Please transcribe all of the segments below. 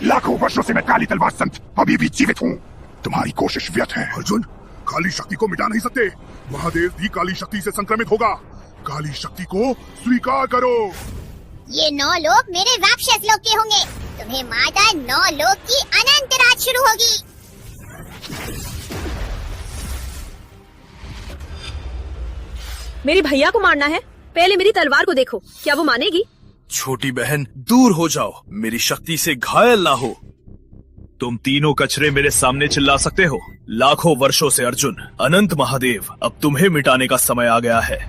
लाखों वर्षों से मैं काली तलवार संत अभी भी जीवित हूँ। तुम्हारी कोशिश व्यर्थ है। अर्जुन, काली शक्ति को मिटा नहीं सकते। महादेव भी काली शक्ति से संक्रमित होगा। काली शक्ति को स्वीकार करो। ये 9 लोक मेरे राक्षस लोक के होंगे। तुम्हें माता 9 लोक की अनंत राज शुरू होगी। मेरी भैया को मारना है? पहले मेरी तलवार को देखो, क्या वो मानेगी? छोटी बहन, दूर हो जाओ, मेरी शक्ति से घायल ना हो। तुम तीनों कचरे मेरे सामने चिल्ला सकते हो। लाखों वर्षों से अर्जुन, अनंत महादेव, अब तुम्हें मिटाने का समय आ गया है।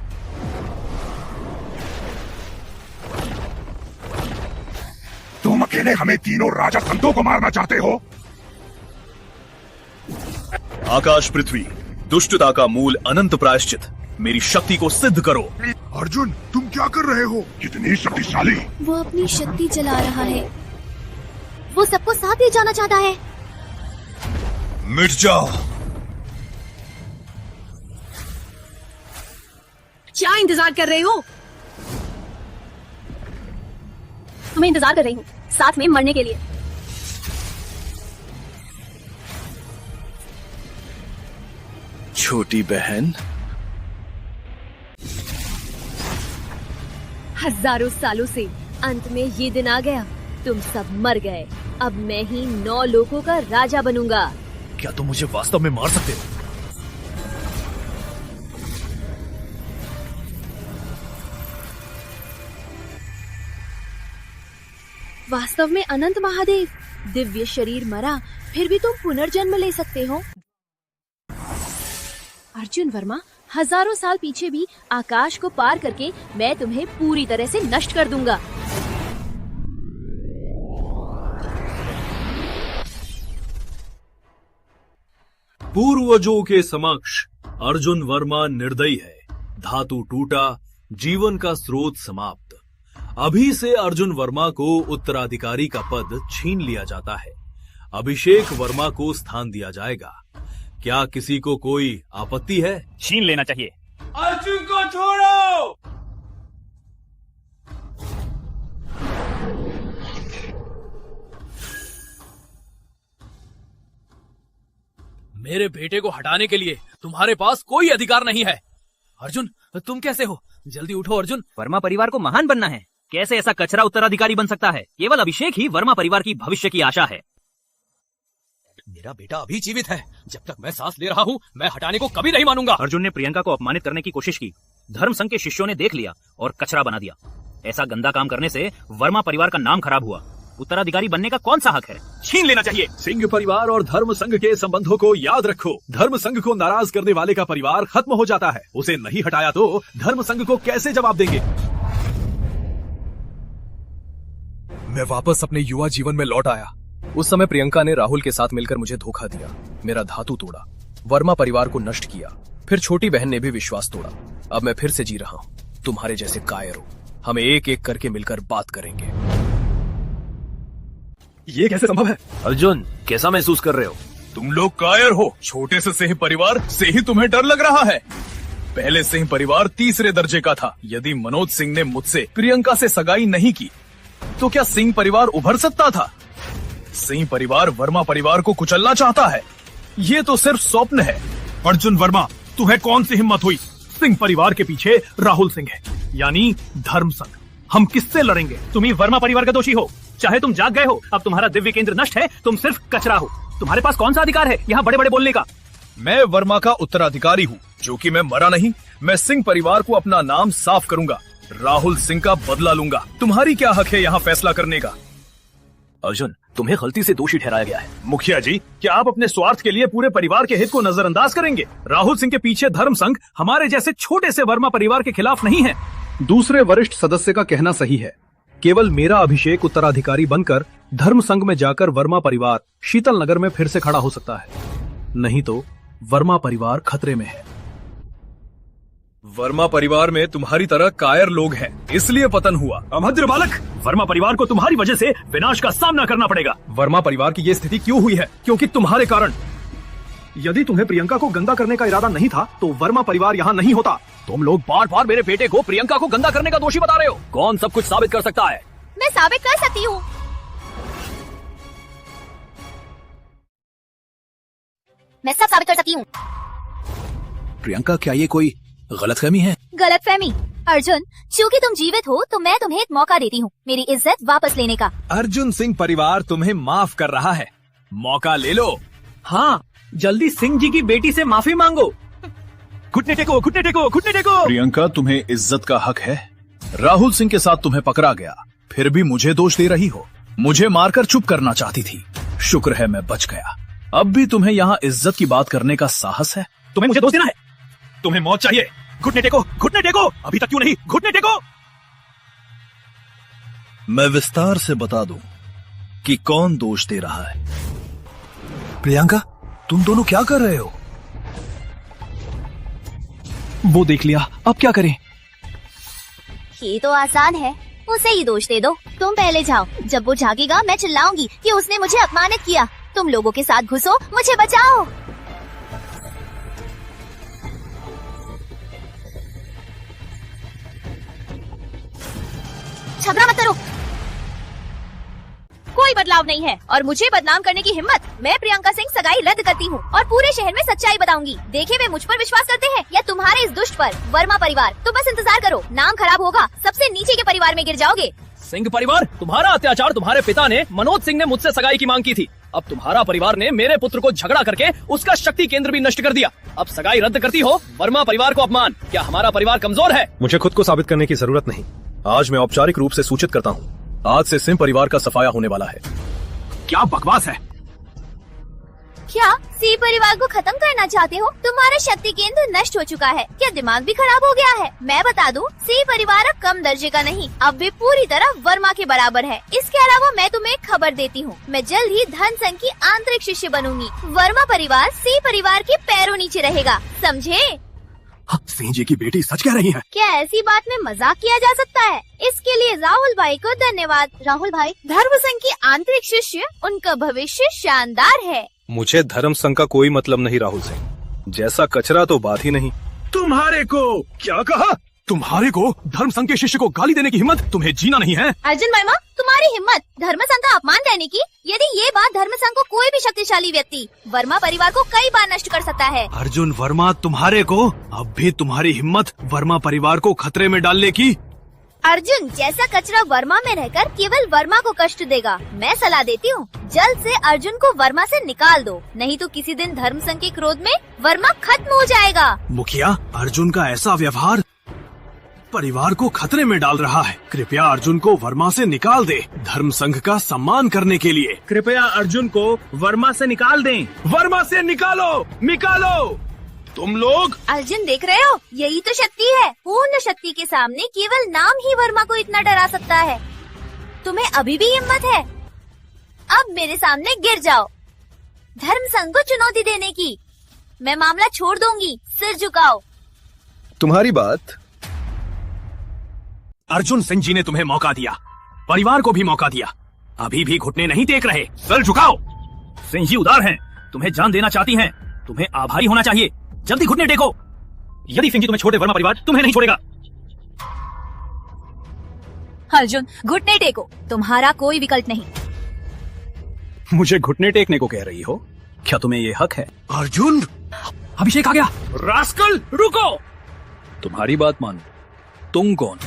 तुम अकेले हमें तीनों राजा संतों को मारना चाहते हो? आकाश पृथ्वी, दुष्टता का मूल अनंत प्रायश्चित, मेरी शक्ति को सिद्ध करो। अर्जुन, तुम क्या कर रहे हो? कितनी शक्तिशाली! वो अपनी शक्ति चला रहा है। वो सबको साथ ले जाना चाहता है। मिट जाओ। क्या इंतजार कर रहे हो? मैं इंतजार कर रही हूँ, साथ में मरने के लिए। छोटी बहन, हजारों सालों से अंत में ये दिन आ गया। तुम सब मर गए। अब मैं ही 9 लोकों का राजा बनूंगा। क्या तुम मुझे वास्तव में मार सकते हो? वास्तव में अनंत महादेव, दिव्य शरीर मरा, फिर भी तुम पुनर्जन्म ले सकते हो। अर्जुन वर्मा, हजारों साल पीछे भी आकाश को पार करके मैं तुम्हें पूरी तरह से नष्ट कर दूंगा। पूर्वजों के समक्ष अर्जुन वर्मा निर्दयी है। धातु टूटा, जीवन का स्रोत समाप्त। अभी से अर्जुन वर्मा को उत्तराधिकारी का पद छीन लिया जाता है। अभिषेक वर्मा को स्थान दिया जाएगा। क्या किसी को कोई आपत्ति है? छीन लेना चाहिए। अर्जुन को छोड़ो। मेरे बेटे को हटाने के लिए तुम्हारे पास कोई अधिकार नहीं है। अर्जुन, तुम कैसे हो? जल्दी उठो अर्जुन। वर्मा परिवार को महान बनना है। कैसे ऐसा कचरा उत्तराधिकारी बन सकता है? केवल अभिषेक ही वर्मा परिवार की भविष्य की आशा है। मेरा बेटा अभी जीवित है। जब तक मैं सांस ले रहा हूँ, मैं हटाने को कभी नहीं मानूंगा। अर्जुन ने प्रियंका को अपमानित करने की कोशिश की। धर्म संघ के शिष्यों ने देख लिया और कचरा बना दिया। ऐसा गंदा काम करने से वर्मा परिवार का नाम खराब हुआ। उत्तराधिकारी बनने का कौन सा हक है? छीन लेना चाहिए। सिंह परिवार और धर्म संघ के संबंधों को याद रखो। धर्म संघ को नाराज करने वाले का परिवार खत्म हो जाता है। उसे नहीं हटाया तो धर्म संघ को कैसे जवाब देंगे? मैं वापस अपने युवा जीवन में लौट आया। उस समय प्रियंका ने राहुल के साथ मिलकर मुझे धोखा दिया, मेरा धातु तोड़ा, वर्मा परिवार को नष्ट किया। फिर छोटी बहन ने भी विश्वास तोड़ा। अब मैं फिर से जी रहा हूँ। तुम्हारे जैसे कायरों, हमें एक एक करके मिलकर बात करेंगे। ये कैसे संभव है? अर्जुन, कैसा महसूस कर रहे हो? तुम लोग कायर हो। छोटे से सिंह परिवार से ही तुम्हें डर लग रहा है। पहले सिंह परिवार तीसरे दर्जे का था। यदि मनोज सिंह ने मुझसे प्रियंका से सगाई नहीं की तो क्या सिंह परिवार उभर सकता था? सिंह परिवार वर्मा परिवार को कुचलना चाहता है। ये तो सिर्फ स्वप्न है। अर्जुन वर्मा, तुम्हें कौन सी हिम्मत हुई? सिंह परिवार के पीछे राहुल सिंह है, यानी धर्म संघ। हम किससे लड़ेंगे? तुम ही वर्मा परिवार का दोषी हो। चाहे तुम जाग गए हो, अब तुम्हारा दिव्य केंद्र नष्ट है। तुम सिर्फ कचरा हो। तुम्हारे पास कौन सा अधिकार है यहाँ बड़े बड़े बोलने का? मैं वर्मा का उत्तराधिकारी हूँ, जो कि मैं मरा नहीं। मैं सिंह परिवार को अपना नाम साफ करूंगा। राहुल सिंह का बदला लूंगा। तुम्हारी क्या हक है यहाँ फैसला करने का? अर्जुन, तुम्हें गलती से दोषी ठहराया गया है। मुखिया जी, क्या आप अपने स्वार्थ के लिए पूरे परिवार के हित को नजरअंदाज करेंगे? राहुल सिंह के पीछे धर्म संघ हमारे जैसे छोटे से वर्मा परिवार के खिलाफ नहीं है। दूसरे वरिष्ठ सदस्य का कहना सही है। केवल मेरा अभिषेक उत्तराधिकारी बनकर धर्म संघ में जाकर वर्मा परिवार शीतल नगर में फिर से खड़ा हो सकता है, नहीं तो वर्मा परिवार खतरे में है। वर्मा परिवार में तुम्हारी तरह कायर लोग हैं, इसलिए पतन हुआ। अभद्र बालक, वर्मा परिवार को तुम्हारी वजह से विनाश का सामना करना पड़ेगा। वर्मा परिवार की ये स्थिति क्यों हुई है? क्योंकि तुम्हारे कारण। यदि तुम्हें प्रियंका को गंदा करने का इरादा नहीं था तो वर्मा परिवार यहाँ नहीं होता। तुम लोग बार बार मेरे बेटे को प्रियंका को गंदा करने का दोषी बता रहे हो। कौन सब कुछ साबित कर सकता है? मैं साबित कर सकती हूँ। मैं सब साबित कर सकती हूँ। प्रियंका, क्या ये कोई गलतफहमी है? गलतफहमी? अर्जुन, चूंकि तुम जीवित हो तो मैं तुम्हें एक मौका देती हूँ मेरी इज्जत वापस लेने का। अर्जुन सिंह परिवार तुम्हें माफ कर रहा है, मौका ले लो। हाँ, जल्दी सिंह जी की बेटी से माफी मांगो। घुटने टेको, घुटने टेको, घुटने टेको। प्रियंका, तुम्हें इज्जत का हक है। राहुल सिंह के साथ तुम्हें पकड़ा गया, फिर भी मुझे दोष दे रही हो। मुझे मारकर चुप करना चाहती थी, शुक्र है मैं बच गया। अब भी तुम्हें यहाँ इज्जत की बात करने का साहस है? तुम्हें मुझे दोष देना है? तुम्हें मौत चाहिए। घुटने टेको, घुटने टेको। अभी तक क्यों नहीं? घुटने टेको। मैं विस्तार से बता दूं कि कौन दोष दे रहा है। प्रियंका, तुम दोनों क्या कर रहे हो? वो देख लिया, अब क्या करें? ये तो आसान है, उसे ही दोष दे दो। तुम पहले जाओ, जब वो जागेगा मैं चिल्लाऊंगी कि उसने मुझे अपमानित किया। तुम लोगों के साथ घुसो, मुझे बचाओ। झगड़ा मत करो। कोई बदलाव नहीं है और मुझे बदनाम करने की हिम्मत। मैं प्रियंका सिंह सगाई रद्द करती हूँ और पूरे शहर में सच्चाई बताऊंगी। देखे वे मुझ पर विश्वास करते हैं या तुम्हारे इस दुष्ट पर। वर्मा परिवार, तुम बस इंतजार करो, नाम खराब होगा, सबसे नीचे के परिवार में गिर जाओगे। सिंह परिवार, तुम्हारा अत्याचार तुम्हारे पिता ने, मनोज सिंह ने मुझसे सगाई की मांग की थी। अब तुम्हारा परिवार ने मेरे पुत्र को झगड़ा करके उसका शक्ति केंद्र भी नष्ट कर दिया। अब सगाई रद्द करती हो, वर्मा परिवार को अपमान। क्या हमारा परिवार कमजोर है? मुझे खुद को साबित करने की जरूरत नहीं। आज मैं औपचारिक रूप से सूचित करता हूँ, आज से सिंह परिवार का सफाया होने वाला है। क्या बकवास है? क्या सी परिवार को खत्म करना चाहते हो? तुम्हारा शक्ति केंद्र नष्ट हो चुका है, क्या दिमाग भी खराब हो गया है? मैं बता दूं, सी परिवार अब कम दर्जे का नहीं, अब वे पूरी तरह वर्मा के बराबर है। इसके अलावा मैं तुम्हें एक खबर देती हूँ, मैं जल्द ही धन संघ की आंतरिक शिष्य बनूंगी। वर्मा परिवार सी परिवार के पैरों नीचे रहेगा, समझे? सिंह जी की बेटी सच कह रही है। क्या ऐसी बात में मजाक किया जा सकता है? इसके लिए राहुल भाई को धन्यवाद। राहुल भाई, धर्म संघ की आंतरिक शिष्य, उनका भविष्य शानदार है। मुझे धर्म संघ का कोई मतलब नहीं राहुल सिंह, जैसा कचरा तो बात ही नहीं। तुम्हारे को क्या कहा? तुम्हारे को धर्म संघ के शिष्य को गाली देने की हिम्मत? तुम्हें जीना नहीं है? अर्जुन वर्मा, तुम्हारी हिम्मत धर्म संघ का अपमान करने की? यदि ये बात धर्म संघ को कोई भी शक्तिशाली व्यक्ति वर्मा परिवार को कई बार नष्ट कर सकता है। अर्जुन वर्मा, तुम्हारे को अब भी तुम्हारी हिम्मत वर्मा परिवार को खतरे में डालने की? अर्जुन जैसा कचरा वर्मा में रहकर केवल वर्मा को कष्ट देगा। मैं सलाह देती हूँ, जल्द से अर्जुन को वर्मा से निकाल दो, नहीं तो किसी दिन धर्म संघ के क्रोध में वर्मा खत्म हो जाएगा। मुखिया, अर्जुन का ऐसा व्यवहार परिवार को खतरे में डाल रहा है। कृपया अर्जुन को वर्मा से निकाल दे, धर्म संघ का सम्मान करने के लिए। कृपया अर्जुन को वर्मा से निकाल दें। वर्मा से निकालो, निकालो। तुम लोग अर्जुन देख रहे हो, यही तो शक्ति है। पूर्ण शक्ति के सामने केवल नाम ही वर्मा को इतना डरा सकता है। तुम्हें अभी भी हिम्मत है? अब मेरे सामने गिर जाओ, धर्म संघ को चुनौती देने की। मैं मामला छोड़ दूंगी, सिर झुकाओ। तुम्हारी बात। अर्जुन सिंह जी ने तुम्हें मौका दिया, परिवार को भी मौका दिया, अभी भी घुटने नहीं टेक रहे। सर झुकाओ। सिंह जी उदार हैं, तुम्हें जान देना चाहती हैं, तुम्हें आभारी होना चाहिए। जल्दी घुटने टेको। यदि सिंह जी तुम्हें छोड़े, वर्मा परिवार तुम्हें नहीं छोड़ेगा। अर्जुन, घुटने टेको, तुम्हारा कोई विकल्प नहीं। मुझे घुटने टेकने को कह रही हो? क्या तुम्हें ये हक है? अर्जुन, अभिषेक आ गया। रास्कल, रुको। तुम्हारी बात मानो। तुम कौन?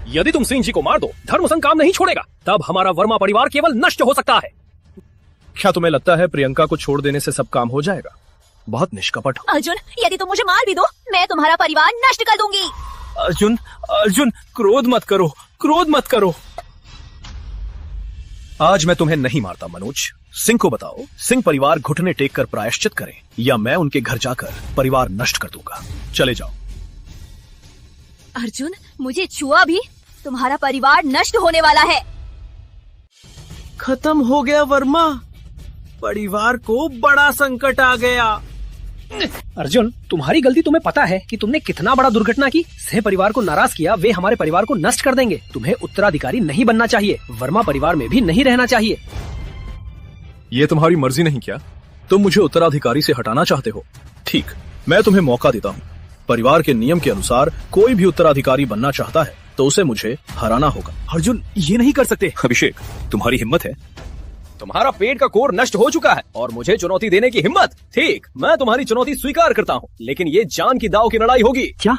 यदि तुम सिंह जी को मार दो, धर्म संघ काम नहीं छोड़ेगा, तब हमारा वर्मा परिवार केवल नष्ट हो सकता है। क्या तुम्हें लगता है प्रियंका को छोड़ देने से सब काम हो जाएगा? बहुत निष्कपट हो। अर्जुन, यदि तुम मुझे मार भी दो, मैं तुम्हारा परिवार नष्ट कर दूंगी। अर्जुन, अर्जुन, क्रोध मत करो, क्रोध मत करो। आज मैं तुम्हें नहीं मारता मनोज। सिंह को बताओ, सिंह परिवार घुटने टेक कर प्रायश्चित करें, या मैं उनके घर जाकर परिवार नष्ट कर दूंगा। चले जाओ। अर्जुन, मुझे छुआ भी, तुम्हारा परिवार नष्ट होने वाला है। खत्म हो गया वर्मा, परिवार को बड़ा संकट आ गया। अर्जुन, तुम्हारी गलती, तुम्हें पता है कि तुमने कितना बड़ा दुर्घटना की। सह परिवार को नाराज किया, वे हमारे परिवार को नष्ट कर देंगे। तुम्हें उत्तराधिकारी नहीं बनना चाहिए, वर्मा परिवार में भी नहीं रहना चाहिए। ये तुम्हारी मर्जी नहीं क्या? तुम मुझे उत्तराधिकारी से हटाना चाहते हो? ठीक, मैं तुम्हें मौका देता हूँ। परिवार के नियम के अनुसार कोई भी उत्तराधिकारी बनना चाहता है तो उसे मुझे हराना होगा। अर्जुन, ये नहीं कर सकते। अभिषेक, तुम्हारी हिम्मत है? तुम्हारा पेट का कोर नष्ट हो चुका है और मुझे चुनौती देने की हिम्मत। ठीक, मैं तुम्हारी चुनौती स्वीकार करता हूँ, लेकिन ये जान की दांव की लड़ाई होगी। क्या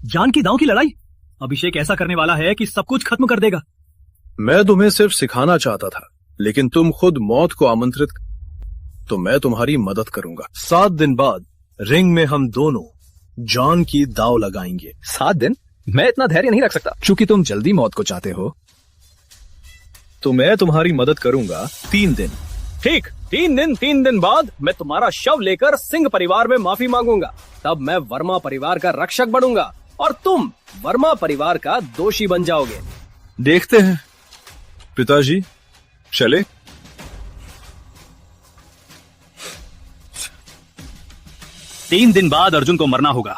जान की दांव की लड़ाई? अभिषेक ऐसा करने वाला है कि सब कुछ खत्म कर देगा। मैं तुम्हें सिर्फ सिखाना चाहता था, लेकिन तुम खुद मौत को आमंत्रित, तो मैं तुम्हारी मदद करूंगा। 7 दिन बाद रिंग में हम दोनों जान की दाव लगाएंगे। 7 दिन? मैं इतना धैर्य नहीं रख सकता। चूंकि तुम जल्दी मौत को चाहते हो, तो मैं तुम्हारी मदद करूंगा 3 दिन। ठीक, 3 दिन बाद मैं तुम्हारा शव लेकर सिंह परिवार में माफी मांगूंगा। तब मैं वर्मा परिवार का रक्षक बनूंगा और तुम वर्मा परिवार का दोषी बन जाओगे। देखते हैं पिताजी, चले। तीन दिन बाद अर्जुन को मरना होगा,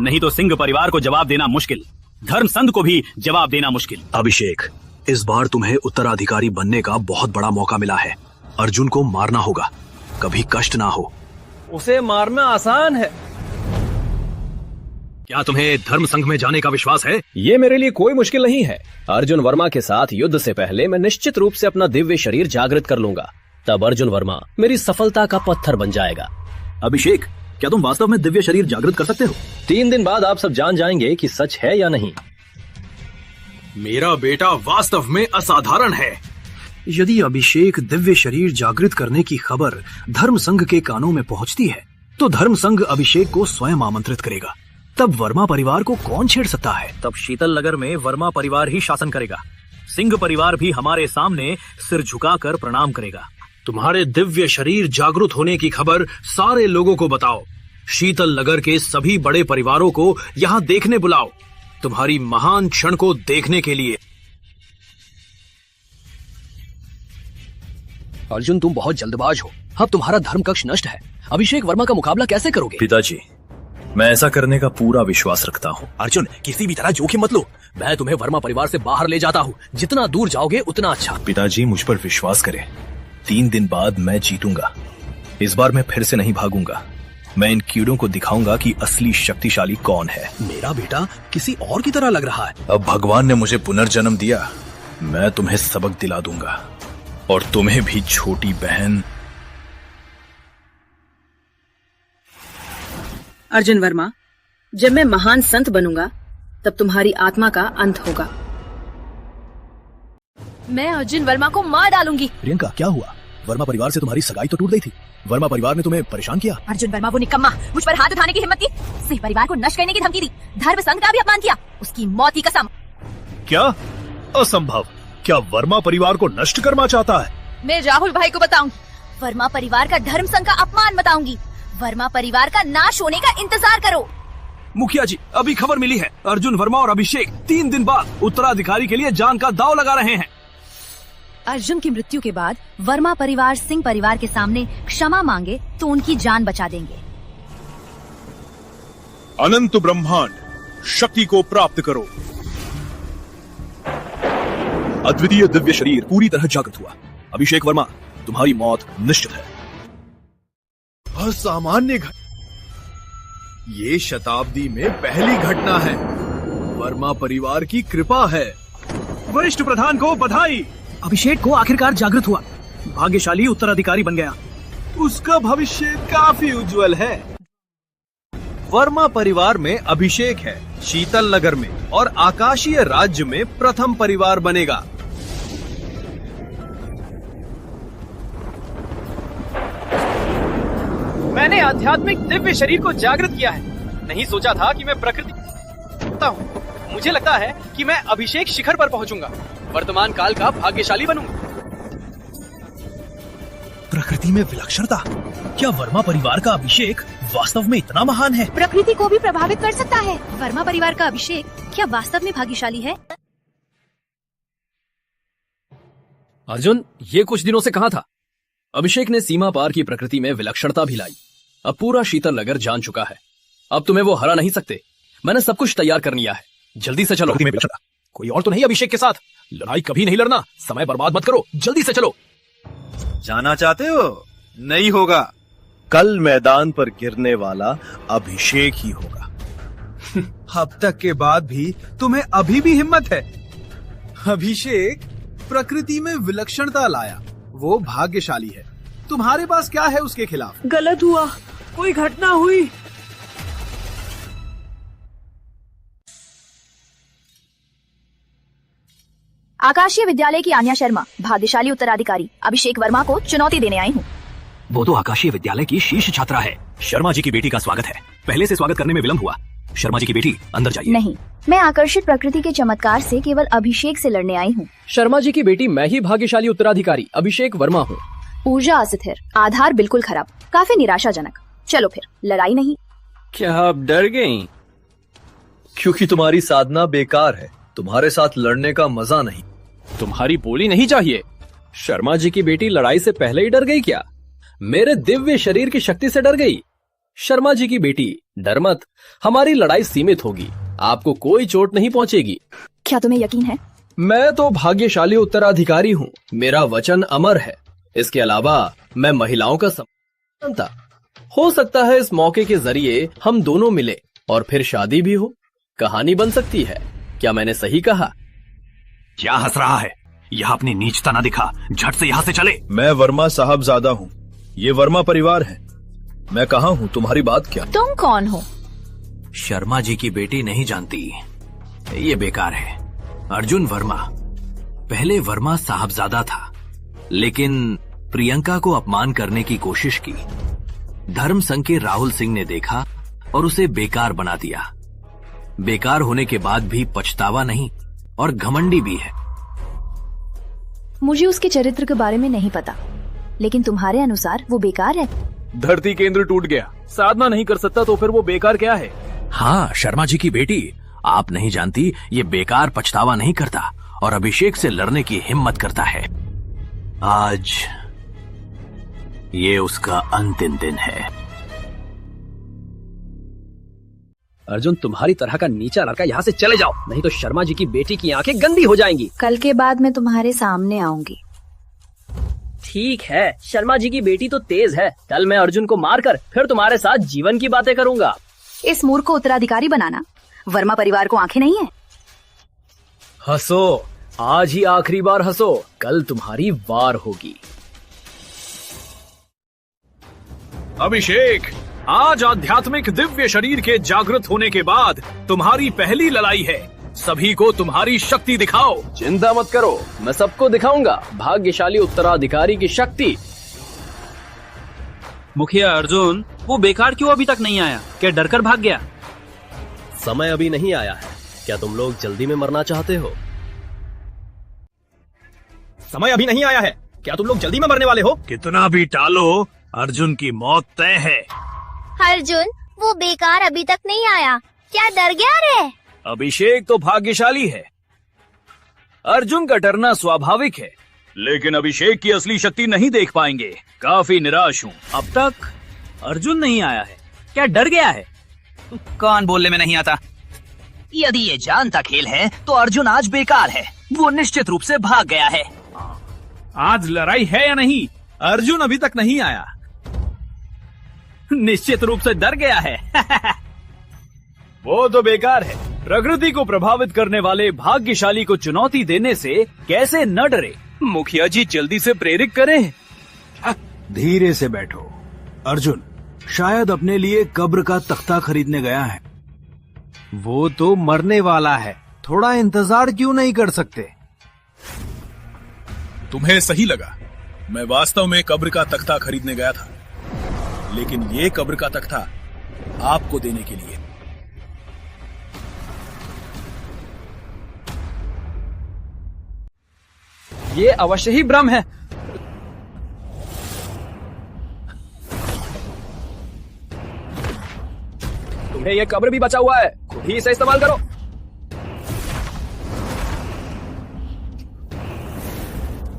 नहीं तो सिंह परिवार को जवाब देना मुश्किल, धर्म संघ को भी जवाब देना मुश्किल। अभिषेक, इस बार तुम्हें उत्तराधिकारी बनने का बहुत बड़ा मौका मिला है। अर्जुन को मारना होगा, कभी कष्ट ना हो। उसे मारना आसान है। क्या तुम्हें धर्म संघ में जाने का विश्वास है? ये मेरे लिए कोई मुश्किल नहीं है। अर्जुन वर्मा के साथ युद्ध से पहले मैं निश्चित रूप से अपना दिव्य शरीर जागृत कर लूंगा। तब अर्जुन वर्मा मेरी सफलता का पत्थर बन जाएगा। अभिषेक, क्या तुम वास्तव में दिव्य शरीर जागृत कर सकते हो? 3 दिन बाद आप सब जान जाएंगे कि सच है या नहीं। मेरा बेटा वास्तव में असाधारण है। यदि अभिषेक दिव्य शरीर जागृत करने की खबर धर्म संघ के कानों में पहुंचती है, तो धर्म संघ अभिषेक को स्वयं आमंत्रित करेगा। तब वर्मा परिवार को कौन छेड़ सकता है? तब शीतल नगर में वर्मा परिवार ही शासन करेगा। सिंह परिवार भी हमारे सामने सिर झुकाकर प्रणाम करेगा। तुम्हारे दिव्य शरीर जागृत होने की खबर सारे लोगों को बताओ। शीतल नगर के सभी बड़े परिवारों को यहाँ देखने बुलाओ, तुम्हारी महान क्षण को देखने के लिए। अर्जुन, तुम बहुत जल्दबाज हो। अब तुम्हारा धर्म कक्ष नष्ट है। अभिषेक वर्मा का मुकाबला कैसे करोगे? पिताजी, मैं ऐसा करने का पूरा विश्वास रखता हूँ। अर्जुन, किसी भी तरह जोखिम मत लो। मैं तुम्हें वर्मा परिवार से बाहर ले जाता हूँ। जितना दूर जाओगे उतना अच्छा। पिताजी, मुझ पर विश्वास करें। 3 दिन बाद मैं जीतूंगा। इस बार मैं फिर से नहीं भागूंगा। मैं इन कीड़ों को दिखाऊंगा कि असली शक्तिशाली कौन है। मेरा बेटा किसी और की तरह लग रहा है। अब भगवान ने मुझे पुनर्जन्म दिया। मैं तुम्हें सबक दिला दूंगा, और तुम्हें भी, छोटी बहन। अर्जुन वर्मा, जब मैं महान संत बनूंगा तब तुम्हारी आत्मा का अंत होगा। मैं अर्जुन वर्मा को मार डालूंगी। प्रियंका, क्या हुआ? वर्मा परिवार से तुम्हारी सगाई तो टूट गई थी। वर्मा परिवार ने तुम्हें परेशान किया। अर्जुन वर्मा वो निकम्मा मुझ पर हाथ उठाने की हिम्मत की, सिंह परिवार को नष्ट करने की धमकी दी, धर्म संघ का भी अपमान किया। उसकी मौत की कसम। क्या? असंभव। क्या वर्मा परिवार को नष्ट करना चाहता है? मैं राहुल भाई को बताऊंगी। वर्मा परिवार का धर्म संघ का अपमान बताऊंगी। वर्मा परिवार का नाश होने का इंतजार करो। मुखिया जी, अभी खबर मिली है, अर्जुन वर्मा और अभिषेक 3 दिन बाद उत्तराधिकारी के लिए जान का दांव लगा रहे हैं। अर्जुन की मृत्यु के बाद वर्मा परिवार सिंह परिवार के सामने क्षमा मांगे तो उनकी जान बचा देंगे। अनंत ब्रह्मांड शक्ति को प्राप्त करो। अद्वितीय दिव्य शरीर पूरी तरह जागृत हुआ। अभिषेक वर्मा, तुम्हारी मौत निश्चित है। असामान्य ये शताब्दी में पहली घटना है। वर्मा परिवार की कृपा है। वरिष्ठ प्रधान को बधाई। अभिषेक को आखिरकार जागृत हुआ, भाग्यशाली उत्तराधिकारी बन गया। उसका भविष्य काफी उज्जवल है। वर्मा परिवार में अभिषेक है, शीतल नगर में, और आकाशीय राज्य में प्रथम परिवार बनेगा। मैंने आध्यात्मिक दिव्य शरीर को जागृत किया है। नहीं सोचा था कि मैं प्रकृति हूँ। मुझे लगता है कि मैं अभिषेक शिखर पर पहुंचूंगा, वर्तमान काल का भाग्यशाली बनूंगा। प्रकृति में विलक्षणता। क्या वर्मा परिवार का अभिषेक वास्तव में इतना महान है? प्रकृति को भी प्रभावित कर सकता है। वर्मा परिवार का अभिषेक क्या वास्तव में भाग्यशाली है? अर्जुन, ये कुछ दिनों से कहाँ था? अभिषेक ने सीमा पार की प्रकृति में विलक्षणता भी लाई। अब पूरा शीतल नगर जान चुका है। अब तुम्हें वो हरा नहीं सकते। मैंने सब कुछ तैयार कर लिया है। जल्दी से चलो। कोई और तो नहीं अभिषेक के साथ? लड़ाई कभी नहीं लड़ना। समय बर्बाद मत करो, जल्दी से चलो। जाना चाहते हो? नहीं होगा। कल मैदान पर गिरने वाला अभिषेक ही होगा। अब तक के बाद भी तुम्हें अभी भी हिम्मत है। अभिषेक प्रकृति में विलक्षणता लाया, वो भाग्यशाली है। तुम्हारे पास क्या है उसके खिलाफ? गलत हुआ, कोई घटना हुई। आकाशीय विद्यालय की आन्या शर्मा भाग्यशाली उत्तराधिकारी अभिषेक वर्मा को चुनौती देने आई हूँ। वो तो आकाशीय विद्यालय की शीर्ष छात्रा है। शर्मा जी की बेटी का स्वागत है। पहले से स्वागत करने में विलंब हुआ। शर्मा जी की बेटी अंदर जाइए। नहीं, मैं आकर्षित प्रकृति के चमत्कार से केवल अभिषेक से लड़ने आई हूँ। शर्मा जी की बेटी मैं ही भाग्यशाली उत्तराधिकारी अभिषेक वर्मा हूँ। ऊर्जा अस्थिर, आधार बिल्कुल खराब, काफी निराशाजनक। चलो फिर, लड़ाई नहीं। क्या आप डर गईं? क्योंकि तुम्हारी साधना बेकार है। तुम्हारे साथ लड़ने का मजा नहीं। तुम्हारी बोली नहीं चाहिए। शर्मा जी की बेटी लड़ाई से पहले ही डर गई क्या? मेरे दिव्य शरीर की शक्ति से डर गई। शर्मा जी की बेटी डर मत, हमारी लड़ाई सीमित होगी, आपको कोई चोट नहीं पहुंचेगी। क्या तुम्हें यकीन है? मैं तो भाग्यशाली उत्तराधिकारी हूँ, मेरा वचन अमर है। इसके अलावा मैं महिलाओं का समता। हो सकता है इस मौके के जरिए हम दोनों मिले और फिर शादी भी हो, कहानी बन सकती है। क्या मैंने सही कहा? क्या हंस रहा है? यह अपनी नीचता ना दिखा, झट से यहाँ से चले। मैं वर्मा साहबजादा हूँ, ये वर्मा परिवार है। मैं कहाँ हूँ, तुम्हारी बात क्या? तुम कौन हो? शर्मा जी की बेटी नहीं जानती, ये बेकार है। अर्जुन वर्मा पहले वर्मा साहबजादा था, लेकिन प्रियंका को अपमान करने की कोशिश की। धर्म संघ के राहुल सिंह ने देखा और उसे बेकार बना दिया। बेकार होने के बाद भी पछतावा नहीं और घमंडी भी है। मुझे उसके चरित्र के बारे में नहीं पता, लेकिन तुम्हारे अनुसार वो बेकार है। धरती केंद्र टूट गया, साधना नहीं कर सकता तो फिर वो बेकार क्या है? हाँ, शर्मा जी की बेटी आप नहीं जानती, ये बेकार पछतावा नहीं करता और अभिषेक से लड़ने की हिम्मत करता है। आज ये उसका अंतिम दिन है। अर्जुन, तुम्हारी तरह का नीचा लड़का यहाँ से चले जाओ, नहीं तो शर्मा जी की बेटी की आंखें गंदी हो जाएंगी। कल के बाद मैं तुम्हारे सामने आऊंगी। ठीक है, शर्मा जी की बेटी तो तेज है। कल मैं अर्जुन को मारकर फिर तुम्हारे साथ जीवन की बातें करूंगा। इस मूर्ख को उत्तराधिकारी बनाना, वर्मा परिवार को आंखें नहीं है। हंसो, आज ही आखिरी बार हंसो, कल तुम्हारी वार होगी। अभिषेक, आज आध्यात्मिक दिव्य शरीर के जागृत होने के बाद तुम्हारी पहली लड़ाई है। सभी को तुम्हारी शक्ति दिखाओ। चिंता मत करो, मैं सबको दिखाऊंगा भाग्यशाली उत्तराधिकारी की शक्ति। मुखिया अर्जुन, वो बेकार क्यों अभी तक नहीं आया? क्या डरकर भाग गया? समय अभी नहीं आया है। क्या तुम लोग जल्दी में मरना चाहते हो? समय अभी नहीं आया है। क्या तुम लोग जल्दी में मरने वाले हो? कितना भी टालो, अर्जुन की मौत तय है। अर्जुन, वो बेकार अभी तक नहीं आया, क्या डर गया रे? अभिषेक तो भाग्यशाली है, अर्जुन का डरना स्वाभाविक है, लेकिन अभिषेक की असली शक्ति नहीं देख पाएंगे। काफी निराश हूँ। अब तक अर्जुन नहीं आया है, क्या डर गया है? कौन बोलने में नहीं आता? यदि ये जानता खेल है तो अर्जुन आज बेकार है, वो निश्चित रूप से भाग गया है। आज लड़ाई है या नहीं? अर्जुन अभी तक नहीं आया, निश्चित रूप से डर गया है। वो तो बेकार है। प्रकृति को प्रभावित करने वाले भाग्यशाली को चुनौती देने से कैसे न डरे? मुखिया जी जल्दी से प्रेरित करें। धीरे से बैठो। अर्जुन शायद अपने लिए कब्र का तख्ता खरीदने गया है। वो तो मरने वाला है, थोड़ा इंतजार क्यों नहीं कर सकते? तुम्हें सही लगा, मैं वास्तव में कब्र का तख्ता खरीदने गया था, लेकिन ये कब्र का तख्ता आपको देने के लिए। ये अवश्य ही भ्रम है। तुम्हें ये कब्र भी बचा हुआ है, खुद ही इसे इस्तेमाल करो।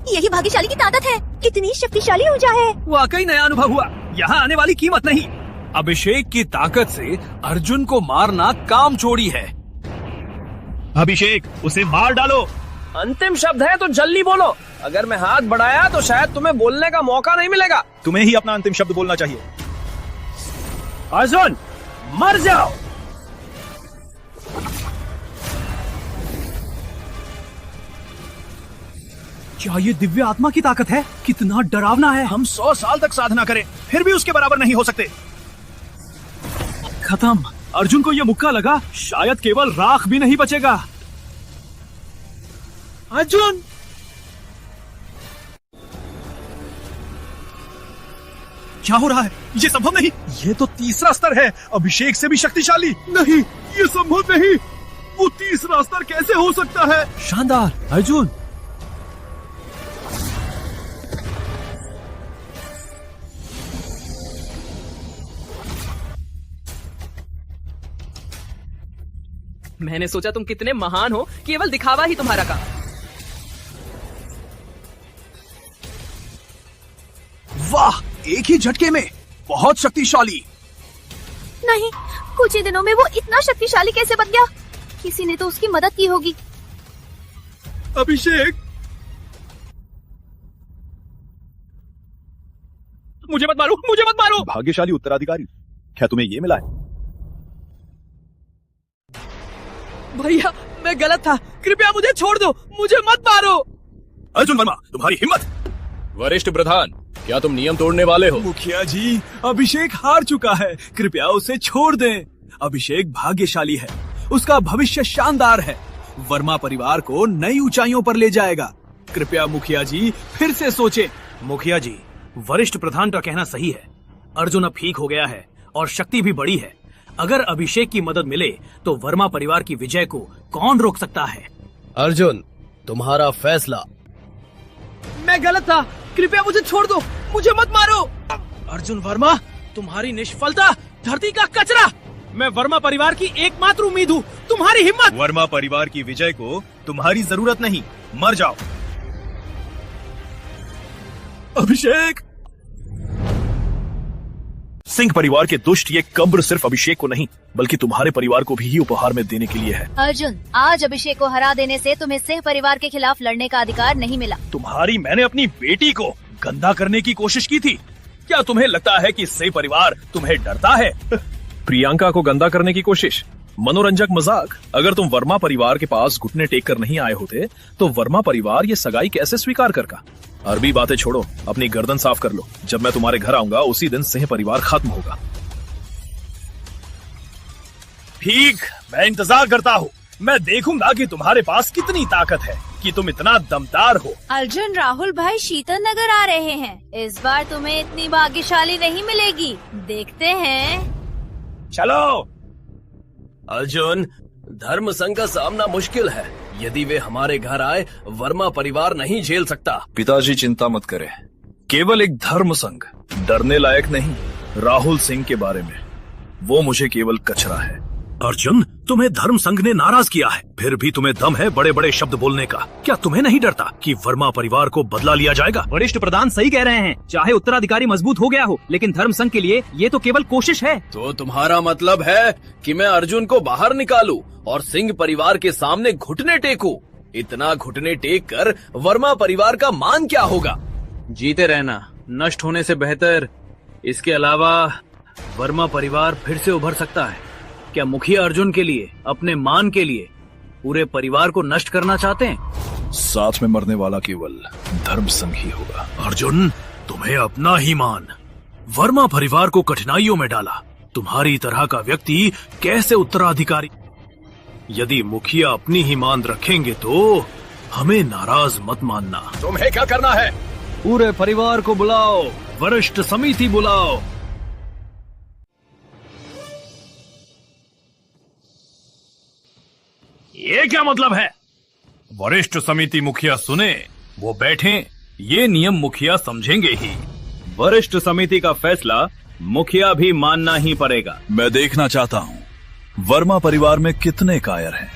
यही भाग्यशाली की ताकत है, कितनी शक्तिशाली ऊर्जा है। वाकई नया अनुभव हुआ, यहाँ आने वाली कीमत नहीं। अभिषेक की ताकत से अर्जुन को मारना काम चोरी है। अभिषेक, उसे मार डालो। अंतिम शब्द है तो जल्दी बोलो, अगर मैं हाथ बढ़ाया तो शायद तुम्हें बोलने का मौका नहीं मिलेगा। तुम्हें ही अपना अंतिम शब्द बोलना चाहिए। अर्जुन, मर जाओ। क्या ये दिव्य आत्मा की ताकत है? कितना डरावना है। हम 100 साल तक साधना करें फिर भी उसके बराबर नहीं हो सकते। खत्म। अर्जुन को ये मुक्का लगा, शायद केवल राख भी नहीं बचेगा। अर्जुन! क्या हो रहा है? ये संभव नहीं। ये तो तीसरा स्तर है, अभिषेक से भी शक्तिशाली। नहीं, ये संभव नहीं। वो तीसरा स्तर कैसे हो सकता है? शानदार अर्जुन। मैंने सोचा तुम कितने महान हो, केवल दिखावा ही तुम्हारा काम। वाह, एक ही झटके में बहुत शक्तिशाली। नहीं, कुछ ही दिनों में वो इतना शक्तिशाली कैसे बन गया? किसी ने तो उसकी मदद की होगी। अभिषेक, मुझे मत मारो, मुझे मत मारो। भाग्यशाली उत्तराधिकारी, क्या तुम्हें ये मिला है? भैया, मैं गलत था, कृपया मुझे छोड़ दो, मुझे मत मारो। अर्जुन वर्मा, तुम्हारी हिम्मत! वरिष्ठ प्रधान, क्या तुम नियम तोड़ने वाले हो? मुखिया जी, अभिषेक हार चुका है, कृपया उसे छोड़ दें। अभिषेक भाग्यशाली है, उसका भविष्य शानदार है, वर्मा परिवार को नई ऊंचाइयों पर ले जाएगा। कृपया मुखिया जी फिर से सोचें। मुखिया जी, वरिष्ठ प्रधान का कहना सही है। अर्जुन अब ठीक हो गया है और शक्ति भी बढ़ी है। अगर अभिषेक की मदद मिले तो वर्मा परिवार की विजय को कौन रोक सकता है? अर्जुन, तुम्हारा फैसला। मैं गलत था, कृपया मुझे छोड़ दो, मुझे मत मारो। अर्जुन वर्मा, तुम्हारी निष्फलता धरती का कचरा। मैं वर्मा परिवार की एकमात्र उम्मीद हूँ, तुम्हारी हिम्मत। वर्मा परिवार की विजय को तुम्हारी जरूरत नहीं, मर जाओ। अभिषेक! सिंह परिवार के दुष्ट ये कब्र सिर्फ अभिषेक को नहीं बल्कि तुम्हारे परिवार को भी ही उपहार में देने के लिए है। अर्जुन, आज अभिषेक को हरा देने से तुम्हें सिंह परिवार के खिलाफ लड़ने का अधिकार नहीं मिला। मैंने अपनी बेटी को गंदा करने की कोशिश की थी। क्या तुम्हें लगता है कि सिंह परिवार तुम्हें डरता है? प्रियंका को गंदा करने की कोशिश, मनोरंजक मजाक। अगर तुम वर्मा परिवार के पास घुटने टेक कर नहीं आए होते तो वर्मा परिवार ये सगाई कैसे स्वीकार करता? अरबी बातें छोड़ो, अपनी गर्दन साफ कर लो। जब मैं तुम्हारे घर आऊंगा उसी दिन सिंह परिवार खत्म होगा। ठीक, मैं इंतजार करता हूँ। मैं देखूंगा कि तुम्हारे पास कितनी ताकत है, कि तुम इतना दमदार हो। अर्जुन, राहुल भाई शीतल नगर आ रहे हैं। इस बार तुम्हें इतनी भाग्यशाली नहीं मिलेगी, देखते हैं। चलो। अर्जुन, धर्म संघ का सामना मुश्किल है। यदि वे हमारे घर आए, वर्मा परिवार नहीं झेल सकता। पिताजी चिंता मत करें, केवल एक धर्म संघ, डरने लायक नहीं। राहुल सिंह के बारे में, वो मुझे केवल कचरा है। अर्जुन, तुम्हें धर्म संघ ने नाराज किया है, फिर भी तुम्हें दम है बड़े बड़े शब्द बोलने का। क्या तुम्हें नहीं डरता कि वर्मा परिवार को बदला लिया जाएगा? वरिष्ठ प्रधान सही कह रहे हैं, चाहे उत्तराधिकारी मजबूत हो गया हो, लेकिन धर्म संघ के लिए ये तो केवल कोशिश है। तो तुम्हारा मतलब है कि मैं अर्जुन को बाहर निकालूं और सिंह परिवार के सामने घुटने टेकूं? इतना घुटने टेक कर वर्मा परिवार का मान क्या होगा? जीते रहना नष्ट होने से बेहतर। इसके अलावा वर्मा परिवार फिर से उभर सकता है। क्या मुखिया अर्जुन के लिए, अपने मान के लिए पूरे परिवार को नष्ट करना चाहते हैं? साथ में मरने वाला केवल धर्म संघ ही होगा। अर्जुन, तुम्हें अपना ही मान वर्मा परिवार को कठिनाइयों में डाला। तुम्हारी तरह का व्यक्ति कैसे उत्तराधिकारी? यदि मुखिया अपनी ही मान रखेंगे तो हमें नाराज मत मानना। तुम्हें क्या करना है? पूरे परिवार को बुलाओ, वरिष्ठ समिति बुलाओ। ये क्या मतलब है? वरिष्ठ समिति मुखिया सुने, वो बैठे, ये नियम मुखिया समझेंगे ही। वरिष्ठ समिति का फैसला मुखिया भी मानना ही पड़ेगा। मैं देखना चाहता हूँ वर्मा परिवार में कितने कायर हैं।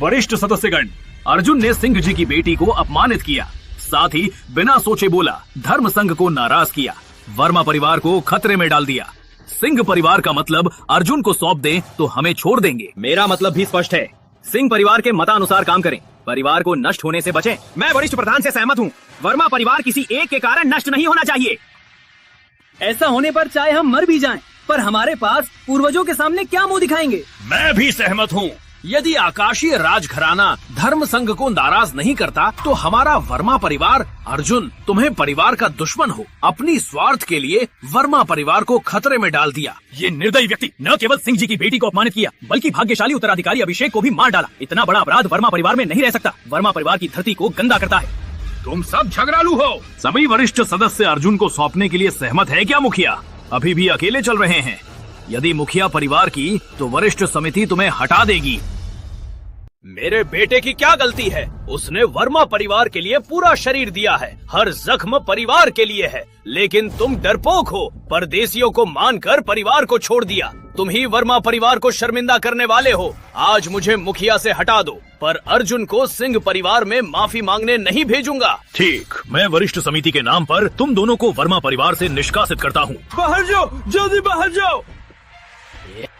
वरिष्ठ सदस्यगण, अर्जुन ने सिंह जी की बेटी को अपमानित किया, साथ ही बिना सोचे बोला धर्म संघ को नाराज किया, वर्मा परिवार को खतरे में डाल दिया। सिंह परिवार का मतलब अर्जुन को सौंप दें तो हमें छोड़ देंगे। मेरा मतलब भी स्पष्ट है, सिंह परिवार के मतानुसार काम करें, परिवार को नष्ट होने से बचें। मैं वरिष्ठ प्रधान से सहमत हूँ, वर्मा परिवार किसी एक के कारण नष्ट नहीं होना चाहिए। ऐसा होने पर चाहे हम मर भी जाएं, पर हमारे पास पूर्वजों के सामने क्या मुंह दिखाएंगे? मैं भी सहमत हूँ, यदि आकाशीय राजघराना धर्म संघ को नाराज नहीं करता तो हमारा वर्मा परिवार अर्जुन तुम्हें परिवार का दुश्मन हो अपनी स्वार्थ के लिए वर्मा परिवार को खतरे में डाल दिया। ये निर्दयी व्यक्ति न केवल सिंह जी की बेटी को अपमानित किया बल्कि भाग्यशाली उत्तराधिकारी अभिषेक को भी मार डाला। इतना बड़ा अपराध वर्मा परिवार में नहीं रह सकता। वर्मा परिवार की धरती को गंदा करता है। तुम सब झगड़ालू हो। सभी वरिष्ठ सदस्य अर्जुन को सौंपने के लिए सहमत है क्या मुखिया? अभी भी अकेले चल रहे हैं। यदि मुखिया परिवार की तो वरिष्ठ समिति तुम्हें हटा देगी। मेरे बेटे की क्या गलती है? उसने वर्मा परिवार के लिए पूरा शरीर दिया है, हर जख्म परिवार के लिए है। लेकिन तुम डरपोक हो, परदेशियों को मानकर परिवार को छोड़ दिया। तुम ही वर्मा परिवार को शर्मिंदा करने वाले हो। आज मुझे मुखिया से हटा दो, पर अर्जुन को सिंह परिवार में माफी मांगने नहीं भेजूंगा। ठीक, मैं वरिष्ठ समिति के नाम पर तुम दोनों को वर्मा परिवार से निष्कासित करता हूँ। बाहर जाओ, जल्दी बाहर जाओ।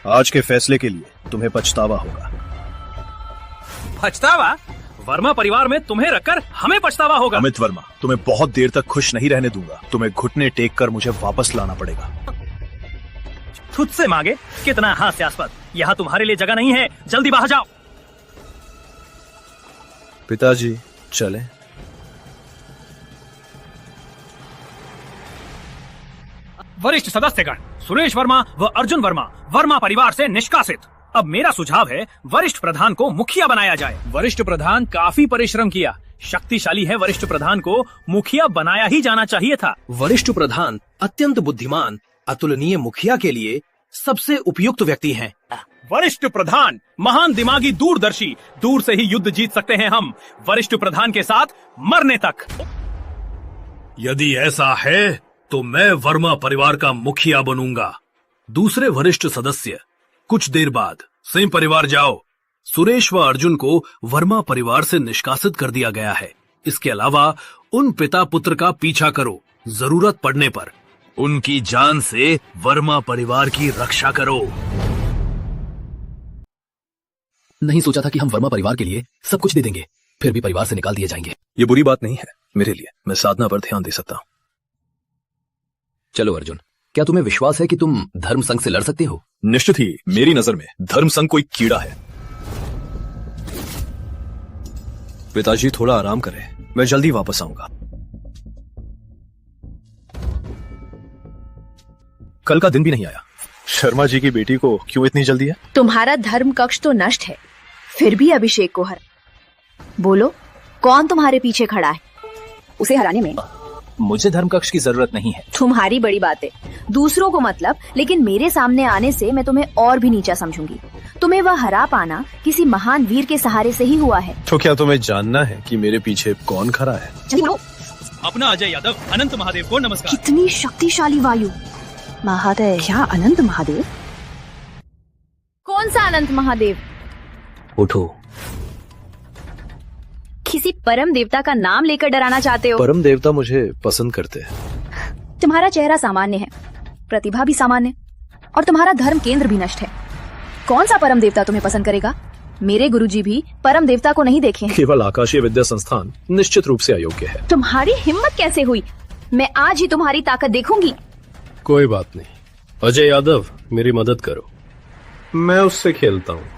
आज के फैसले के लिए तुम्हें पछतावा होगा। पछतावा? वर्मा परिवार में तुम्हें रखकर हमें पछतावा होगा। अमित वर्मा, तुम्हें बहुत देर तक खुश नहीं रहने दूंगा। तुम्हें घुटने टेक कर मुझे वापस लाना पड़ेगा। तुझसे मांगे? कितना हास्यास्पद। यहाँ तुम्हारे लिए जगह नहीं है, जल्दी बाहर जाओ। पिताजी चलें। वरिष्ठ सदस्यगण, सुरेश वर्मा व अर्जुन वर्मा वर्मा परिवार से निष्कासित। अब मेरा सुझाव है वरिष्ठ प्रधान को मुखिया बनाया जाए। वरिष्ठ प्रधान काफी परिश्रम किया, शक्तिशाली है। वरिष्ठ प्रधान को मुखिया बनाया ही जाना चाहिए था। वरिष्ठ प्रधान अत्यंत बुद्धिमान, अतुलनीय मुखिया के लिए सबसे उपयुक्त व्यक्ति हैं। वरिष्ठ प्रधान महान दिमागी दूरदर्शी, दूर से ही युद्ध जीत सकते हैं हम। वरिष्ठ प्रधान के साथ मरने तक। यदि ऐसा है तो मैं वर्मा परिवार का मुखिया बनूंगा। दूसरे वरिष्ठ सदस्य, कुछ देर बाद सिंह परिवार जाओ। सुरेश व अर्जुन को वर्मा परिवार से निष्कासित कर दिया गया है। इसके अलावा उन पिता पुत्र का पीछा करो। जरूरत पड़ने पर उनकी जान से वर्मा परिवार की रक्षा करो। नहीं सोचा था कि हम वर्मा परिवार के लिए सब कुछ दे देंगे, फिर भी परिवार से निकाल दिए जाएंगे। ये बुरी बात नहीं है मेरे लिए। मैं साधना पर ध्यान दे सकता हूँ। चलो अर्जुन, क्या तुम्हें विश्वास है कि तुम धर्म संघ से लड़ सकते हो? निश्चित ही। मेरी नजर में धर्म संघ कोई कीड़ा है। पिताजी थोड़ा आराम करें, मैं जल्दी वापस आऊंगा। कल का दिन भी नहीं आया। शर्मा जी की बेटी को क्यों इतनी जल्दी है? तुम्हारा धर्म कक्ष तो नष्ट है, फिर भी अभिषेक को बोलो, कौन तुम्हारे पीछे खड़ा है? उसे हराने में मुझे धर्म कक्ष की जरूरत नहीं है। तुम्हारी बड़ी बात है, दूसरों को मतलब, लेकिन मेरे सामने आने से मैं तुम्हें और भी नीचा समझूंगी। तुम्हें वह हरा पाना किसी महान वीर के सहारे से ही हुआ है। तो क्या तुम्हें जानना है कि मेरे पीछे कौन खड़ा है? अपना अजय यादव अनंत महादेव को नमस्कार। कितनी शक्तिशाली वायु। महादेव? क्या अनंत महादेव? कौन सा अनंत महादेव? उठो। किसी परम देवता का नाम लेकर डराना चाहते हो? परम देवता मुझे पसंद करते हैं। तुम्हारा चेहरा सामान्य है, प्रतिभा भी सामान्य, और तुम्हारा धर्म केंद्र भी नष्ट है। कौन सा परम देवता तुम्हें पसंद करेगा? मेरे गुरुजी भी परम देवता को नहीं देखे हैं। केवल आकाशीय विद्या संस्थान निश्चित रूप से अयोग्य है। तुम्हारी हिम्मत कैसे हुई? मैं आज ही तुम्हारी ताकत देखूंगी। कोई बात नहीं। अजय यादव, मेरी मदद करो, मैं उससे खेलता हूँ।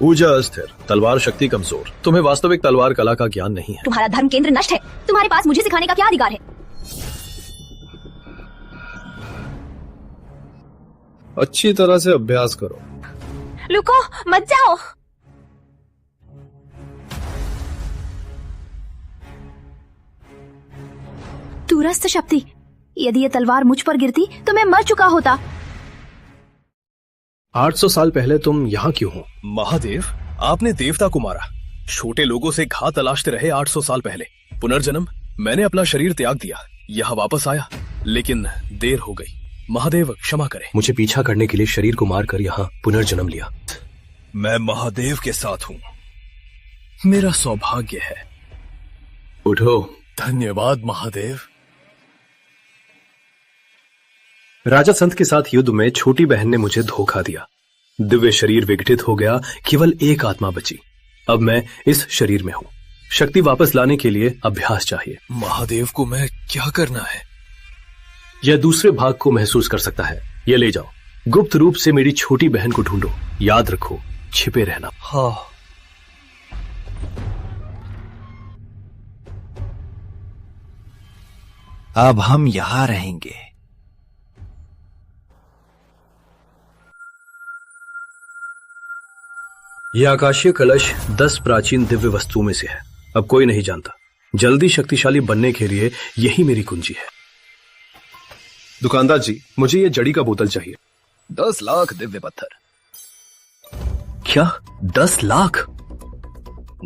ऊर्जा अस्थिर, तलवार शक्ति कमजोर। तुम्हें वास्तविक तलवार कला का ज्ञान नहीं है। तुम्हारा धर्म केंद्र नष्ट है, तुम्हारे पास मुझे सिखाने का क्या अधिकार है? अच्छी तरह से अभ्यास करो। रुको, मत जाओ। दूरस्थ शक्ति, यदि ये तलवार मुझ पर गिरती तो मैं मर चुका होता। 800 साल पहले तुम यहाँ क्यों हो? महादेव, आपने देवता को मारा, छोटे लोगों से घा तलाशते रहे 800 साल पहले। पुनर्जन्म, मैंने अपना शरीर त्याग दिया, यहाँ वापस आया, लेकिन देर हो गई। महादेव क्षमा करें। मुझे पीछा करने के लिए शरीर को मारकर यहाँ पुनर्जन्म लिया। मैं महादेव के साथ हूँ, मेरा सौभाग्य है। उठो। धन्यवाद महादेव। राजा संत के साथ युद्ध में छोटी बहन ने मुझे धोखा दिया। दिव्य शरीर विघटित हो गया, केवल एक आत्मा बची। अब मैं इस शरीर में हूँ। शक्ति वापस लाने के लिए अभ्यास चाहिए। महादेव को मैं क्या करना है? यह दूसरे भाग को महसूस कर सकता है। ये ले जाओ। गुप्त रूप से मेरी छोटी बहन को ढूंढो। याद रखो, छिपे रहना। हाँ। अब हम यहां रहेंगे। यह आकाशीय कलश 10 प्राचीन दिव्य वस्तुओं में से है। अब कोई नहीं जानता। जल्दी शक्तिशाली बनने के लिए यही मेरी कुंजी है। दुकानदार जी, मुझे ये जड़ी का बोतल चाहिए। 10 लाख दिव्य पत्थर। क्या 10 लाख?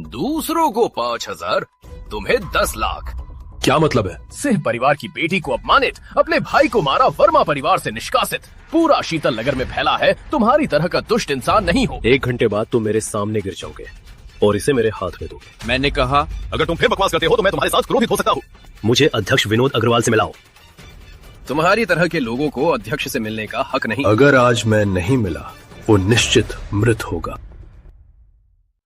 दूसरों को 5,000, तुम्हें 10 लाख। क्या मतलब है? सिंह परिवार की बेटी को अपमानित, अपने भाई को मारा, वर्मा परिवार से निष्कासित, पूरा शीतल नगर में फैला है। तुम्हारी तरह का दुष्ट इंसान नहीं हो। 1 घंटे बाद तुम मेरे सामने गिर जाओगे और इसे मेरे हाथ में दोगे। मैंने कहा अगर तुम फिर बकवास करते हो तो मैं तुम्हारे साथ क्रोधित हो सकता हूँ। मुझे अध्यक्ष विनोद अग्रवाल से मिलाओ। तुम्हारी तरह के लोगों को अध्यक्ष से मिलने का हक नहीं। अगर आज मैं नहीं मिला, वो निश्चित मृत होगा।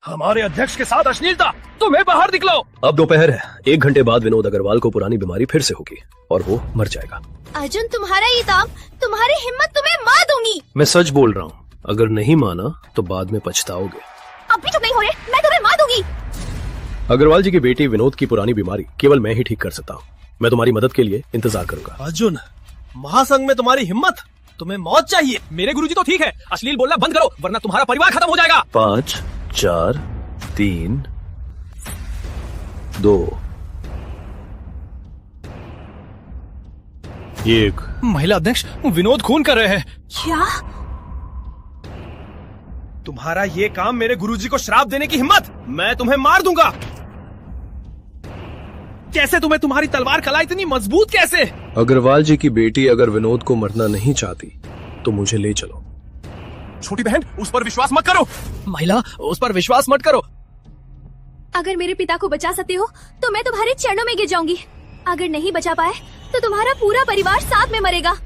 हमारे अध्यक्ष के साथ अश्लीलता, तुम्हें बाहर निकलो। अब दोपहर है। 1 घंटे बाद विनोद अग्रवाल को पुरानी बीमारी फिर से होगी और वो मर जाएगा। अर्जुन, तुम्हारा ये काम, तुम्हारी हिम्मत, तुम्हें मार दूंगी। मैं सच बोल रहा हूँ। अगर नहीं माना तो बाद में पछताओगे। अब भी चुप नहीं हो रहे, मैं तुम्हें मार दूंगी। अग्रवाल जी की बेटी विनोद की पुरानी बीमारी केवल मैं ही ठीक कर सकता हूँ। मैं तुम्हारी मदद के लिए इंतजार करूंगा। अर्जुन, महासंघ में तुम्हारी हिम्मत, तुम्हें मौत चाहिए। मेरे गुरुजी तो ठीक है, अश्लील बोलना बंद करो वरना तुम्हारा परिवार खत्म हो जाएगा। 5, 4, 3, 2, 1। महिला अध्यक्ष विनोद खून कर रहे हैं। क्या? तुम्हारा ये काम मेरे गुरुजी को श्राप देने की हिम्मत, मैं तुम्हें मार दूंगा। कैसे तुम्हें तुम्हारी तलवार कला इतनी मजबूत कैसे? अग्रवाल जी की बेटी अगर विनोद को मरना नहीं चाहती तो मुझे ले चलो। छोटी बहन, उस पर विश्वास मत करो। महिला, उस पर विश्वास मत करो। अगर मेरे पिता को बचा सकते हो तो मैं तुम्हारे चरणों में गिर जाऊंगी। अगर नहीं बचा पाए तो तुम्हारा पूरा परिवार साथ में मरेगा।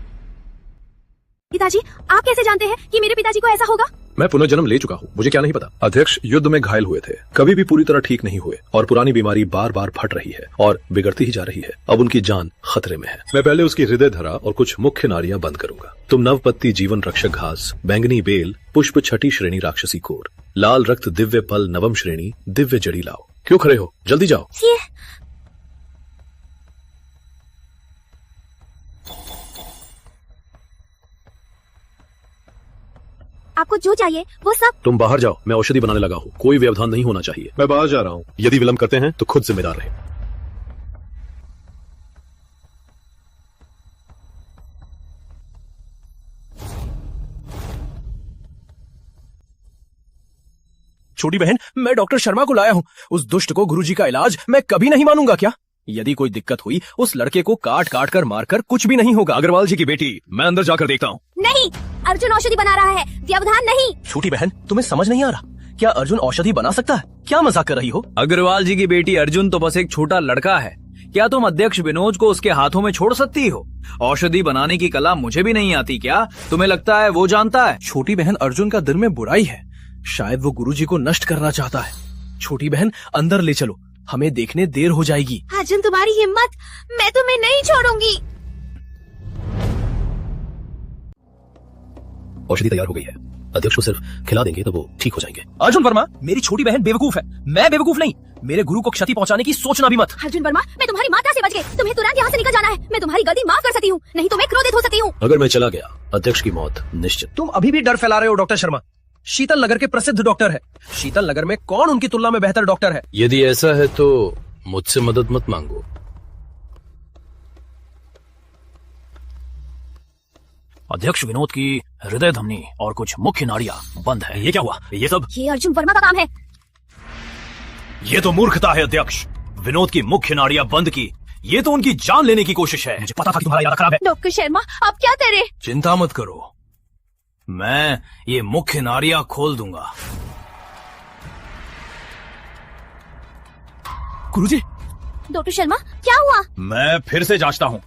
पिताजी, आप कैसे जानते हैं कि मेरे पिताजी को ऐसा होगा? मैं पुनर्जन्म ले चुका हूँ, मुझे क्या नहीं पता। अध्यक्ष युद्ध में घायल हुए थे, कभी भी पूरी तरह ठीक नहीं हुए और पुरानी बीमारी बार बार फट रही है और बिगड़ती ही जा रही है। अब उनकी जान खतरे में है। मैं पहले उसकी हृदय धरा और कुछ मुख्य नाड़ियां बंद करूंगा। तुम नवपत्ती जीवन रक्षक घास, बैंगनी बेल, पुष्प 6ठी श्रेणी राक्षसी कोर, लाल रक्त दिव्य फल 9वीं श्रेणी दिव्य जड़ी लाओ। क्यों खड़े हो, जल्दी जाओ। आपको जो चाहिए वो सब। तुम बाहर जाओ, मैं औषधि बनाने लगा हूँ। कोई व्यवधान नहीं होना चाहिए। मैं बाहर जा रहा हूँ। यदि विलंब करते हैं तो खुद जिम्मेदार रहे। छोटी बहन, मैं डॉक्टर शर्मा को लाया हूँ। उस दुष्ट को गुरुजी का इलाज मैं कभी नहीं मानूंगा। क्या यदि कोई दिक्कत हुई, उस लड़के को काट काट कर मारकर कुछ भी नहीं होगा। अग्रवाल जी की बेटी, मैं अंदर जाकर देखता हूँ। नहीं, अर्जुन औषधि बना रहा है, व्यवधान नहीं। छोटी बहन, तुम्हें समझ नहीं आ रहा? क्या अर्जुन औषधि बना सकता है? क्या मजाक कर रही हो? अग्रवाल जी की बेटी, अर्जुन तो बस एक छोटा लड़का है। क्या तुम अध्यक्ष विनोद को उसके हाथों में छोड़ सकती हो? औषधि बनाने की कला मुझे भी नहीं आती। क्या तुम्हें लगता है वो जानता है? छोटी बहन, अर्जुन का दिल में बुराई है। शायद वो गुरुजी को नष्ट करना चाहता है। छोटी बहन, अंदर ले चलो, हमें देखने देर हो जाएगी। अर्जुन, तुम्हारी हिम्मत, मैं तुम्हें नहीं छोड़ूंगी। औषधि तैयार हो गई है। अध्यक्ष को सिर्फ खिला देंगे तो वो ठीक हो जाएंगे। अर्जुन वर्मा, मेरी छोटी बहन बेवकूफ है, मैं बेवकूफ नहीं। मेरे गुरु को क्षति पहुंचाने की सोचना भी मत। अर्जुन वर्मा, मैं तुम्हारी माता से बच गई। तुम्हें तुरंत यहाँ से निकल जाना है। मैं तुम्हारी गलती माफ कर सकती हूँ, नहीं तो मैं क्रोधित हो सकती हूँ। अगर मैं चला गया, अध्यक्ष की मौत निश्चित। तुम अभी भी डर फैला रहे हो डॉक्टर शर्मा। शीतल नगर के प्रसिद्ध डॉक्टर है। शीतल नगर में कौन उनकी तुलना में बेहतर डॉक्टर है? यदि ऐसा है तो मुझसे मदद मत मांगो। अध्यक्ष विनोद की हृदय धमनी और कुछ मुख्य नाड़ियां बंद है। ये क्या हुआ? ये सब ये अर्जुन वर्मा का काम है। ये तो मूर्खता है अध्यक्ष। विनोद की मुख्य नाड़ियां बंद की, ये तो उनकी जान लेने की कोशिश है। मुझे पता था कि तुम्हारा इरादा खराब है। डॉक्टर शर्मा, आप क्या करें? चिंता मत करो, मैं ये मुख्य नाड़ियां खोल दूंगा। गुरुजी। डॉक्टर शर्मा, क्या हुआ? मैं फिर से जांचता हूँ।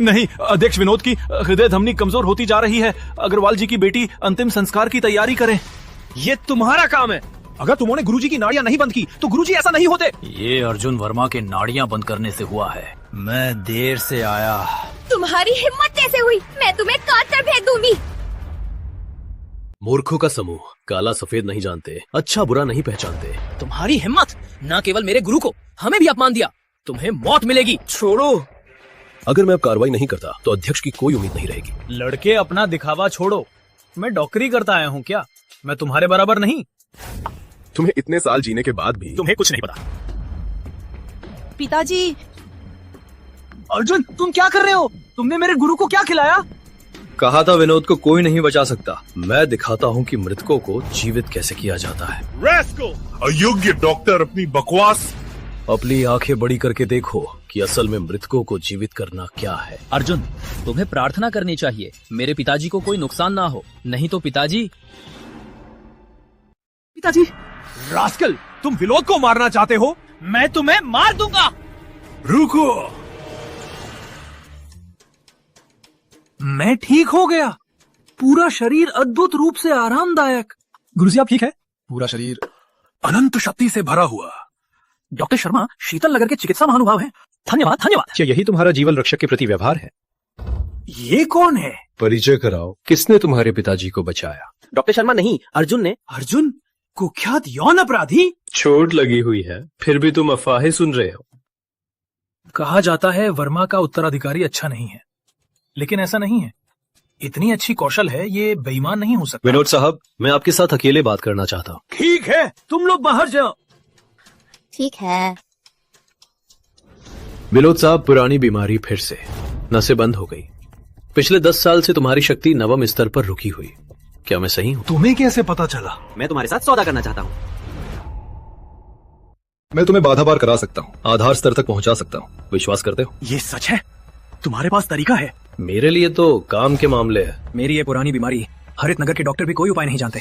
नहीं, अध्यक्ष विनोद की हृदय धमनी कमजोर होती जा रही है। अग्रवाल जी की बेटी अंतिम संस्कार की तैयारी करें। ये तुम्हारा काम है। अगर तुम ने गुरुजी की नाड़ियां नहीं बंद की तो गुरुजी ऐसा नहीं होते। ये अर्जुन वर्मा के नाड़ियां बंद करने से हुआ है। मैं देर से आया। तुम्हारी हिम्मत कैसे हुई? मैं तुम्हें काट कर फेंक दूंगी। मूर्खों का समूह, काला सफेद नहीं जानते, अच्छा बुरा नहीं पहचानते। तुम्हारी हिम्मत! न केवल मेरे गुरु को, हमें भी अपमान दिया। तुम्हें मौत मिलेगी। छोड़ो। अगर मैं अब कार्रवाई नहीं करता तो अध्यक्ष की कोई उम्मीद नहीं रहेगी। लड़के अपना दिखावा छोड़ो। मैं डॉक्टरी करता आया हूँ क्या? मैं तुम्हारे बराबर नहीं। तुम्हें इतने साल जीने के बाद भी तुम्हें कुछ नहीं पता। पिताजी। अर्जुन, तुम क्या कर रहे हो? तुमने मेरे गुरु को क्या खिलाया? कहा था विनोद को कोई नहीं बचा सकता। मैं दिखाता हूँ कि मृतकों को जीवित कैसे किया जाता है। अयोग्य डॉक्टर, अपनी बकवास। अपनी आंखें बड़ी करके देखो कि असल में मृतकों को जीवित करना क्या है। अर्जुन, तुम्हें प्रार्थना करनी चाहिए मेरे पिताजी को कोई नुकसान ना हो, नहीं तो पिताजी। रास्कल, तुम विनोद को मारना चाहते हो? मैं तुम्हें मार दूंगा। रुको। मैं ठीक हो गया। पूरा शरीर अद्भुत रूप से आरामदायक। गुरुजी आप ठीक है? पूरा शरीर अनंत शक्ति से भरा हुआ। डॉक्टर शर्मा शीतल नगर के चिकित्सा महानुभाव हैं। धन्यवाद धन्यवाद। क्या यही तुम्हारा जीवन रक्षक के प्रति व्यवहार है? ये कौन है? परिचय कराओ, किसने तुम्हारे पिताजी को बचाया? डॉक्टर शर्मा नहीं, अर्जुन ने। अर्जुन, कुख्यात यौन अपराधी। चोट लगी हुई है, फिर भी तुम अफवाहें सुन रहे हो। कहा जाता है वर्मा का उत्तराधिकारी अच्छा नहीं है, लेकिन ऐसा नहीं है। इतनी अच्छी कौशल है, ये बेईमान नहीं हो सकता। विनोद साहब, मैं आपके साथ अकेले बात करना चाहता हूँ। ठीक है, तुम लोग बाहर जाओ। ठीक है। विनोद साहब, पुरानी बीमारी फिर से, नसें बंद हो गई। पिछले 10 साल से तुम्हारी शक्ति नवम स्तर पर रुकी हुई। क्या मैं सही हूँ? तुम्हें कैसे पता चला? मैं तुम्हारे साथ सौदा करना चाहता हूँ। मैं तुम्हें बाधा पार करा सकता हूँ, आधार स्तर तक पहुँचा सकता हूँ। विश्वास करते हो? ये सच है? तुम्हारे पास तरीका है? मेरे लिए तो काम के मामले है। मेरी ये पुरानी बीमारी, हरित नगर के डॉक्टर भी कोई उपाय नहीं जानते।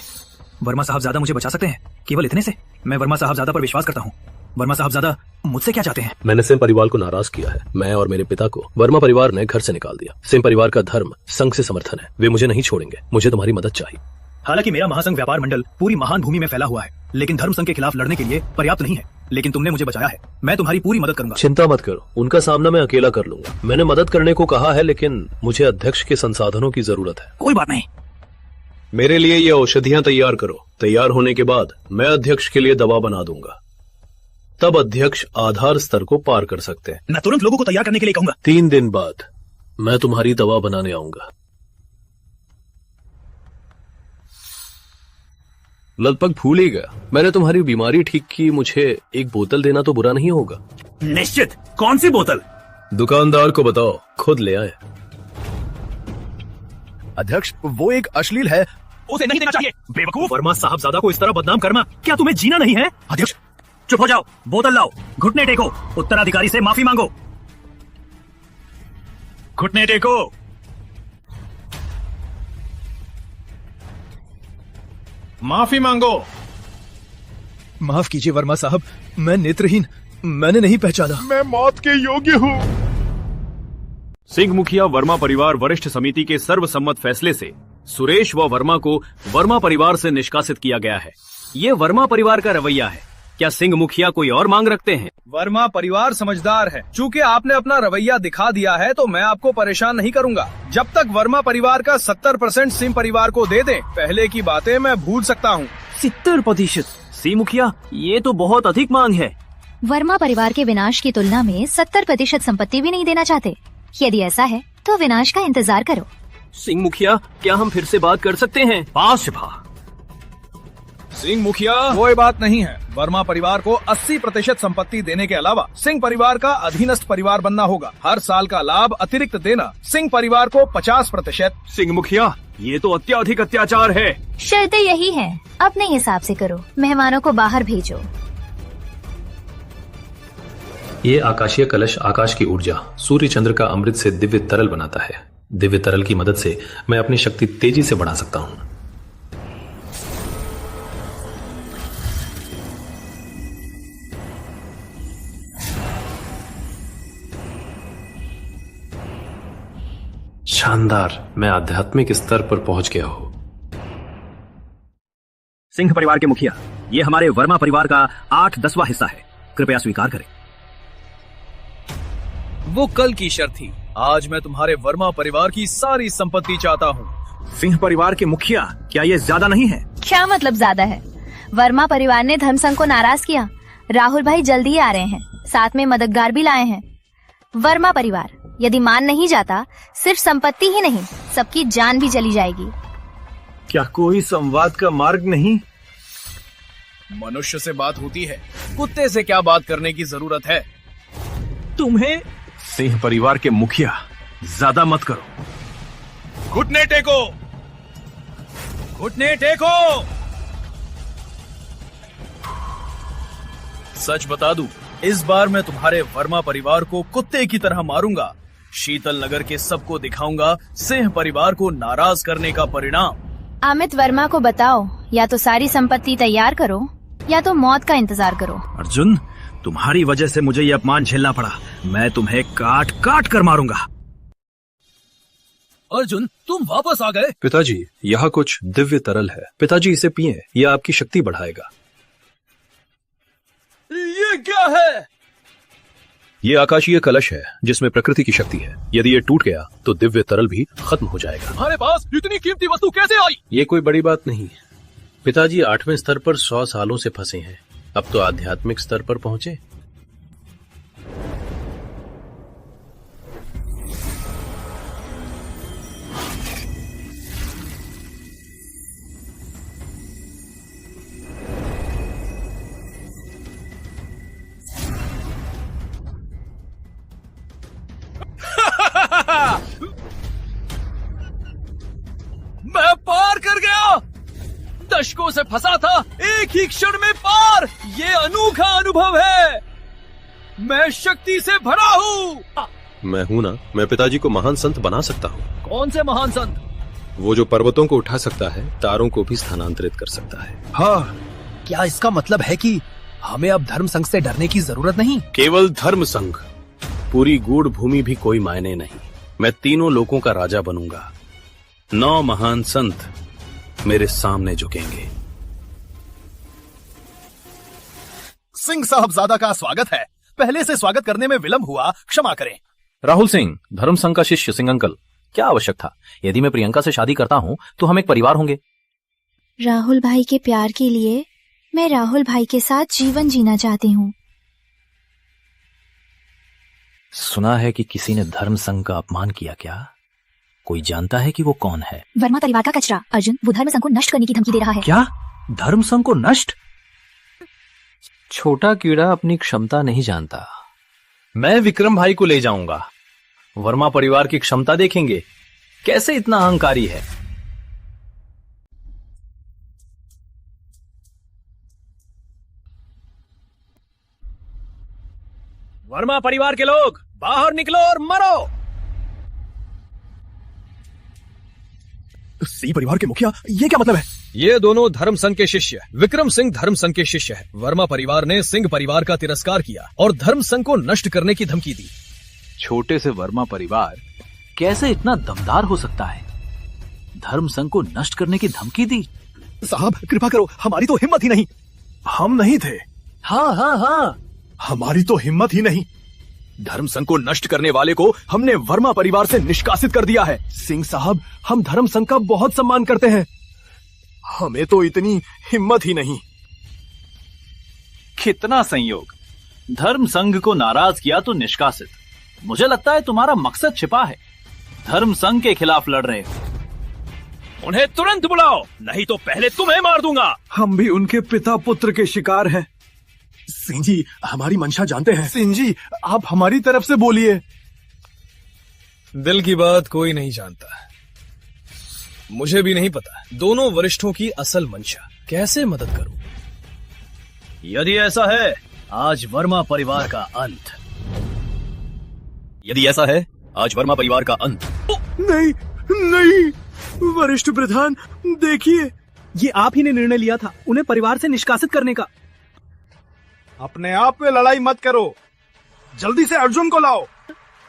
वर्मा साहब ज्यादा मुझे बचा सकते हैं, केवल इतने से। मैं वर्मा साहब ज्यादा पर विश्वास करता हूँ। वर्मा साहब ज्यादा मुझसे क्या चाहते हैं? मैंने सिंह परिवार को नाराज किया है। मैं और मेरे पिता को वर्मा परिवार ने घर से निकाल दिया। सिंह परिवार का धर्म संघ से समर्थन है। वे मुझे नहीं छोड़ेंगे। मुझे तुम्हारी मदद चाहिए। हालांकि मेरा महासंघ व्यापार मंडल पूरी महान भूमि में फैला हुआ है, लेकिन धर्म संघ के खिलाफ लड़ने के लिए पर्याप्त नहीं है। लेकिन तुमने मुझे बचाया है, मैं तुम्हारी पूरी मदद करूंगा। चिंता मत करो, उनका सामना मैं अकेला कर लूंगा। मैंने मदद करने को कहा है, लेकिन मुझे अध्यक्ष के संसाधनों की जरूरत है। कोई बात नहीं। मेरे लिए ये औषधियां तैयार करो। तैयार होने के बाद मैं अध्यक्ष के लिए दवा बना दूंगा। तब अध्यक्ष आधार स्तर को पार कर सकते हैं। मैं तुरंत लोगों को तैयार करने के लिए कहूंगा। 3 दिन बाद मैं तुम्हारी दवा बनाने आऊंगा। लगभग भूल ही गया, मैंने तुम्हारी बीमारी ठीक की। मुझे एक बोतल देना तो बुरा नहीं होगा। निश्चित। कौन सी बोतल? दुकानदार को बताओ, खुद ले आए। अध्यक्ष, वो एक अश्लील है, उसे नहीं देना चाहिए। बेवकूफ। वर्मा साहबजादा को इस तरह बदनाम करना, क्या तुम्हें जीना नहीं है? अध्यक्ष, चुप हो जाओ। बोतल लाओ, घुटने टेको, उत्तराधिकारी से माफी मांगो। घुटने टेको। माफी मांगो। माफ कीजिए वर्मा साहब, मैं नेत्रहीन, मैंने नहीं पहचाना। मैं मौत के योग्य हूँ। सिंह मुखिया वर्मा परिवार वरिष्ठ समिति के सर्वसम्मत फैसले से सुरेश व वर्मा को वर्मा परिवार से निष्कासित किया गया है। ये वर्मा परिवार का रवैया है। क्या सिंह मुखिया कोई और मांग रखते हैं? वर्मा परिवार समझदार है। चूँकि आपने अपना रवैया दिखा दिया है तो मैं आपको परेशान नहीं करूंगा। जब तक वर्मा परिवार का 70% सिंह परिवार को दे दें, पहले की बातें मैं भूल सकता हूँ। 70%? सिंह मुखिया, ये तो बहुत अधिक मांग है। वर्मा परिवार के विनाश की तुलना में 70% संपत्ति भी नहीं देना चाहते। यदि ऐसा है तो विनाश का इंतजार करो। सिंह मुखिया, क्या हम फिर से बात कर सकते हैं? सिंह मुखिया, कोई बात नहीं है। वर्मा परिवार को 80% संपत्ति देने के अलावा सिंह परिवार का अधीनस्थ परिवार बनना होगा। हर साल का लाभ अतिरिक्त देना सिंह परिवार को 50%। सिंह मुखिया, ये तो अत्याधिक अत्याचार है। शर्तें यही हैं, अपने हिसाब से करो। मेहमानों को बाहर भेजो। ये आकाशीय कलश आकाश की ऊर्जा सूर्य चंद्र का अमृत से दिव्य तरल बनाता है। दिव्य तरल की मदद से मैं अपनी शक्ति तेजी से बढ़ा सकता हूँ। शानदार, मैं आध्यात्मिक स्तर पर पहुंच गया हूँ। सिंह परिवार के मुखिया, ये हमारे वर्मा परिवार का 8/10वां हिस्सा है, कृपया स्वीकार करें। वो कल की शर्त थी। आज मैं तुम्हारे वर्मा परिवार की सारी संपत्ति चाहता हूँ। सिंह परिवार के मुखिया, क्या ये ज्यादा नहीं है? क्या मतलब ज्यादा है? वर्मा परिवार ने धर्म संघ को नाराज किया। राहुल भाई जल्दी आ रहे हैं, साथ में मददगार भी लाए हैं। वर्मा परिवार यदि मान नहीं जाता, सिर्फ संपत्ति ही नहीं, सबकी जान भी चली जाएगी। क्या कोई संवाद का मार्ग नहीं? मनुष्य से बात होती है, कुत्ते से क्या बात करने की जरूरत है? तुम्हें सिंह परिवार के मुखिया, ज्यादा मत करो। घुटने टेको, घुटने टेको। सच बता दूं, इस बार मैं तुम्हारे वर्मा परिवार को कुत्ते की तरह मारूंगा। शीतल नगर के सबको दिखाऊंगा सिंह परिवार को नाराज करने का परिणाम। अमित वर्मा को बताओ, या तो सारी संपत्ति तैयार करो या तो मौत का इंतजार करो। अर्जुन, तुम्हारी वजह से मुझे ये अपमान झेलना पड़ा। मैं तुम्हें काट काट कर मारूंगा। अर्जुन, तुम वापस आ गए? पिताजी, यहाँ कुछ दिव्य तरल है। पिताजी, इसे पिए, यह आपकी शक्ति बढ़ाएगा। ये क्या है? ये आकाशीय कलश है जिसमें प्रकृति की शक्ति है। यदि ये टूट गया तो दिव्य तरल भी खत्म हो जाएगा। हमारे पास इतनी कीमती वस्तु कैसे आई? ये कोई बड़ी बात नहीं। पिताजी 8वें स्तर पर 100 सालों से फंसे हैं, अब तो आध्यात्मिक स्तर पर पहुंचे। मैं पार कर गया। दशकों से फंसा था, एक ही क्षण में पार। ये अनोखा अनुभव है। मैं शक्ति से भरा हूँ। मैं हूं ना, मैं पिताजी को महान संत बना सकता हूँ। कौन से महान संत? वो जो पर्वतों को उठा सकता है, तारों को भी स्थानांतरित कर सकता है। हाँ, क्या इसका मतलब है कि हमें अब धर्म संघ से डरने की जरूरत नहीं? केवल धर्म संघ, पूरी गूढ़ भूमि भी कोई मायने नहीं। मैं तीनों लोगों का राजा बनूंगा। 9 महान संत मेरे सामने झुकेंगे। सिंह साहबजादा का स्वागत है। पहले से स्वागत करने में विलंब हुआ, क्षमा करें। राहुल सिंह, धर्म संघ का शिष्य सिंह अंकल, क्या आवश्यक था? यदि मैं प्रियंका से शादी करता हूँ तो हम एक परिवार होंगे। राहुल भाई के प्यार के लिए मैं राहुल भाई के साथ जीवन जीना चाहती हूँ। सुना है कि किसी ने धर्म संघ का अपमान किया। क्या कोई जानता है कि वो कौन है? वर्मा परिवार का कचरा अर्जुन, वो धर्म संघ को नष्ट करने की धमकी दे रहा है। क्या? धर्म संघ को नष्ट? छोटा कीड़ा अपनी क्षमता नहीं जानता। मैं विक्रम भाई को ले जाऊंगा। वर्मा परिवार की क्षमता देखेंगे, कैसे इतना अहंकारी है। वर्मा परिवार के लोग बाहर निकलो और मरो। सिंह परिवार के मुखिया, ये क्या मतलब है? ये दोनों धर्म संघ के शिष्य, विक्रम सिंह धर्म संघ के शिष्य है। वर्मा परिवार ने सिंह परिवार का तिरस्कार किया और धर्म संघ को नष्ट करने की धमकी दी। छोटे से वर्मा परिवार कैसे इतना दमदार हो सकता है? धर्म संघ को नष्ट करने की धमकी दी? साहब कृपा करो, हमारी तो हिम्मत ही नहीं। हम नहीं थे। हाँ, हमारी तो हिम्मत ही नहीं। धर्म संघ को नष्ट करने वाले को हमने वर्मा परिवार से निष्कासित कर दिया है। सिंह साहब, हम धर्म संघ का बहुत सम्मान करते हैं, हमें तो इतनी हिम्मत ही नहीं। कितना संयोग! धर्म संघ को नाराज किया तो निष्कासित। मुझे लगता है तुम्हारा मकसद छिपा है। धर्म संघ के खिलाफ लड़ रहे हो। उन्हें तुरंत बुलाओ, नहीं तो पहले तुम्हें मार दूंगा। हम भी उनके पिता पुत्र के शिकार हैं। सिंह जी, हमारी मंशा जानते हैं। सिंह जी, आप हमारी तरफ से बोलिए। दिल की बात कोई नहीं जानता, मुझे भी नहीं पता दोनों वरिष्ठों की असल मंशा। कैसे मदद करूं? यदि ऐसा है, आज वर्मा परिवार का अंत। यदि ऐसा है, आज वर्मा परिवार का अंत। नहीं नहीं, वरिष्ठ प्रधान देखिए, ये आप ही ने निर्णय लिया था उन्हें परिवार से निष्कासित करने का। अपने आप में लड़ाई मत करो, जल्दी से अर्जुन को लाओ।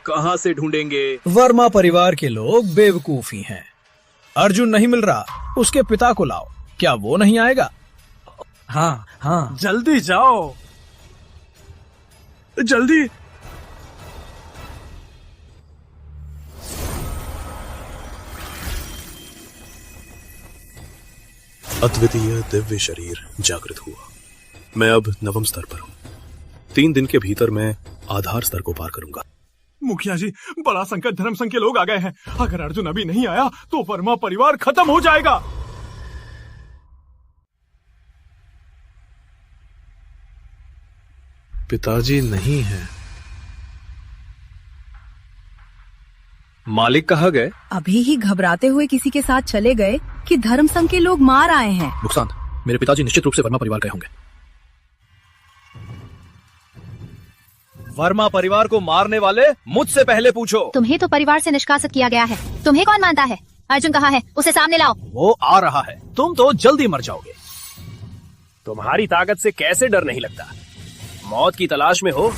कहां से ढूंढेंगे? वर्मा परिवार के लोग बेवकूफी हैं। अर्जुन नहीं मिल रहा, उसके पिता को लाओ। क्या वो नहीं आएगा? हाँ हाँ, जल्दी जाओ, जल्दी। अद्वितीय दिव्य शरीर जागृत हुआ। मैं अब 9वें स्तर पर हूँ। 3 दिन के भीतर मैं आधार स्तर को पार करूंगा। मुखिया जी, बड़ा संकट धर्म संघ के लोग आ गए हैं। अगर अर्जुन अभी नहीं आया तो वर्मा परिवार खत्म हो जाएगा। पिताजी नहीं है। मालिक कहाँ गए? अभी ही घबराते हुए किसी के साथ चले गए कि धर्म संघ के लोग मार आए हैं। नुकसान, मेरे पिताजी निश्चित रूप से वर्मा परिवार गए होंगे। वर्मा परिवार को मारने वाले मुझसे पहले पूछो। तुम्हें तो परिवार से निष्कासित किया गया है। तुम्हें कौन मानता है? अर्जुन कहाँ है? उसे सामने लाओ। वो आ रहा है। तुम तो जल्दी मर जाओगे। तुम्हारी ताकत से कैसे डर नहीं लगता? मौत की तलाश में हो।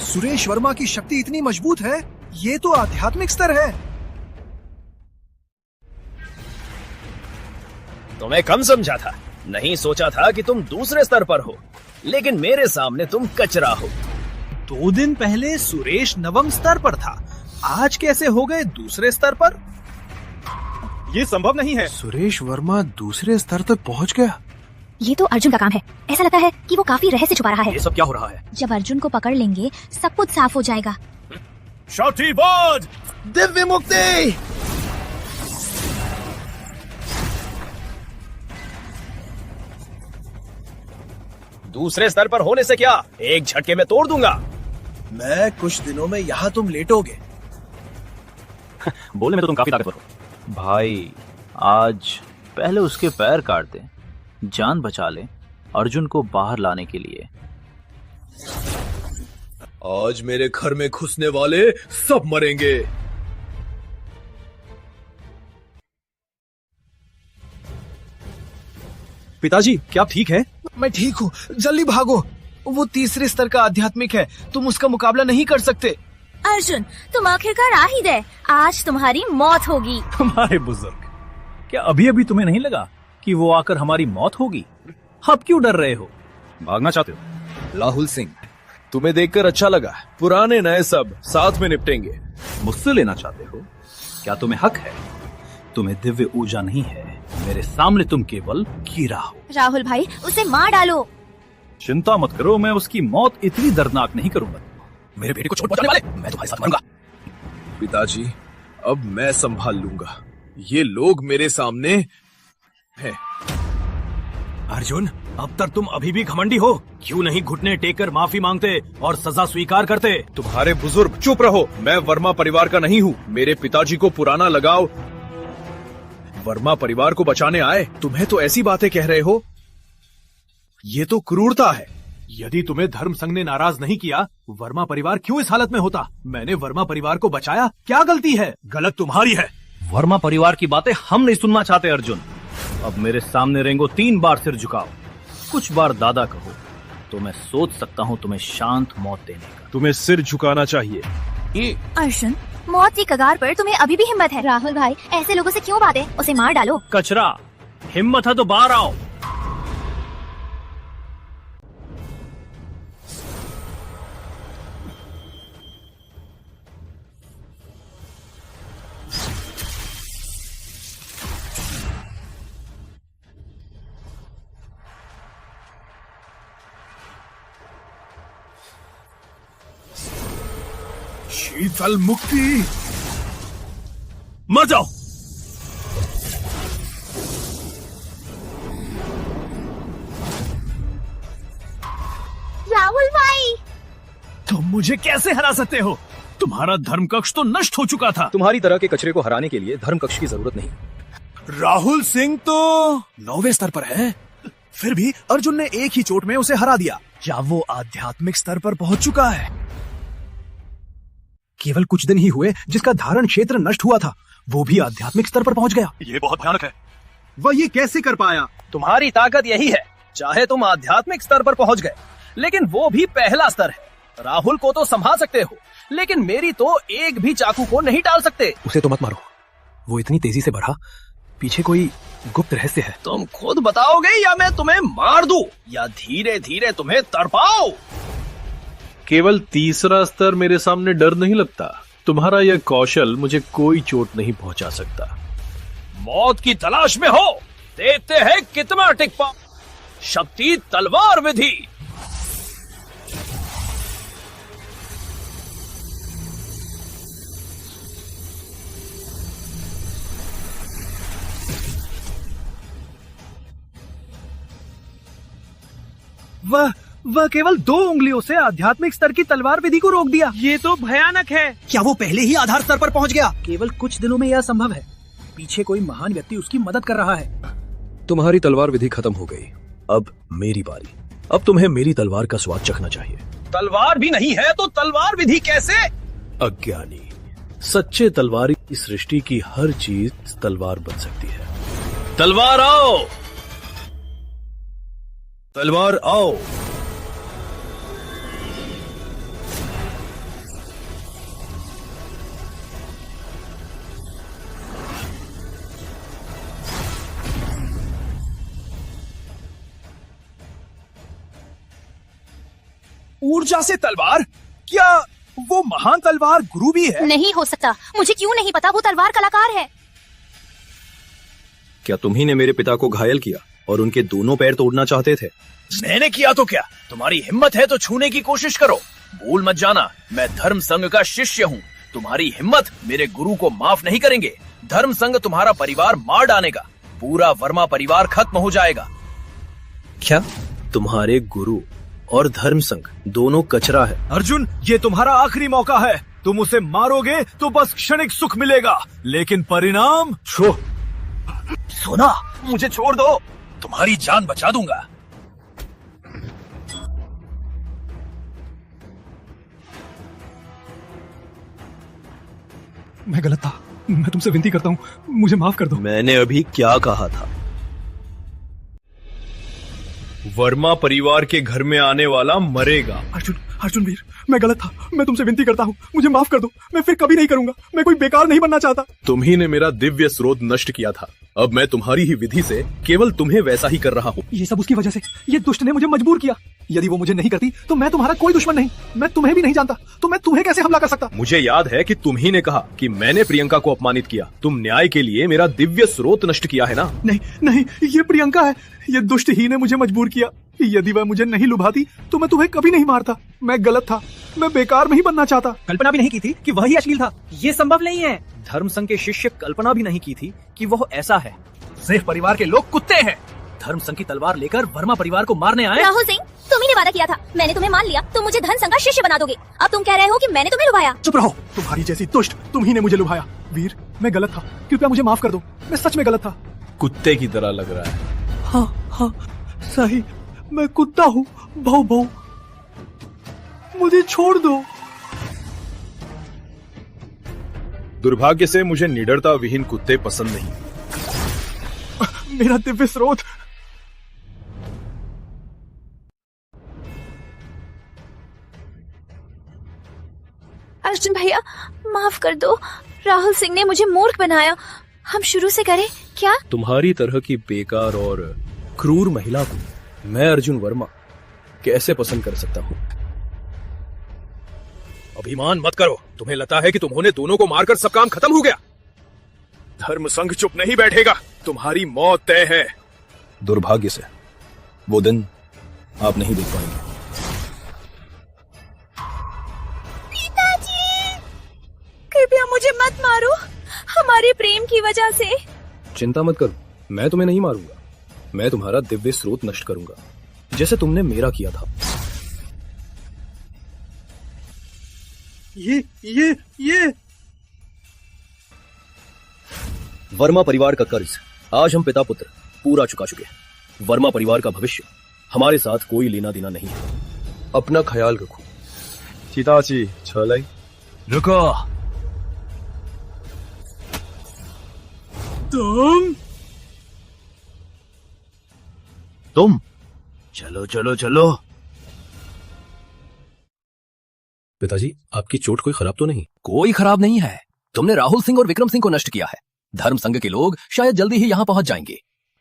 सुरेश वर्मा की शक्ति इतनी मजबूत है, ये तो आध्यात्मिक स्तर है। तुम्हें कम समझा था, नहीं सोचा था कि तुम दूसरे स्तर पर हो, लेकिन मेरे सामने तुम कचरा हो। 2 दिन पहले सुरेश 9वें स्तर पर था, आज कैसे हो गए दूसरे स्तर पर? ये संभव नहीं है। सुरेश वर्मा दूसरे स्तर तक पहुंच गया। ये तो अर्जुन का काम है। ऐसा लगता है कि वो काफी रहस्य छुपा रहा है। ये सब क्या हो रहा है? जब अर्जुन को पकड़ लेंगे सब कुछ साफ हो जाएगा। शक्तिवाद, दिव्य मुक्ति। दूसरे स्तर पर होने से क्या, एक झटके में तोड़ दूंगा। मैं कुछ दिनों में यहाँ तुम लेटोगे। बोलने में तो तुम काफी ताकतवर हो। भाई, आज पहले उसके पैर काट दे, जान बचा ले अर्जुन को बाहर लाने के लिए। आज मेरे घर में घुसने वाले सब मरेंगे। पिताजी, क्या आप ठीक है? मैं ठीक हूँ, जल्दी भागो। वो तीसरे स्तर का आध्यात्मिक है, तुम उसका मुकाबला नहीं कर सकते। अर्जुन, तुम आखिरकार आ ही गए। आज तुम्हारी मौत होगी। तुम्हारे बुजुर्ग, क्या अभी अभी तुम्हें नहीं लगा कि वो आकर हमारी मौत होगी? अब क्यों डर रहे हो? भागना चाहते हो? राहुल सिंह, तुम्हें देखकर अच्छा लगा। पुराने नए सब साथ में निपटेंगे। मुझसे लेना चाहते हो? क्या तुम्हें हक है? तुम्हें दिव्य ऊर्जा नहीं है, मेरे सामने तुम केवल कीड़ा हो। राहुल भाई, उसे मार डालो। चिंता मत करो, मैं उसकी मौत इतनी दर्दनाक नहीं करूंगा। मेरे बेटे को छोड़ पहुंचाने वाले, मैं तुम्हारे साथ मरूंगा। पिताजी, अब मैं संभाल लूंगा। ये लोग मेरे सामने हैं। अर्जुन, अब तक तुम अभी भी घमंडी हो। क्यों नहीं घुटने टेक कर माफी मांगते और सजा स्वीकार करते? तुम्हारे बुजुर्ग, चुप रहो। मैं वर्मा परिवार का नहीं हूँ। मेरे पिताजी को पुराना लगाव वर्मा परिवार को बचाने आए। तुम्हें तो ऐसी बातें कह रहे हो, ये तो क्रूरता है। यदि तुम्हें धर्म संघ ने नाराज नहीं किया, वर्मा परिवार क्यों इस हालत में होता? मैंने वर्मा परिवार को बचाया, क्या गलती है? गलत तुम्हारी है। वर्मा परिवार की बातें हम नहीं सुनना चाहते अर्जुन। अब मेरे सामने रेंगो 3 बार सिर झुकाओ, कुछ बार दादा कहो, तो मैं सोच सकता हूँ तुम्हें शांत मौत देने का। तुम्हें सिर झुकाना चाहिए। अर्जुन, मौत की कगार पर तुम्हें अभी भी हिम्मत है। राहुल भाई, ऐसे लोगों से क्यों बातें? उसे मार डालो। कचरा, हिम्मत है तो बाहर आओ। शीतल मुक्ति, मर जाओ। राहुल भाई, तुम मुझे कैसे हरा सकते हो? तुम्हारा धर्म कक्ष तो नष्ट हो चुका था। तुम्हारी तरह के कचरे को हराने के लिए धर्म कक्ष की जरूरत नहीं। राहुल सिंह तो 9वें स्तर पर है, फिर भी अर्जुन ने एक ही चोट में उसे हरा दिया। क्या वो आध्यात्मिक स्तर पर पहुंच चुका है? केवल कुछ दिन ही हुए जिसका धारण क्षेत्र नष्ट हुआ था, वो भी आध्यात्मिक स्तर पर पहुंच गया। ये बहुत भयानक है। वह ये कैसे कर पाया? तुम्हारी ताकत यही है। चाहे तुम आध्यात्मिक स्तर पर पहुंच गए, लेकिन वो भी पहला स्तर है। राहुल को तो संभाल सकते हो, लेकिन मेरी तो एक भी चाकू को नहीं टाल सकते। उसे तो मत मारो, वो इतनी तेजी से बढ़ा, पीछे कोई गुप्त रहस्य है। तुम खुद बताओगे या मैं तुम्हें मार दूं या धीरे धीरे तुम्हें तड़पाओ? केवल तीसरा स्तर मेरे सामने डर नहीं लगता। तुम्हारा यह कौशल मुझे कोई चोट नहीं पहुंचा सकता। मौत की तलाश में हो, देखते हैं कितना टिक पाओ। शक्ति तलवार विधि। वह केवल 2 उंगलियों से आध्यात्मिक स्तर की तलवार विधि को रोक दिया। ये तो भयानक है। क्या वो पहले ही आधार स्तर पर पहुंच गया? केवल कुछ दिनों में यह संभव है। पीछे कोई महान व्यक्ति उसकी मदद कर रहा है। तुम्हारी तलवार विधि खत्म हो गई, अब मेरी बारी। अब तुम्हें मेरी तलवार का स्वाद चखना चाहिए। तलवार भी नहीं है तो तलवार विधि कैसे? अज्ञानी, सच्चे तलवारी की सृष्टि की हर चीज तलवार बन सकती है। तलवार आओ, तलवार आओ। ऊर्जा से तलवार? क्या वो महान तलवार गुरु भी है? नहीं हो सकता। मुझे क्यों नहीं पता वो तलवार कलाकार है। क्या तुम्ही ने मेरे पिता को घायल किया और उनके दोनों पैर तोड़ना चाहते थे? मैंने किया तो क्या? तुम्हारी हिम्मत है तो छूने की कोशिश करो। भूल मत जाना, मैं धर्म संघ का शिष्य हूँ। तुम्हारी हिम्मत मेरे गुरु को माफ नहीं करेंगे। धर्म संघ तुम्हारा परिवार मार डालेगा। पूरा वर्मा परिवार खत्म हो जाएगा। क्या तुम्हारे गुरु और धर्म संघ दोनों कचरा है? अर्जुन, ये तुम्हारा आखिरी मौका है। तुम उसे मारोगे तो बस क्षणिक सुख मिलेगा, लेकिन परिणाम सुना, मुझे छोड़ दो, तुम्हारी जान बचा दूंगा। मैं गलत था, मैं तुमसे विनती करता हूँ, मुझे माफ कर दो। मैंने अभी क्या कहा था? वर्मा परिवार के घर में आने वाला मरेगा। अर्जुन वीर, मैं गलत था, मैं तुमसे विनती करता हूँ, मुझे माफ कर दो। मैं फिर कभी नहीं करूंगा। मैं कोई बेकार नहीं बनना चाहता। तुम्ही ने मेरा दिव्य स्रोत नष्ट किया था, अब मैं तुम्हारी ही विधि से केवल तुम्हें वैसा ही कर रहा हूँ। ये सब उसकी वजह से, ये दुष्ट ने मुझे मजबूर किया। यदि वो मुझे नहीं करती तो मैं तुम्हारा कोई दुश्मन नहीं। मैं तुम्हें भी नहीं जानता, तो मैं तुम्हें कैसे हमला कर सकता? मुझे याद है कि तुम ही ने कहा कि मैंने प्रियंका को अपमानित किया। तुम न्याय के लिए मेरा दिव्य स्रोत नष्ट किया है ना? नहीं, ये प्रियंका है। ये दुष्ट ही ने मुझे मजबूर किया। यदि वह मुझे नहीं लुभाती तो मैं तुम्हें कभी नहीं मारता। मैं गलत था, मैं बेकार नहीं बनना चाहता। कल्पना भी नहीं की थी कि वह ही अश्लील था। ये संभव नहीं है। धर्म संघ के शिष्य कल्पना भी नहीं की थी कि वह ऐसा है। सेठ परिवार के लोग कुत्ते हैं। धर्म संघ की तलवार लेकर वर्मा परिवार को मारने आए। राहुल सिंह, तुम ही ने वादा किया था, मैंने तुम्हें मान लिया, तुम मुझे धन संघ का शिष्य बना दोगे। अब तुम कह रहे हो कि मैंने तुम्हें लुभाया। चुप रहो, तुम्हारी जैसी दुष्ट तुम ही ने मुझे लुभाया। वीर, मैं गलत था, कृपया मुझे माफ कर दो। मैं सच में गलत था। कुत्ते की तरह लग रहा है। हाँ, सही, मैं कुत्ता हूँ। भाऊ, मुझे छोड़ दो। दुर्भाग्य से मुझे निडरता विहीन कुत्ते पसंद नहीं। मेरा दिव्य स्रोत। अर्जुन भैया, माफ कर दो। राहुल सिंह ने मुझे मूर्ख बनाया। हम शुरू से करें क्या? तुम्हारी तरह की बेकार और क्रूर महिला को मैं अर्जुन वर्मा कैसे पसंद कर सकता हूँ? अभिमान मत करो। तुम्हें लगता है कि तुम्होंने दोनों को मारकर सब काम खत्म हो गया? धर्म संघ चुप नहीं बैठेगा। तुम्हारी मौत तय है। दुर्भाग्य से वो दिन आप नहीं देख पाएंगे। पिताजी, कृपया मुझे मत मारो, हमारे प्रेम की वजह से। चिंता मत करो, मैं तुम्हें नहीं मारूंगा। मैं तुम्हारा दिव्य स्रोत नष्ट करूंगा, जैसे तुमने मेरा किया था। ये वर्मा परिवार का कर्ज आज हम पिता पुत्र पूरा चुका चुके हैं। वर्मा परिवार का भविष्य हमारे साथ कोई लेना देना नहीं है। अपना ख्याल रखो। चिताची छलाई। रुको। तुम चलो चलो चलो। पिताजी, आपकी चोट कोई खराब तो नहीं? कोई खराब नहीं है। तुमने राहुल सिंह और विक्रम सिंह को नष्ट किया है। धर्म संघ के लोग शायद जल्दी ही यहाँ पहुंच जाएंगे।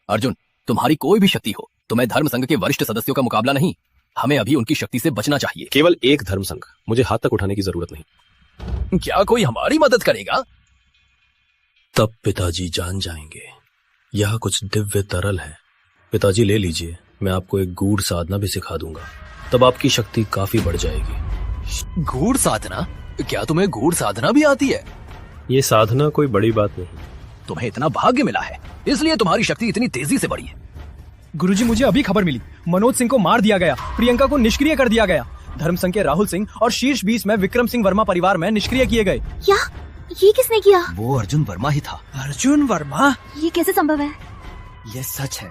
अर्जुन, तुम्हारी कोई भी शक्ति हो, तुम्हें धर्म संघ के वरिष्ठ सदस्यों का मुकाबला नहीं। हमें अभी उनकी शक्ति से बचना चाहिए। केवल एक धर्म संघ, मुझे हाथ तक उठाने की जरूरत नहीं। क्या कोई हमारी मदद करेगा? तब पिताजी जान जाएंगे यह कुछ दिव्य तरल है। पिताजी ले लीजिए, मैं आपको एक गूढ़ साधना भी सिखा दूंगा, तब आपकी शक्ति काफी बढ़ जाएगी। गूढ़ साधना? क्या तुम्हें गूढ़ साधना भी आती है? ये साधना कोई बड़ी बात नहीं। तुम्हें इतना भाग्य मिला है, इसलिए तुम्हारी शक्ति इतनी तेजी से बढ़ी है। गुरुजी, मुझे अभी खबर मिली, मनोज सिंह को मार दिया गया, प्रियंका को निष्क्रिय कर दिया गया। धर्म संघ के राहुल सिंह और शीर्ष 20 में विक्रम सिंह वर्मा परिवार में निष्क्रिय किए गए। क्या? ये किसने किया? वो अर्जुन वर्मा ही था। अर्जुन वर्मा? ये कैसे संभव है? ये सच है।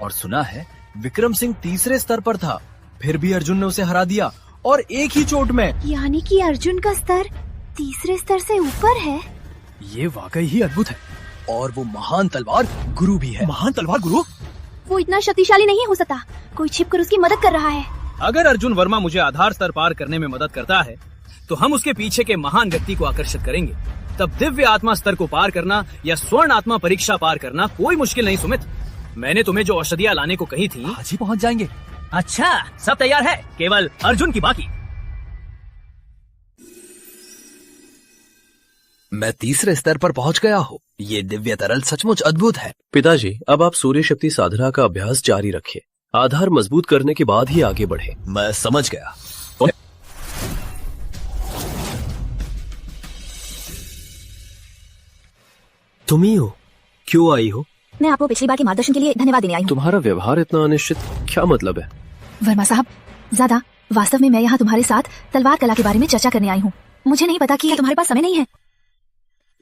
और सुना है विक्रम सिंह तीसरे स्तर पर था, फिर भी अर्जुन ने उसे हरा दिया, और एक ही चोट में। यानी कि अर्जुन का स्तर तीसरे स्तर से ऊपर है। ये वाकई ही अद्भुत है। और वो महान तलवार गुरु भी है। महान तलवार गुरु? वो इतना शक्तिशाली नहीं हो सकता, कोई छिपकर उसकी मदद कर रहा है। अगर अर्जुन वर्मा मुझे आधार स्तर पार करने में मदद करता है तो हम उसके पीछे के महान व्यक्ति को आकर्षित करेंगे। तब दिव्य आत्मा स्तर को पार करना या स्वर्ण आत्मा परीक्षा पार करना कोई मुश्किल नहीं। सुमित, मैंने तुम्हें जो औषधियाँ लाने को कही थी आज ही पहुँच जाएंगे। अच्छा, सब तैयार है, केवल अर्जुन की बाकी। मैं तीसरे स्तर पर पहुंच गया हूँ। ये दिव्य तरल सचमुच अद्भुत है। पिताजी, अब आप सूर्य शक्ति साधना का अभ्यास जारी रखिए। आधार मजबूत करने के बाद ही आगे बढ़े। मैं समझ गया। तुम ही हो? क्यों आई हो? मैं आपको पिछली बार के मार्गदर्शन के लिए धन्यवाद देने आई हूँ। तुम्हारा व्यवहार इतना अनिश्चित, क्या मतलब है? वर्मा साहब, ज्यादा वास्तव में मैं यहाँ तुम्हारे साथ तलवार कला के बारे में चर्चा करने आई हूँ। मुझे नहीं पता कि तुम्हारे पास समय नहीं है।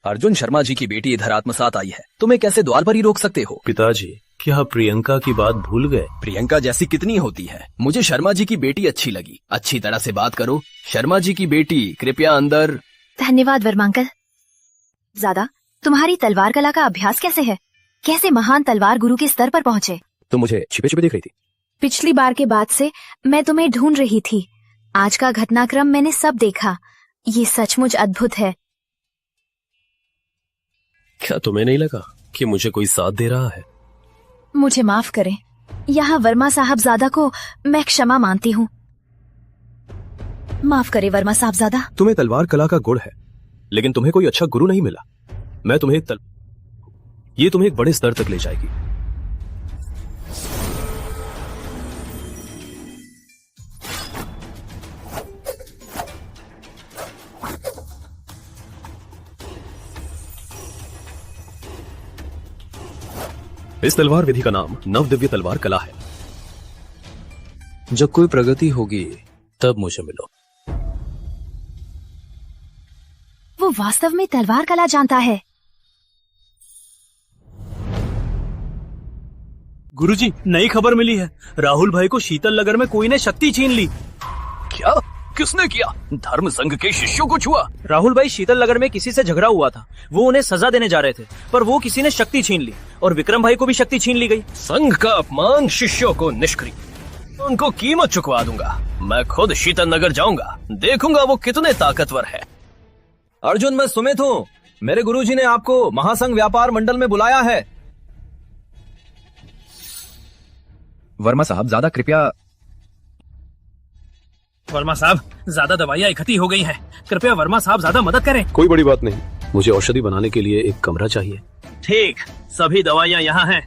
अर्जुन शर्मा जी की बेटी इधर आत्मसात आई है, तुम्हें कैसे द्वार पर ही रोक सकते हो? पिताजी, क्या प्रियंका की बात भूल गए? प्रियंका जैसी कितनी होती है। मुझे शर्मा जी की बेटी अच्छी लगी। अच्छी तरह से बात करो। शर्मा जी की बेटी, कृपया अंदर। धन्यवाद वर्मा अंकल। ज्यादा, तुम्हारी तलवार कला का अभ्यास कैसे है? कैसे महान तलवार गुरु के स्तर पर पहुँचे? तुम मुझे छिपे छिपे देख रही थी। पिछली बार के बाद से मैं तुम्हें ढूंढ रही थी। आज का घटनाक्रम मैंने सब देखा। ये सचमुच अद्भुत है। क्या तुम्हें नहीं लगा कि मुझे कोई साथ दे रहा है? मुझे माफ करें, यहाँ वर्मा साहबजादा को मैं क्षमा मानती हूँ। माफ करे वर्मा साहबजादा। तुम्हें तलवार कला का गुण है, लेकिन तुम्हें कोई अच्छा गुरु नहीं मिला। मैं तुम्हें ये तुम्हें एक बड़े स्तर तक ले जाएगी। इस तलवार विधि का नाम नव दिव्य तलवार कला है। जब कोई प्रगति होगी तब मुझे मिलो। वो वास्तव में तलवार कला जानता है। गुरुजी, नई खबर मिली है। राहुल भाई को शीतल नगर में कोई ने शक्ति छीन ली। क्या? किसने किया? धर्म संघ के शिष्यों को छुआ? राहुल भाई शीतल नगर में किसी से झगड़ा हुआ था। वो उन्हें सजा देने जा रहे थे, पर वो किसी ने शक्ति छीन ली और विक्रम भाई को भी शक्ति छीन ली गई। संघ का अपमान, शिष्यों को निष्क्रिय। उनको कीमत चुकवा दूंगा। मैं खुद शीतल नगर जाऊंगा, देखूंगा वो कितने ताकतवर है। अर्जुन, मैं सुमित हूँ। मेरे गुरुजी ने आपको महासंघ व्यापार मंडल में बुलाया है। वर्मा साहब, ज्यादा कृपया। वर्मा साहब, ज्यादा दवाइयाँ इकट्ठी हो गई हैं। कृपया वर्मा साहब ज्यादा मदद करें। कोई बड़ी बात नहीं, मुझे औषधि बनाने के लिए एक कमरा चाहिए। ठीक, सभी दवाइयाँ यहाँ हैं।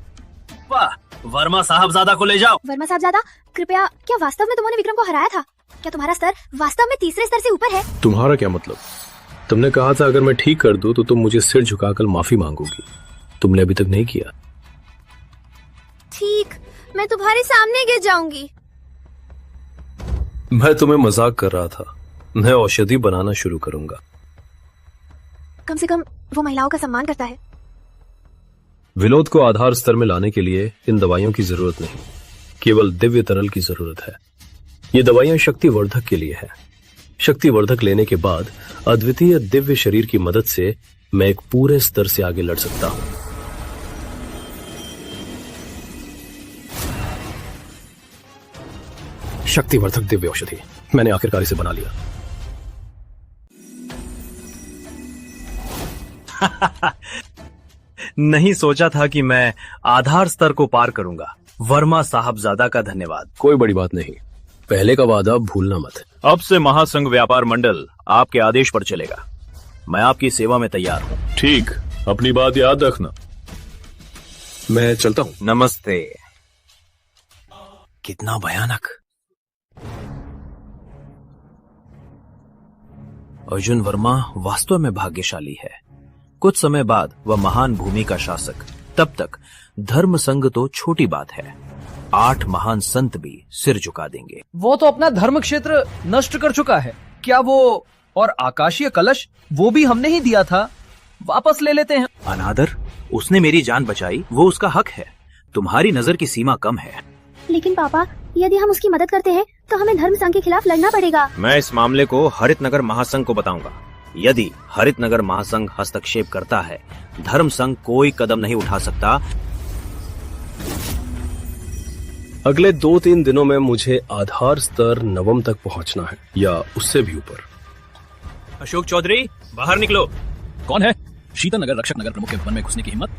वाह, वर्मा साहबजादा को ले जाओ। वर्मा साहबजादा, कृपया, क्या वास्तव में तुमने विक्रम को हराया था? क्या तुम्हारा स्तर वास्तव में तीसरे स्तर से ऊपर है? तुम्हारा क्या मतलब? तुमने कहा था अगर मैं ठीक कर दूं तो तुम मुझे सिर झुकाकर माफी मांगोगी। तुमने अभी तक नहीं किया। ठीक, मैं तुम्हारे सामने गिर जाऊंगी। मैं तुम्हें मजाक कर रहा था। मैं औषधि बनाना शुरू करूंगा। कम से कम वो महिलाओं का सम्मान करता है। विनोद को आधार स्तर में लाने के लिए इन दवाइयों की जरूरत नहीं, केवल दिव्य तरल की जरूरत है। ये दवाइयां शक्तिवर्धक के लिए है। शक्तिवर्धक लेने के बाद अद्वितीय दिव्य शरीर की मदद से मैं एक पूरे स्तर से आगे लड़ सकता हूं। शक्तिवर्धक दिव्य औषधि मैंने आखिरकार इसे बना लिया। नहीं सोचा था कि मैं आधार स्तर को पार करूंगा। वर्मा साहबजादा का धन्यवाद। कोई बड़ी बात नहीं, पहले का वादा भूलना मत। अब से महासंघ व्यापार मंडल आपके आदेश पर चलेगा। मैं आपकी सेवा में तैयार हूँ। ठीक, अपनी बात याद रखना। मैं चलता हूँ। नमस्ते। कितना भयानक। अर्जुन वर्मा वास्तव में भाग्यशाली है। कुछ समय बाद वह महान भूमि का शासक। तब तक धर्म संघ तो छोटी बात है, 8 महान संत भी सिर झुका देंगे। वो तो अपना धर्म क्षेत्र नष्ट कर चुका है। क्या वो और आकाशीय कलश, वो भी हमने ही दिया था, वापस ले लेते हैं। अनादर, उसने मेरी जान बचाई, वो उसका हक है। तुम्हारी नजर की सीमा कम है। लेकिन पापा, यदि हम उसकी मदद करते हैं तो हमें धर्म संघ के खिलाफ लड़ना पड़ेगा। मैं इस मामले को हरित नगर महासंघ को बताऊंगा। यदि हरित नगर महासंघ हस्तक्षेप करता है, धर्म संघ कोई कदम नहीं उठा सकता। अगले 2-3 दिनों में मुझे आधार स्तर 9 तक पहुंचना है, या उससे भी ऊपर। अशोक चौधरी, बाहर निकलो। कौन है? शीतल नगर रक्षक नगर प्रमुख के भवन में घुसने की हिम्मत?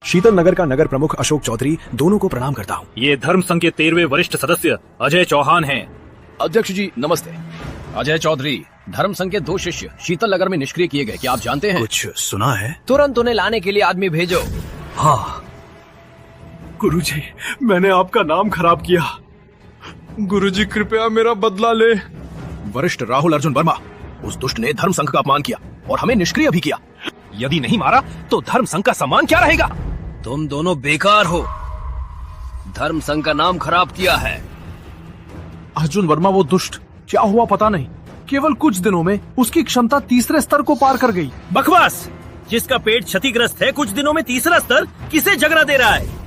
शीतल नगर का नगर प्रमुख अशोक चौधरी, दोनों को प्रणाम करता हूँ। ये धर्म संघ के 13वें वरिष्ठ सदस्य अजय चौहान हैं। अध्यक्ष जी नमस्ते। अजय चौधरी, धर्म संघ के 2 शिष्य शीतल नगर में निष्क्रिय किए गए, क्या आप जानते हैं? कुछ सुना है? तुरंत उन्हें लाने के लिए आदमी भेजो। हाँ गुरुजी, मैंने आपका नाम खराब किया। गुरुजी कृपया मेरा बदला ले। वरिष्ठ राहुल अर्जुन वर्मा, उस दुष्ट ने धर्म संघ का अपमान किया और हमें निष्क्रिय भी किया। यदि नहीं मारा तो धर्म संघ का सम्मान क्या रहेगा? तुम दोनों बेकार हो, धर्म संघ का नाम खराब किया है। अर्जुन वर्मा वो दुष्ट, क्या हुआ पता नहीं, केवल कुछ दिनों में उसकी क्षमता 3रे स्तर को पार कर गई। बकवास! जिसका पेट क्षतिग्रस्त है, कुछ दिनों में 3रा स्तर किसे झगड़ा दे रहा है?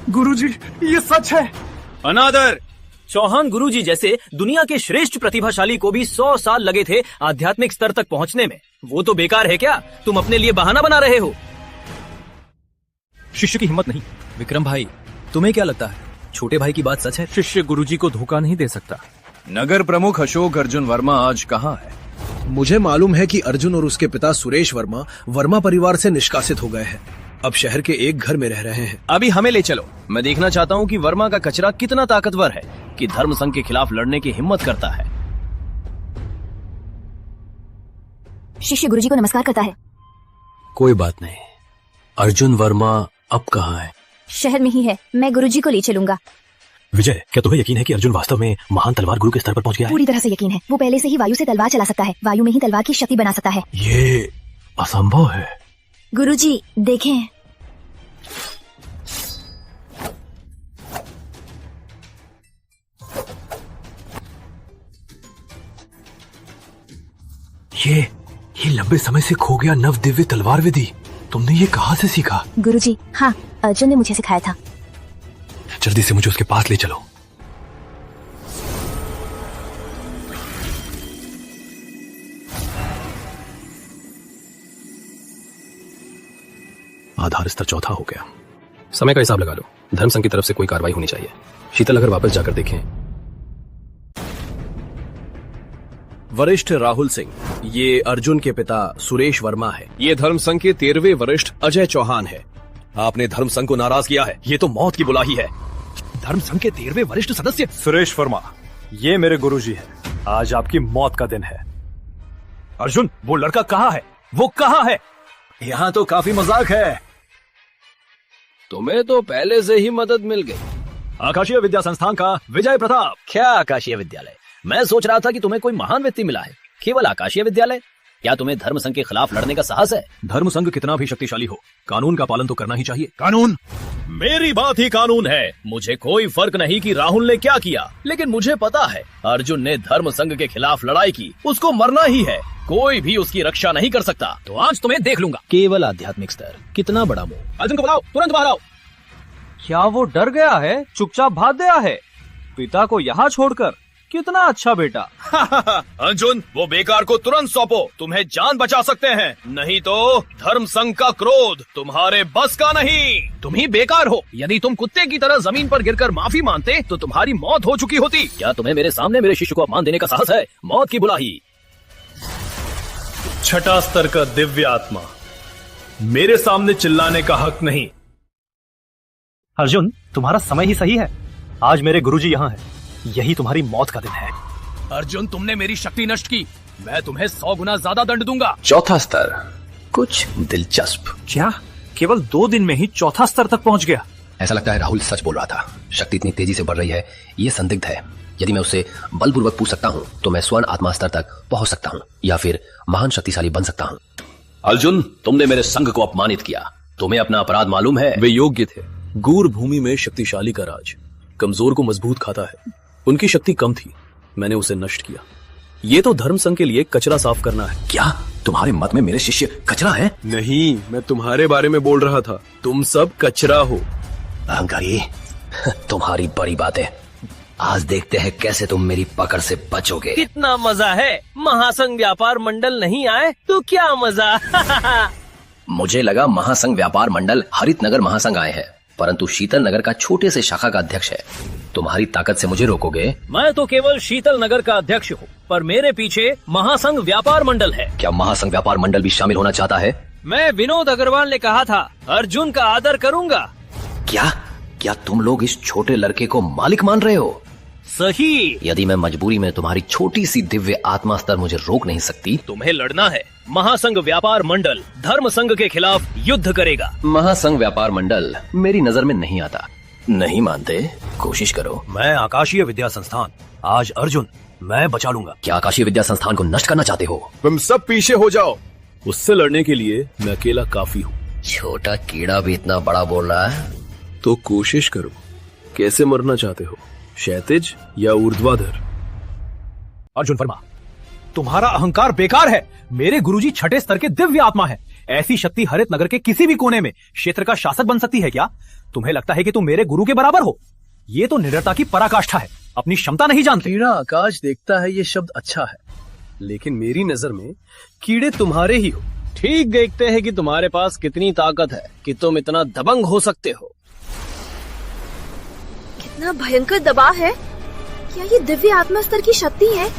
गुरुजी, ये सच है। अनादर, चौहान गुरुजी जैसे दुनिया के श्रेष्ठ प्रतिभाशाली को भी 100 साल लगे थे आध्यात्मिक स्तर तक पहुंचने में। वो तो बेकार है क्या? तुम अपने लिए बहाना बना रहे हो। शिष्य की हिम्मत नहीं। विक्रम भाई, तुम्हें क्या लगता है, छोटे भाई की बात सच है? शिष्य गुरुजी को धोखा नहीं दे सकता। नगर प्रमुख अशोक अर्जुन वर्मा आज कहाँ है? मुझे मालूम है कि अर्जुन और उसके पिता सुरेश वर्मा वर्मा परिवार से निष्कासित हो गए हैं। अब शहर के एक घर में रह रहे हैं। अभी हमें ले चलो। मैं देखना चाहता हूँ कि वर्मा का कचरा कितना ताकतवर है कि धर्म संघ के खिलाफ लड़ने की हिम्मत करता है। शिष्य गुरुजी को नमस्कार करता है। कोई बात नहीं। अर्जुन वर्मा अब कहाँ है? शहर में ही है, मैं गुरुजी को ले चलूंगा। विजय, क्या तुम्हें यकीन है कि अर्जुन वास्तव में महान तलवार गुरु के स्तर पर पहुंच गया है? पूरी तरह से यकीन है। वो पहले से ही वायु से तलवार चला सकता है, वायु में ही तलवार की शक्ति बना सकता है। ये असंभव है। गुरुजी देखें। ये लंबे समय से खो गया नव दिव्य तलवार विधि, तुमने ये कहाँ से सीखा? गुरुजी, हाँ, अर्जुन ने मुझे सिखाया था। जल्दी से मुझे उसके पास ले चलो। आधार स्तर 4था हो गया। समय का हिसाब लगा लो। धर्म संघ की तरफ से कोई कार्रवाई होनी चाहिए। शीतल नगर वापस जाकर देखें। वरिष्ठ राहुल सिंह, ये अर्जुन के पिता सुरेश वर्मा है। ये धर्म संघ के 13वें वरिष्ठ अजय चौहान है। आपने धर्म संघ को नाराज किया है, ये तो मौत की बुलाही है। धर्म संघ के 13वें वरिष्ठ सदस्य सुरेश वर्मा, ये मेरे गुरुजी है। आज आपकी मौत का दिन है। अर्जुन, वो लड़का कहाँ है? वो कहाँ है? यहाँ तो काफी मजाक है। तुम्हें तो पहले से ही मदद मिल गई। आकाशीय विद्या संस्थान का विजय प्रताप। क्या आकाशीय विद्यालय? मैं सोच रहा था कि तुम्हें कोई महान व्यक्ति मिला है। केवल आकाशीय विद्यालय? क्या तुम्हें धर्म संघ के खिलाफ लड़ने का साहस है? धर्म संघ कितना भी शक्तिशाली हो, कानून का पालन तो करना ही चाहिए। कानून? मेरी बात ही कानून है। मुझे कोई फर्क नहीं कि राहुल ने क्या किया, लेकिन मुझे पता है अर्जुन ने धर्म संघ के खिलाफ लड़ाई की, उसको मरना ही है। कोई भी उसकी रक्षा नहीं कर सकता। तो आज तुम्हें देख लूंगा। केवल आध्यात्मिक स्तर, कितना बड़ा मुंह। अर्जुन को बुलाओ, तुरंत बाहर आओ। क्या वो डर गया है? चुपचाप भाग गया है पिता को यहाँ छोड़कर? कितना अच्छा बेटा। अर्जुन, वो बेकार को तुरंत सौंपो। तुम्हें जान बचा सकते हैं, नहीं तो धर्म संघ का क्रोध तुम्हारे बस का नहीं। तुम ही बेकार हो। यदि तुम कुत्ते की तरह जमीन पर गिरकर माफी मांगते तो तुम्हारी मौत हो चुकी होती। क्या तुम्हें मेरे सामने मेरे शिष्य को अपमान देने का साहस है? मौत की बुलाही। 6ठा स्तर का दिव्य आत्मा, मेरे सामने चिल्लाने का हक नहीं। अर्जुन, तुम्हारा समय ही सही है। आज मेरे गुरुजी यहाँ हैं। यही तुम्हारी मौत का दिन है। अर्जुन, तुमने मेरी शक्ति नष्ट की, मैं तुम्हें 100 गुना ज्यादा दंड दूंगा। चौथा स्तर, कुछ दिलचस्प। क्या केवल 2 दिन में ही चौथा स्तर तक पहुँच गया? ऐसा लगता है राहुल सच बोल रहा था। शक्ति इतनी तेजी से बढ़ रही है, ये संदिग्ध है। यदि मैं उससे बलपूर्वक पूछ सकता हूँ तो मैं स्वर्ण आत्मा स्तर तक पहुँच सकता हूँ या फिर महान शक्तिशाली बन सकता हूँ। अर्जुन, तुमने मेरे संघ को अपमानित किया। तुम्हें अपना अपराध मालूम है? वे योग्य थे। गूर भूमि में शक्तिशाली का राज कमजोर को मजबूत खाता है। उनकी शक्ति कम थी, मैंने उसे नष्ट किया। ये तो धर्म संघ के लिए कचरा साफ करना है। क्या तुम्हारे मत में मेरे शिष्य कचरा है? नहीं, मैं तुम्हारे बारे में बोल रहा था। तुम सब कचरा हो। अहंकारी, तुम्हारी बड़ी बात है। आज देखते हैं कैसे तुम मेरी पकड़ से बचोगे। कितना मजा है। महासंघ व्यापार मंडल नहीं आए तो क्या मजा। मुझे लगा महासंघ व्यापार मंडल हरित नगर महासंघ आए हैं, परंतु शीतल नगर का छोटे से शाखा का अध्यक्ष है। तुम्हारी ताकत से मुझे रोकोगे? मैं तो केवल शीतल नगर का अध्यक्ष हूँ, पर मेरे पीछे महासंघ व्यापार मंडल है। क्या महासंघ व्यापार मंडल भी शामिल होना चाहता है? मैं विनोद अग्रवाल ने कहा था अर्जुन का आदर करूंगा। क्या तुम लोग इस छोटे लड़के को मालिक मान रहे हो? सही। यदि मैं मजबूरी में तुम्हारी छोटी सी दिव्य आत्मा स्तर मुझे रोक नहीं सकती। तुम्हें लड़ना है। महासंघ व्यापार मंडल धर्म संघ के खिलाफ युद्ध करेगा। महासंघ व्यापार मंडल मेरी नजर में नहीं आता। नहीं मानते? कोशिश करो। मैं आकाशीय विद्या संस्थान, आज अर्जुन मैं बचा लूंगा। क्या आकाशीय विद्या संस्थान को नष्ट करना चाहते हो? तुम सब पीछे हो जाओ। उससे लड़ने के लिए मैं अकेला काफी हूँ। छोटा कीड़ा भी इतना बड़ा बोल रहा है तो कोशिश करो। कैसे मरना चाहते हो, क्षैतिज या ऊर्ध्वाधर? अर्जुन वर्मा, तुम्हारा अहंकार बेकार है। मेरे गुरुजी 6ठे स्तर के दिव्य आत्मा है। ऐसी शक्ति हरित नगर के किसी भी कोने में क्षेत्र का शासक बन सकती है क्या? तुम्हें लगता है कि तुम मेरे गुरु के बराबर हो? ये तो निडरता की पराकाष्ठा है। अपनी क्षमता नहीं जानते। कीड़ा आकाश देखता है, ये शब्द अच्छा है, लेकिन मेरी नजर में कीड़े तुम्हारे ही हो। ठीक देखते हैं कि तुम्हारे पास कितनी ताकत है कि तुम इतना दबंग हो सकते हो। कितना भयंकर दबाव है। क्या ये दिव्य आत्मा स्तर की शक्ति है?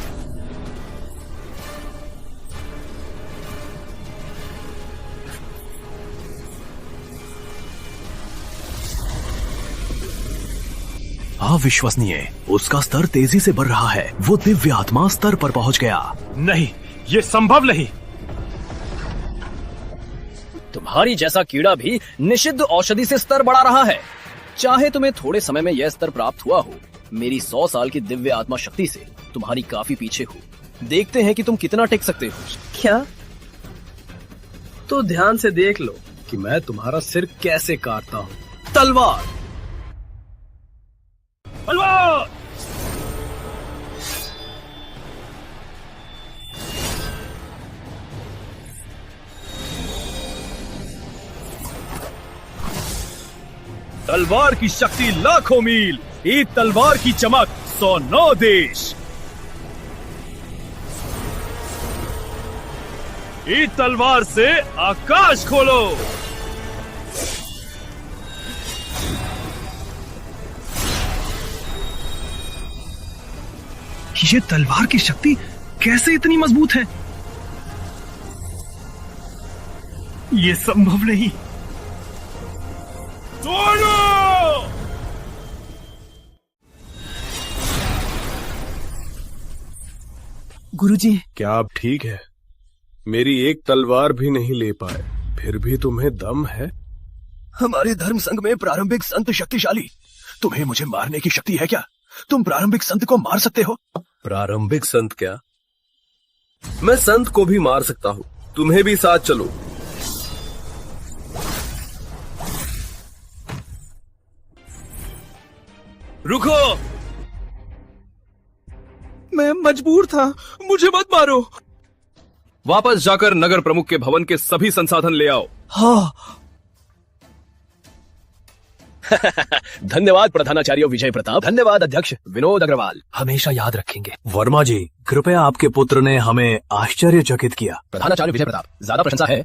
अविश्वसनीय, उसका स्तर तेजी से बढ़ रहा है। वो दिव्य आत्मा स्तर पर पहुंच गया। नहीं, ये संभव नहीं। तुम्हारी जैसा कीड़ा भी निषिद्ध औषधि से स्तर बढ़ा रहा है। चाहे तुम्हें थोड़े समय में यह स्तर प्राप्त हुआ हो, मेरी 100 साल की दिव्य आत्मा शक्ति से तुम्हारी काफी पीछे हो। देखते हैं कि तुम कितना टिक सकते हो। क्या? तो ध्यान से देख लो कि मैं तुम्हारा सिर कैसे काटता हूँ। तलवार। तलवार। तलवार की शक्ति लाखों मील, एक तलवार की चमक 109 देश। एक तलवार से आकाश खोलो। ये तलवार की शक्ति कैसे इतनी मजबूत है? ये संभव नहीं। गुरुजी, क्या आप ठीक है? मेरी एक तलवार भी नहीं ले पाए, फिर भी तुम्हें दम है? हमारे धर्म संघ में प्रारंभिक संत शक्तिशाली। तुम्हें मुझे मारने की शक्ति है क्या? तुम प्रारंभिक संत को मार सकते हो? प्रारंभिक संत क्या? मैं संत को भी मार सकता हूँ। तुम्हें भी साथ चलो। रुको, मैं मजबूर था, मुझे मत मारो। वापस जाकर नगर प्रमुख के भवन के सभी संसाधन ले आओ। हाँ। धन्यवाद प्रधानाचार्य विजय प्रताप। धन्यवाद अध्यक्ष विनोद अग्रवाल। हमेशा याद रखेंगे। वर्मा जी, कृपया आपके पुत्र ने हमें आश्चर्यचकित किया। प्रधानाचार्य विजय प्रताप, ज्यादा प्रशंसा है।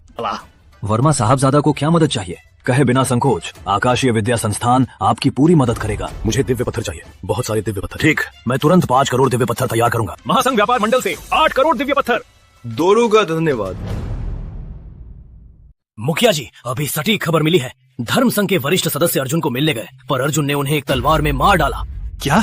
वर्मा साहबजादा को क्या मदद चाहिए? कहे बिना संकोच। आकाशीय विद्या संस्थान आपकी पूरी मदद करेगा। मुझे दिव्य पत्थर चाहिए, बहुत सारे दिव्य पत्थर। ठीक, मैं तुरंत 5 करोड़ दिव्य पत्थर तैयार करूंगा। महासंघ व्यापार मंडल से 8 करोड़ दिव्य पत्थर। दोनों का धन्यवाद। मुखिया जी, अभी सटीक खबर मिली है। धर्म संघ के वरिष्ठ सदस्य अर्जुन को मिलने गए, पर अर्जुन ने उन्हें एक तलवार में मार डाला। क्या?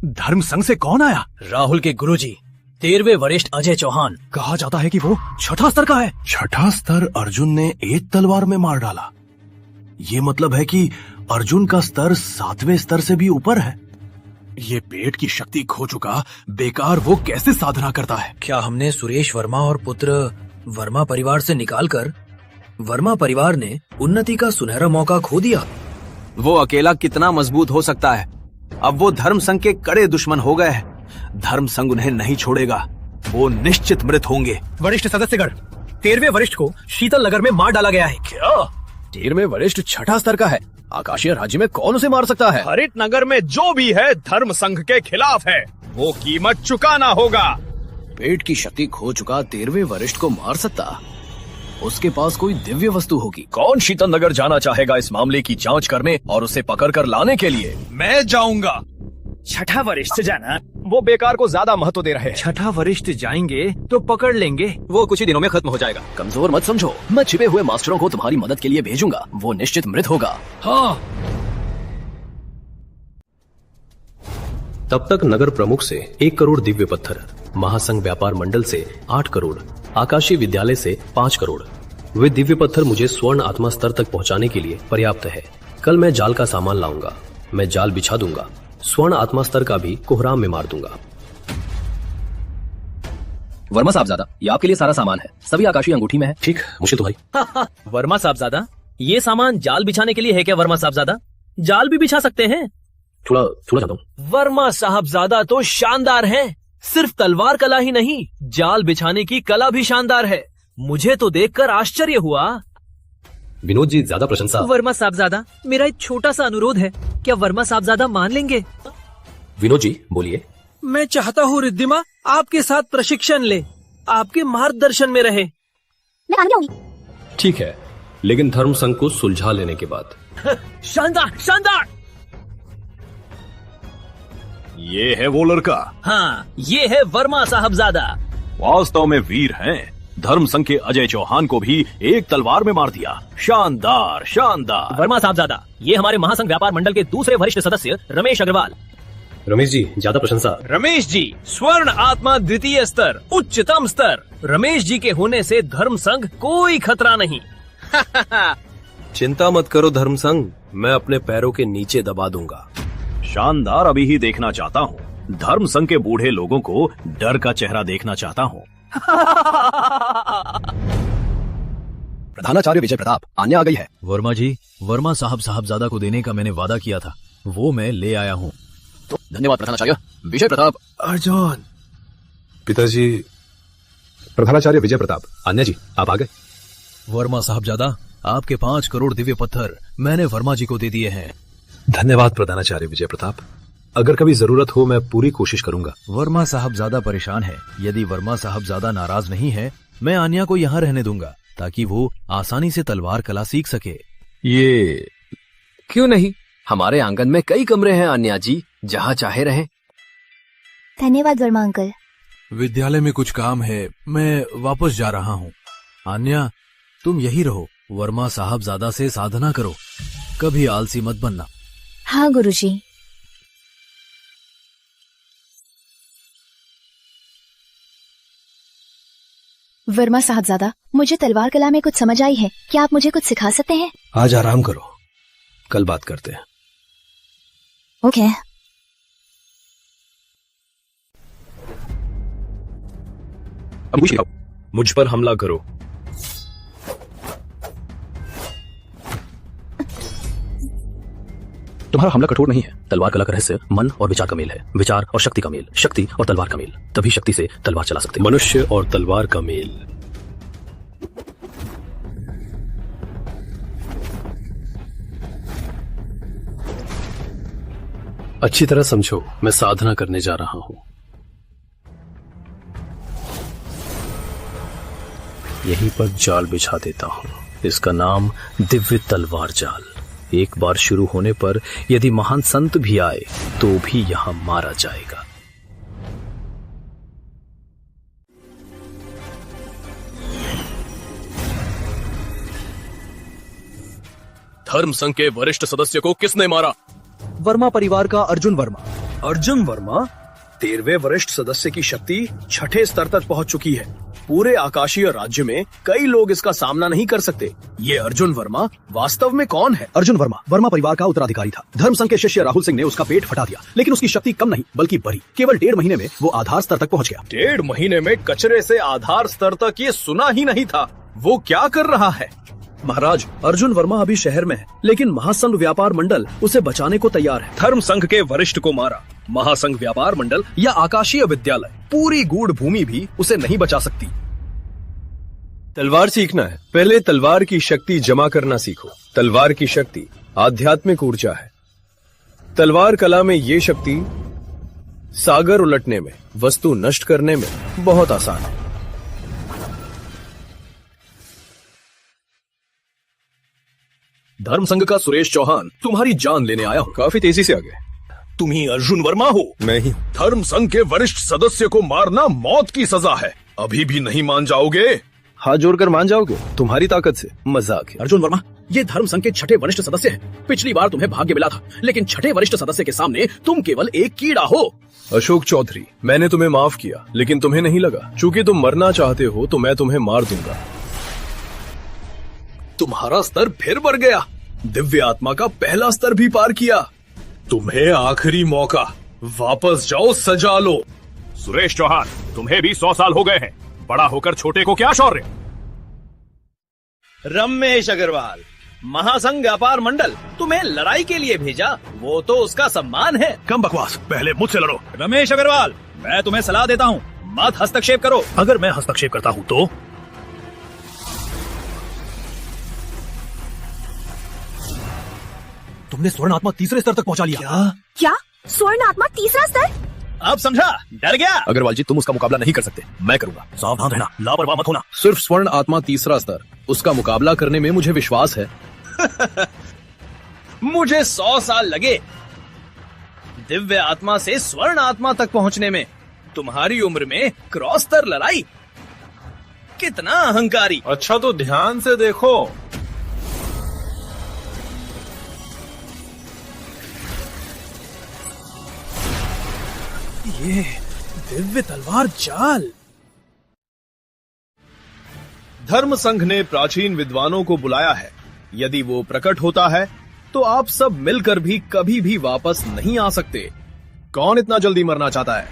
धर्म संघ से कौन आया? राहुल के गुरुजी, 13वें वरिष्ठ अजय चौहान। कहा जाता है कि वो 6ठा स्तर का है। 6ठा स्तर अर्जुन ने एक तलवार में मार डाला। ये मतलब है कि अर्जुन का स्तर 7वें स्तर से भी ऊपर है। ये पेट की शक्ति खो चुका बेकार वो कैसे साधना करता है? क्या हमने सुरेश वर्मा और पुत्र वर्मा परिवार से निकालकर वर्मा परिवार ने उन्नति का सुनहरा मौका खो दिया? वो अकेला कितना मजबूत हो सकता है? अब वो धर्म संघ के कड़े दुश्मन हो गए हैं। धर्म संघ उन्हें नहीं छोड़ेगा, वो निश्चित मृत होंगे। वरिष्ठ सदस्यगण, 13वें वरिष्ठ को शीतल नगर में मार डाला गया है। क्या? 13वें वरिष्ठ 6ठा स्तर का है। आकाशीय राज्य में कौन उसे मार सकता है? हरित नगर में जो भी है धर्म संघ के खिलाफ है, वो कीमत चुकाना होगा। पेट की शक्ति खो चुका 13वें वरिष्ठ को मार सकता? उसके पास कोई दिव्य वस्तु होगी। कौन शीतल नगर जाना चाहेगा इस मामले की जांच करने और उसे पकड़कर लाने के लिए? मैं जाऊंगा। 6ठा वरिष्ठ जाना, वो बेकार को ज्यादा महत्व दे रहे हैं। 6ठा वरिष्ठ जाएंगे तो पकड़ लेंगे, वो कुछ ही दिनों में खत्म हो जाएगा। कमजोर मत समझो, मैं छिपे हुए मास्टरों को तुम्हारी मदद के लिए भेजूंगा, वो निश्चित मृत होगा। हाँ। तब तक नगर प्रमुख से 1 करोड़ दिव्य पत्थर, महासंघ व्यापार मंडल से 8 करोड़, आकाशीय विद्यालय से 5 करोड़। वे दिव्य पत्थर मुझे स्वर्ण आत्मा स्तर तक पहुंचाने के लिए पर्याप्त है। कल मैं जाल का सामान लाऊंगा, मैं जाल बिछा दूंगा, स्वर्ण आत्मा स्तर का भी कोहराम में मार दूंगा। वर्मा साहबजादा, ये आपके लिए सारा सामान है, सभी आकाशीय अंगूठी में है। ठीक, मुझे तुम्हारी। वर्मा साहबजादा, ये सामान जाल बिछाने के लिए है क्या? वर्मा साहबजादा, जाल भी बिछा सकते हैं। थोड़ा जानता हूँ। वर्मा साहबजादा तो शानदार हैं। सिर्फ तलवार कला ही नहीं, जाल बिछाने की कला भी शानदार है। मुझे तो देखकर आश्चर्य हुआ। विनोद जी, ज्यादा प्रशंसा। वर्मा साहबजादा, मेरा एक छोटा सा अनुरोध है, क्या वर्मा साहबजादा मान लेंगे? विनोद जी, बोलिए। मैं चाहता हूँ रिद्धिमा आपके साथ प्रशिक्षण ले, आपके मार्गदर्शन में रहे। मैं मान जाऊंगी। ठीक है, लेकिन धर्म संघ को सुलझा लेने के बाद। शानदार शानदार। ये है वो लड़का। हाँ, ये है वर्मा साहबजादा। वास्तव में वीर हैं। धर्म संघ के अजय चौहान को भी एक तलवार में मार दिया। शानदार शानदार। वर्मा साहबजादा, ये हमारे महासंघ व्यापार मंडल के दूसरे वरिष्ठ सदस्य रमेश अग्रवाल। रमेश जी, ज्यादा प्रशंसा। रमेश जी, स्वर्ण आत्मा द्वितीय स्तर, उच्चतम स्तर। रमेश जी के होने से धर्म संघ कोई खतरा नहीं। चिंता मत करो धर्म संघ, मैं अपने पैरों के नीचे दबा दूंगा। शानदार, अभी ही देखना चाहता हूँ। धर्म संघ के बूढ़े लोगों को डर का चेहरा देखना चाहता हूँ। प्रधानाचार्य विजय प्रताप, आन्या आ गई है। वर्मा जी, वर्मा साहबजादा को देने का मैंने वादा किया था, वो मैं ले आया हूँ। तो धन्यवाद प्रधानाचार्य विजय प्रताप। अर्जुन। पिताजी। प्रधानाचार्य विजय प्रताप, आन्या जी, आप आ गए। वर्मा साहबजादा, आपके 5 करोड़ दिव्य पत्थर मैंने वर्मा जी को दे दिए हैं। धन्यवाद प्रधानाचार्य विजय प्रताप, अगर कभी जरूरत हो मैं पूरी कोशिश करूंगा। वर्मा साहबजादा परेशान है, यदि वर्मा साहबजादा नाराज नहीं है, मैं आन्या को यहाँ रहने दूंगा ताकि वो आसानी से तलवार कला सीख सके। ये क्यों नहीं? हमारे आंगन में कई कमरे हैं आन्या जी, जहाँ चाहे रहें। धन्यवाद वर्मा अंकल। विद्यालय में कुछ काम है, मैं वापस जा रहा हूँ। आन्या, तुम यही रहो, वर्मा साहबजादा से साधना करो, कभी आलसी मत बनना। हाँ गुरुजी। वर्मा साहबजादा, मुझे तलवार कला में कुछ समझ आई है, क्या आप मुझे कुछ सिखा सकते हैं? आज आराम करो, कल बात करते हैं। ओके। अब मुझ पर हमला करो। तुम्हारा हमला कठोर नहीं है। तलवार कला का रहस्य मन और विचार का मेल है, विचार और शक्ति का मेल, शक्ति और तलवार का मेल, तभी शक्ति से तलवार चला सकते हैं। मनुष्य और तलवार का मेल। अच्छी तरह समझो, मैं साधना करने जा रहा हूं। यहीं पर जाल बिछा देता हूं, इसका नाम दिव्य तलवार जाल। एक बार शुरू होने पर यदि महान संत भी आए तो भी यहां मारा जाएगा। धर्म संघ के वरिष्ठ सदस्य को किसने मारा? वर्मा परिवार का अर्जुन वर्मा। अर्जुन वर्मा? 13वें वरिष्ठ सदस्य की शक्ति 6ठे स्तर तक पहुंच चुकी है। पूरे आकाशीय राज्य में कई लोग इसका सामना नहीं कर सकते। ये अर्जुन वर्मा वास्तव में कौन है? अर्जुन वर्मा वर्मा परिवार का उत्तराधिकारी था। धर्म संघ के शिष्य राहुल सिंह ने उसका पेट फटा दिया, लेकिन उसकी शक्ति कम नहीं बल्कि बढ़ी। केवल 1.5 महीने में वो आधार स्तर तक पहुंच गया। 1.5 महीने में कचरे से आधार स्तर तक, ये सुना ही नहीं था। वो क्या कर रहा है? महाराज, अर्जुन वर्मा अभी शहर में है, लेकिन महासंघ व्यापार मंडल उसे बचाने को तैयार है। धर्म संघ के वरिष्ठ को मारा, महासंघ व्यापार मंडल या आकाशीय विद्यालय, पूरी गूढ़ भूमि भी उसे नहीं बचा सकती। तलवार सीखना है, पहले तलवार की शक्ति जमा करना सीखो। तलवार की शक्ति आध्यात्मिक ऊर्जा है। तलवार कला में ये शक्ति सागर उलटने में, वस्तु नष्ट करने में बहुत आसान है। धर्म संघ का सुरेश चौहान तुम्हारी जान लेने आया हूँ। काफी तेजी से आ गए। तुम ही अर्जुन वर्मा हो? मैं ही। धर्म संघ के वरिष्ठ सदस्य को मारना मौत की सजा है। अभी भी नहीं मान जाओगे? हाथ जोड़कर मान जाओगे? तुम्हारी ताकत से मजाक है। अर्जुन वर्मा, ये धर्म संघ के 6ठे वरिष्ठ सदस्य हैं। पिछली बार तुम्हें भाग्य मिला था, लेकिन 6ठे वरिष्ठ सदस्य के सामने तुम केवल एक कीड़ा हो। अशोक चौधरी, मैंने तुम्हें माफ किया, लेकिन तुम्हें नहीं लगा। चूंकि तुम मरना चाहते हो तो मैं तुम्हें मार दूंगा। तुम्हारा स्तर फिर बढ़ गया। दिव्य आत्मा का पहला स्तर भी पार किया। तुम्हें आखिरी मौका, वापस जाओ, सजा लो। सुरेश चौहान, तुम्हें भी 100 साल हो गए हैं। बड़ा होकर छोटे को क्या शौर्य? रमेश अग्रवाल, महासंघ व्यापार मंडल तुम्हें लड़ाई के लिए भेजा, वो तो उसका सम्मान है। कम बकवास, पहले मुझसे लड़ो। रमेश अग्रवाल, मैं तुम्हें सलाह देता हूँ, मत हस्तक्षेप करो। अगर मैं हस्तक्षेप करता हूँ तो? तुमने स्वर्ण आत्मा 3रे स्तर तक पहुंचा लिया। क्या? स्वर्ण आत्मा 3रा स्तर? अब समझा? डर गया? अग्रवाल जी, तुम उसका मुकाबला नहीं कर सकते, मैं करूंगा। सावधान रहना, लापरवाह मत होना। सिर्फ स्वर्ण आत्मा 3रा स्तर, उसका मुकाबला करने में मुझे विश्वास है। मुझे 100 साल लगे दिव्य आत्मा से स्वर्ण आत्मा तक पहुंचने में। तुम्हारी उम्र में क्रॉस स्तर लड़ाई, कितना अहंकारी। अच्छा तो ध्यान से देखो। ये दिव्य तलवार जाल। धर्म संघ ने प्राचीन विद्वानों को बुलाया है। यदि वो प्रकट होता है तो आप सब मिलकर भी कभी भी वापस नहीं आ सकते। कौन इतना जल्दी मरना चाहता है?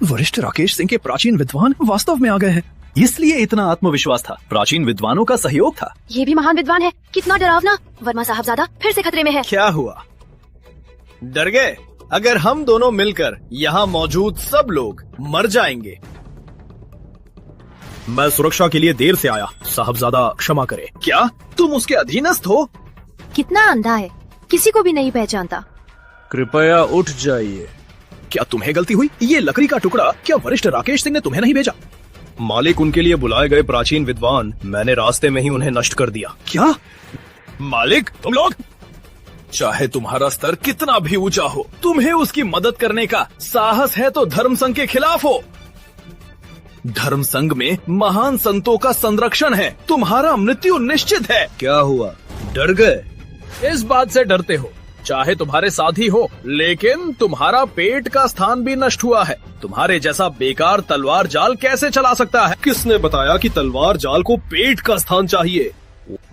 वरिष्ठ राकेश सिंह के प्राचीन विद्वान वास्तव में आ गए हैं, इसलिए इतना आत्मविश्वास था। प्राचीन विद्वानों का सहयोग था। ये भी महान विद्वान है, कितना डरावना। वर्मा साहबजादा फिर से खतरे में है। क्या हुआ? डर गए? अगर हम दोनों मिलकर यहाँ मौजूद सब लोग मर जाएंगे। मैं सुरक्षा के लिए देर से आया, साहबजादा क्षमा करे। क्या तुम उसके अधीनस्थ हो? कितना अंधा है, किसी को भी नहीं पहचानता। कृपया उठ जाइए। क्या तुम्हें गलती हुई? ये लकड़ी का टुकड़ा क्या वरिष्ठ राकेश सिंह ने तुम्हें नहीं भेजा? मालिक, उनके लिए बुलाए गए प्राचीन विद्वान, मैंने रास्ते में ही उन्हें नष्ट कर दिया। क्या? मालिक, तुम लोग, चाहे तुम्हारा स्तर कितना भी ऊंचा हो, तुम्हें उसकी मदद करने का साहस है तो धर्म संघ के खिलाफ हो। धर्म संघ में महान संतों का संरक्षण है, तुम्हारा मृत्यु निश्चित है। क्या हुआ? डर गए? इस बात से डरते हो, चाहे तुम्हारे साथी हो, लेकिन तुम्हारा पेट का स्थान भी नष्ट हुआ है। तुम्हारे जैसा बेकार तलवार जाल कैसे चला सकता है? किसने बताया कि तलवार जाल को पेट का स्थान चाहिए?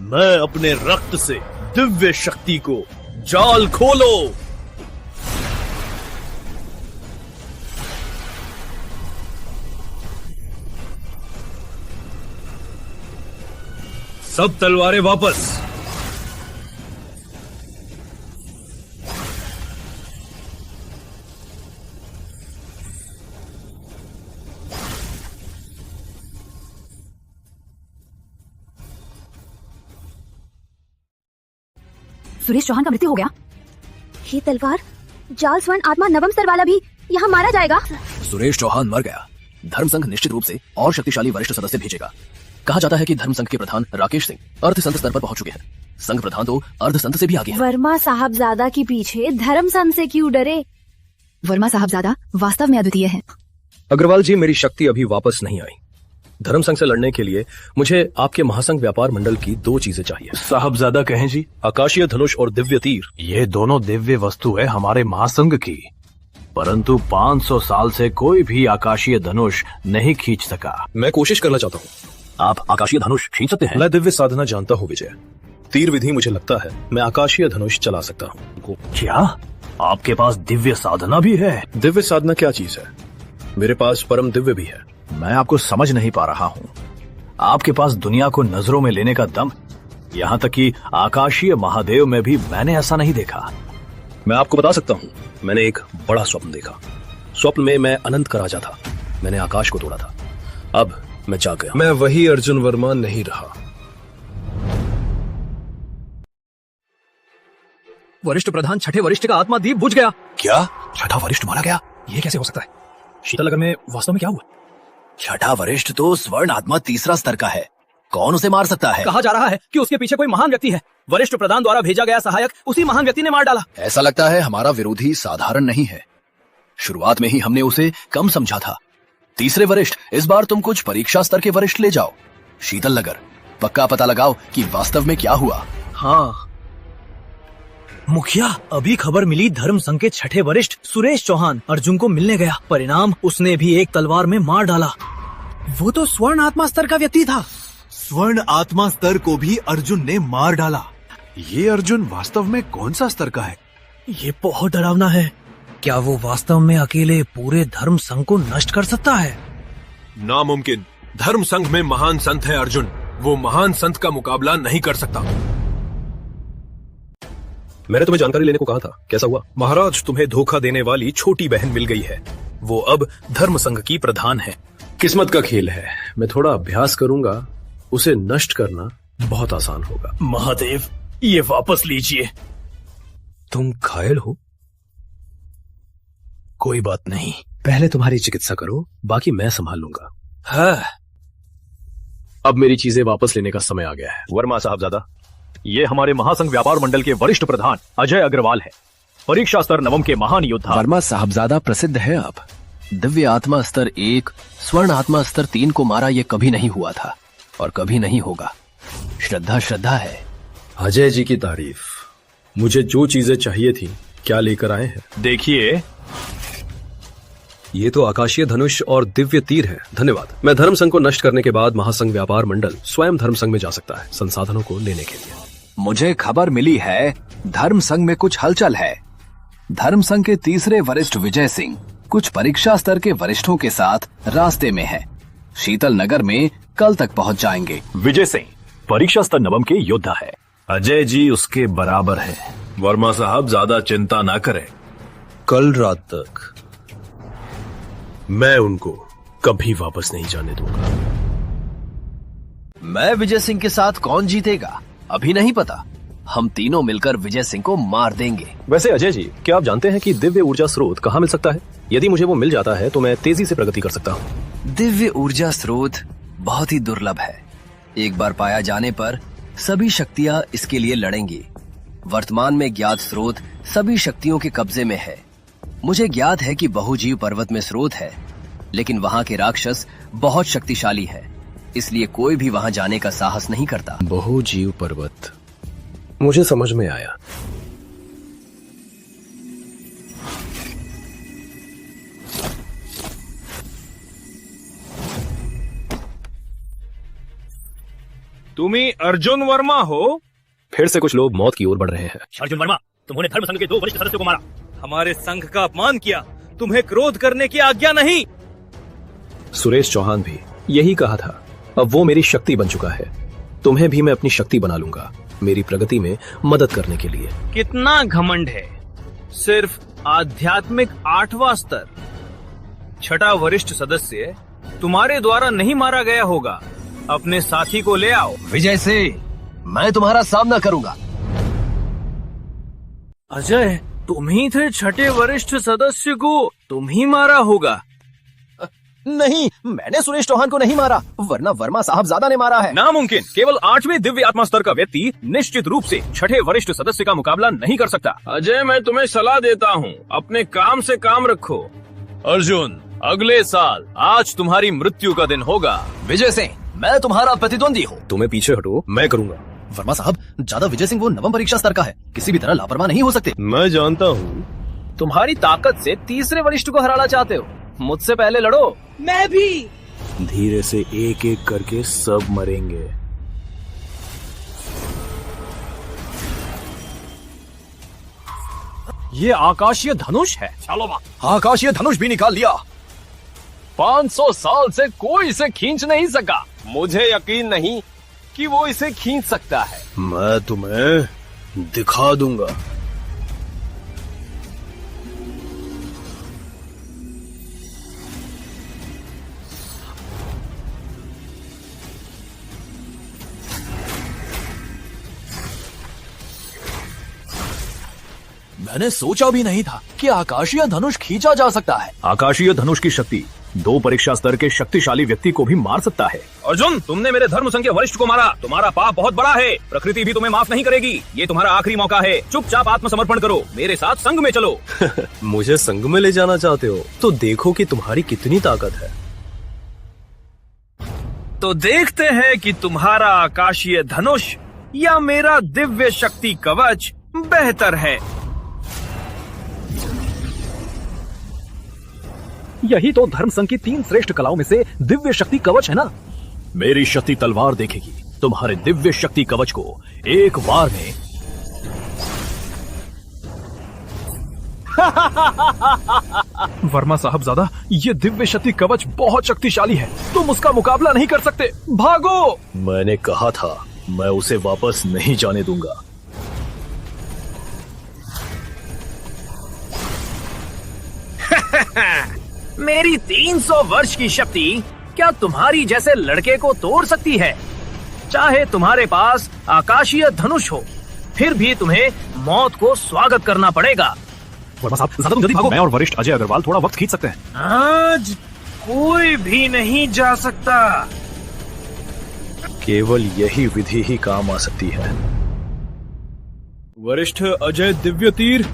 मैं अपने रक्त से दिव्य शक्ति को जाल खोलो। सब तलवारें वापस। सुरेश चौहान का मृत्यु हो गया। ये तलवार जाल स्वर्ण आत्मा नवम स्तर वाला भी यहाँ मारा जाएगा। सुरेश चौहान मर गया। धर्म संघ निश्चित रूप से और शक्तिशाली वरिष्ठ सदस्य भेजेगा। कहा जाता है कि धर्म संघ के प्रधान राकेश सिंह अर्ध संत स्तर पर पहुंच चुके हैं। संघ प्रधान तो अर्ध संत से भी आगे हैं। वर्मा साहबजादा के पीछे धर्म संघ से क्यों डरे? वर्मा साहबजादा वास्तव में अद्वितीय है। अग्रवाल जी, मेरी शक्ति अभी वापस नहीं आई। धर्म संघ से लड़ने के लिए मुझे आपके महासंघ व्यापार मंडल की 2 चीजें चाहिए। साहबजादा कहें जी। आकाशीय धनुष और दिव्य तीर। ये दोनों दिव्य वस्तु है हमारे महासंघ की, परंतु 500 साल से कोई भी आकाशीय धनुष नहीं खींच सका। मैं कोशिश करना चाहता हूँ। आप आकाशीय धनुष खींच सकते हैं? मैं दिव्य साधना जानता हूँ विजय। तीर विधि मुझे लगता है मैं आकाशीय धनुष चला सकता हूँ। क्या आपके पास दिव्य साधना भी है? दिव्य साधना क्या चीज है? मेरे पास परम दिव्य भी है। मैं आपको समझ नहीं पा रहा हूँ। आपके पास दुनिया को नजरों में लेने का दम, यहाँ तक कि आकाशीय महादेव में भी मैंने ऐसा नहीं देखा। मैं आपको बता सकता हूँ, मैंने एक बड़ा स्वप्न देखा। स्वप्न में मैं अनंत का राजा था। मैंने आकाश को तोड़ा था। अब मैं जाग गया। मैं वही अर्जुन वर्मा नहीं रहा। वरिष्ठ प्रधान छठे वरिष्ठ का आत्मा दीप बुझ गया। क्या? छठा वरिष्ठ मारा गया? ये कैसे हो सकता है? शीतल नगर में वास्तव में क्या हुआ? छठा वरिष्ठ तो स्वर्ण आत्मा 3रा स्तर का है। कौन उसे मार सकता है? कहा जा रहा है कि उसके पीछे कोई महान व्यक्ति है। वरिष्ठ प्रधान द्वारा भेजा गया सहायक उसी महान व्यक्ति ने मार डाला। ऐसा लगता है हमारा विरोधी साधारण नहीं है। शुरुआत में ही हमने उसे कम समझा था। 3रे वरिष्ठ, इस बार तुम कुछ परीक्षा स्तर के वरिष्ठ ले जाओ शीतल नगर। पक्का पता लगाओ कि वास्तव में क्या हुआ। हाँ मुखिया, अभी खबर मिली धर्म संघ के छठे वरिष्ठ सुरेश चौहान अर्जुन को मिलने गया। परिणाम उसने भी एक तलवार में मार डाला। वो तो स्वर्ण आत्मा स्तर का व्यक्ति था। स्वर्ण आत्मा स्तर को भी अर्जुन ने मार डाला। ये अर्जुन वास्तव में कौन सा स्तर का है? ये बहुत डरावना है। क्या वो वास्तव में अकेले पूरे धर्म संघ को नष्ट कर सकता है? नामुमकिन। धर्म संघ में महान संत है अर्जुन। वो महान संत का मुकाबला नहीं कर सकता। मैंने तुम्हें जानकारी लेने को कहा था, कैसा हुआ? महाराज, तुम्हें धोखा देने वाली छोटी बहन मिल गई है। वो अब धर्म संघ की प्रधान है। किस्मत का खेल है। मैं थोड़ा अभ्यास करूंगा। उसे नष्ट करना बहुत आसान होगा। महादेव, ये वापस लीजिए। तुम घायल हो? कोई बात नहीं, पहले तुम्हारी चिकित्सा करो, बाकी मैं संभाल लूंगा। हाँ। अब मेरी चीजें वापस लेने का समय आ गया है। वर्मा साहबजादा, ये हमारे महासंघ व्यापार मंडल के वरिष्ठ प्रधान अजय अग्रवाल है, परीक्षा स्तर 9 के महान योद्धा। वर्मा साहबजादा प्रसिद्ध है। अब दिव्य आत्मा स्तर 1, स्वर्ण आत्मा स्तर 3 को मारा ये कभी नहीं हुआ था और कभी नहीं होगा। श्रद्धा श्रद्धा है। अजय जी की तारीफ। मुझे जो चीजें चाहिए थी क्या लेकर आए हैं? देखिए, ये तो आकाशीय धनुष और दिव्य तीर है। धन्यवाद। मैं धर्म संघ को नष्ट करने के बाद महासंघ व्यापार मंडल स्वयं धर्म संघ में जा सकता है संसाधनों को लेने के लिए। मुझे खबर मिली है धर्म संघ में कुछ हलचल है। धर्म संघ के 3रे वरिष्ठ विजय सिंह कुछ परीक्षा स्तर के वरिष्ठों के साथ रास्ते में है। शीतल नगर में कल तक पहुंच जाएंगे। विजय सिंह परीक्षा स्तर 9 के योद्धा है। अजय जी उसके बराबर है। वर्मा साहब ज्यादा चिंता ना करें। कल रात तक मैं उनको कभी वापस नहीं जाने दूंगा। मैं विजय सिंह के साथ कौन जीतेगा अभी नहीं पता। हम तीनों मिलकर विजय सिंह को मार देंगे। वैसे अजय जी, क्या आप जानते हैं कि दिव्य ऊर्जा स्रोत कहाँ मिल सकता है? यदि मुझे वो मिल जाता है तो मैं तेजी से प्रगति कर सकता हूँ। दिव्य ऊर्जा स्रोत बहुत ही दुर्लभ है। एक बार पाया जाने पर सभी शक्तियाँ इसके लिए लड़ेंगी। वर्तमान में ज्ञात स्रोत सभी शक्तियों के कब्जे में है। मुझे ज्ञात है कि बहुजीव पर्वत में स्रोत है, लेकिन वहाँ के राक्षस बहुत शक्तिशाली है, इसलिए कोई भी वहाँ जाने का साहस नहीं करता। बहुजीव पर्वत, मुझे समझ में आया। तुम ही अर्जुन वर्मा हो? फिर से कुछ लोग मौत की ओर बढ़ रहे हैं। अर्जुन वर्मा, तुमने धर्म संघ के 2 वरिष्ठ सदस्यों को मारा, हमारे संघ का अपमान किया। तुम्हें क्रोध करने की आज्ञा नहीं। सुरेश चौहान भी यही कहा था। अब वो मेरी शक्ति बन चुका है। तुम्हें भी मैं अपनी शक्ति बना लूंगा, मेरी प्रगति में मदद करने के लिए। कितना घमंड है। सिर्फ आध्यात्मिक 8वां स्तर। छठा वरिष्ठ सदस्य तुम्हारे द्वारा नहीं मारा गया होगा। अपने साथी को ले आओ। विजय सिंह, मैं तुम्हारा सामना करूंगा। अजय, तुम ही थे छठे वरिष्ठ सदस्य को तुम ही मारा होगा। नहीं, मैंने सुरेश चौहान को नहीं मारा, वरना वर्मा साहबजादा ने मारा है। नामुमकिन। केवल 8वें दिव्य आत्मा स्तर का व्यक्ति निश्चित रूप से छठे वरिष्ठ सदस्य का मुकाबला नहीं कर सकता। अजय, मैं तुम्हें सलाह देता हूँ, अपने काम से काम रखो। अर्जुन, अगले साल आज तुम्हारी मृत्यु का दिन होगा। विजय सिंह, मैं तुम्हारा प्रतिद्वंदी हूँ। तुम्हें पीछे हटो, मैं करूंगा। वर्मा साहब, ज्यादा विजय सिंह वो नवम परीक्षा स्तर का है, किसी भी तरह लापरवाह नहीं हो सकते। मैं जानता हूँ। तुम्हारी ताकत से तीसरे वरिष्ठ को हराना चाहते हो, मुझसे पहले लड़ो। मैं भी। धीरे से एक एक करके सब मरेंगे। ये आकाशीय धनुष है। चलो आकाशीय धनुष भी निकाल लिया। 500 साल से कोई इसे खींच नहीं सका। मुझे यकीन नहीं कि वो इसे खींच सकता है। मैं तुम्हें दिखा दूंगा। मैंने सोचा भी नहीं था कि आकाशीय धनुष खींचा जा सकता है। आकाशीय धनुष की शक्ति 2 परीक्षा स्तर के शक्तिशाली व्यक्ति को भी मार सकता है। अर्जुन, तुमने मेरे धर्म संघ के वरिष्ठ को मारा, तुम्हारा पाप बहुत बड़ा है। प्रकृति भी तुम्हें माफ नहीं करेगी। ये तुम्हारा आखिरी मौका है, चुपचाप आत्मसमर्पण करो, मेरे साथ संघ में चलो। मुझे संघ में ले जाना चाहते हो तो देखो कि तुम्हारी कितनी ताकत है। तो देखते हैं कि तुम्हारा आकाशीय धनुष या मेरा दिव्य शक्ति कवच बेहतर है। यही तो धर्म संघ की 3 श्रेष्ठ कलाओं में से दिव्य शक्ति कवच है ना। मेरी शक्ति तलवार देखेगी तुम्हारे दिव्य शक्ति कवच को एक बार में। वर्मा साहबजादा, ये दिव्य शक्ति कवच बहुत शक्तिशाली है, तुम उसका मुकाबला नहीं कर सकते। भागो। मैंने कहा था मैं उसे वापस नहीं जाने दूंगा। मेरी 300 वर्ष की शक्ति क्या तुम्हारी जैसे लड़के को तोड़ सकती है? चाहे तुम्हारे पास आकाशीय धनुष हो, फिर भी तुम्हें मौत को स्वागत करना पड़ेगा। वर्मा साहब, ज्यादा जल्दी भागो। मैं और वरिष्ठ अजय अग्रवाल थोड़ा वक्त खींच सकते हैं। आज कोई भी नहीं जा सकता। केवल यही विधि ही काम आ सकती है। वरिष्ठ अजय, दिव्य तीर।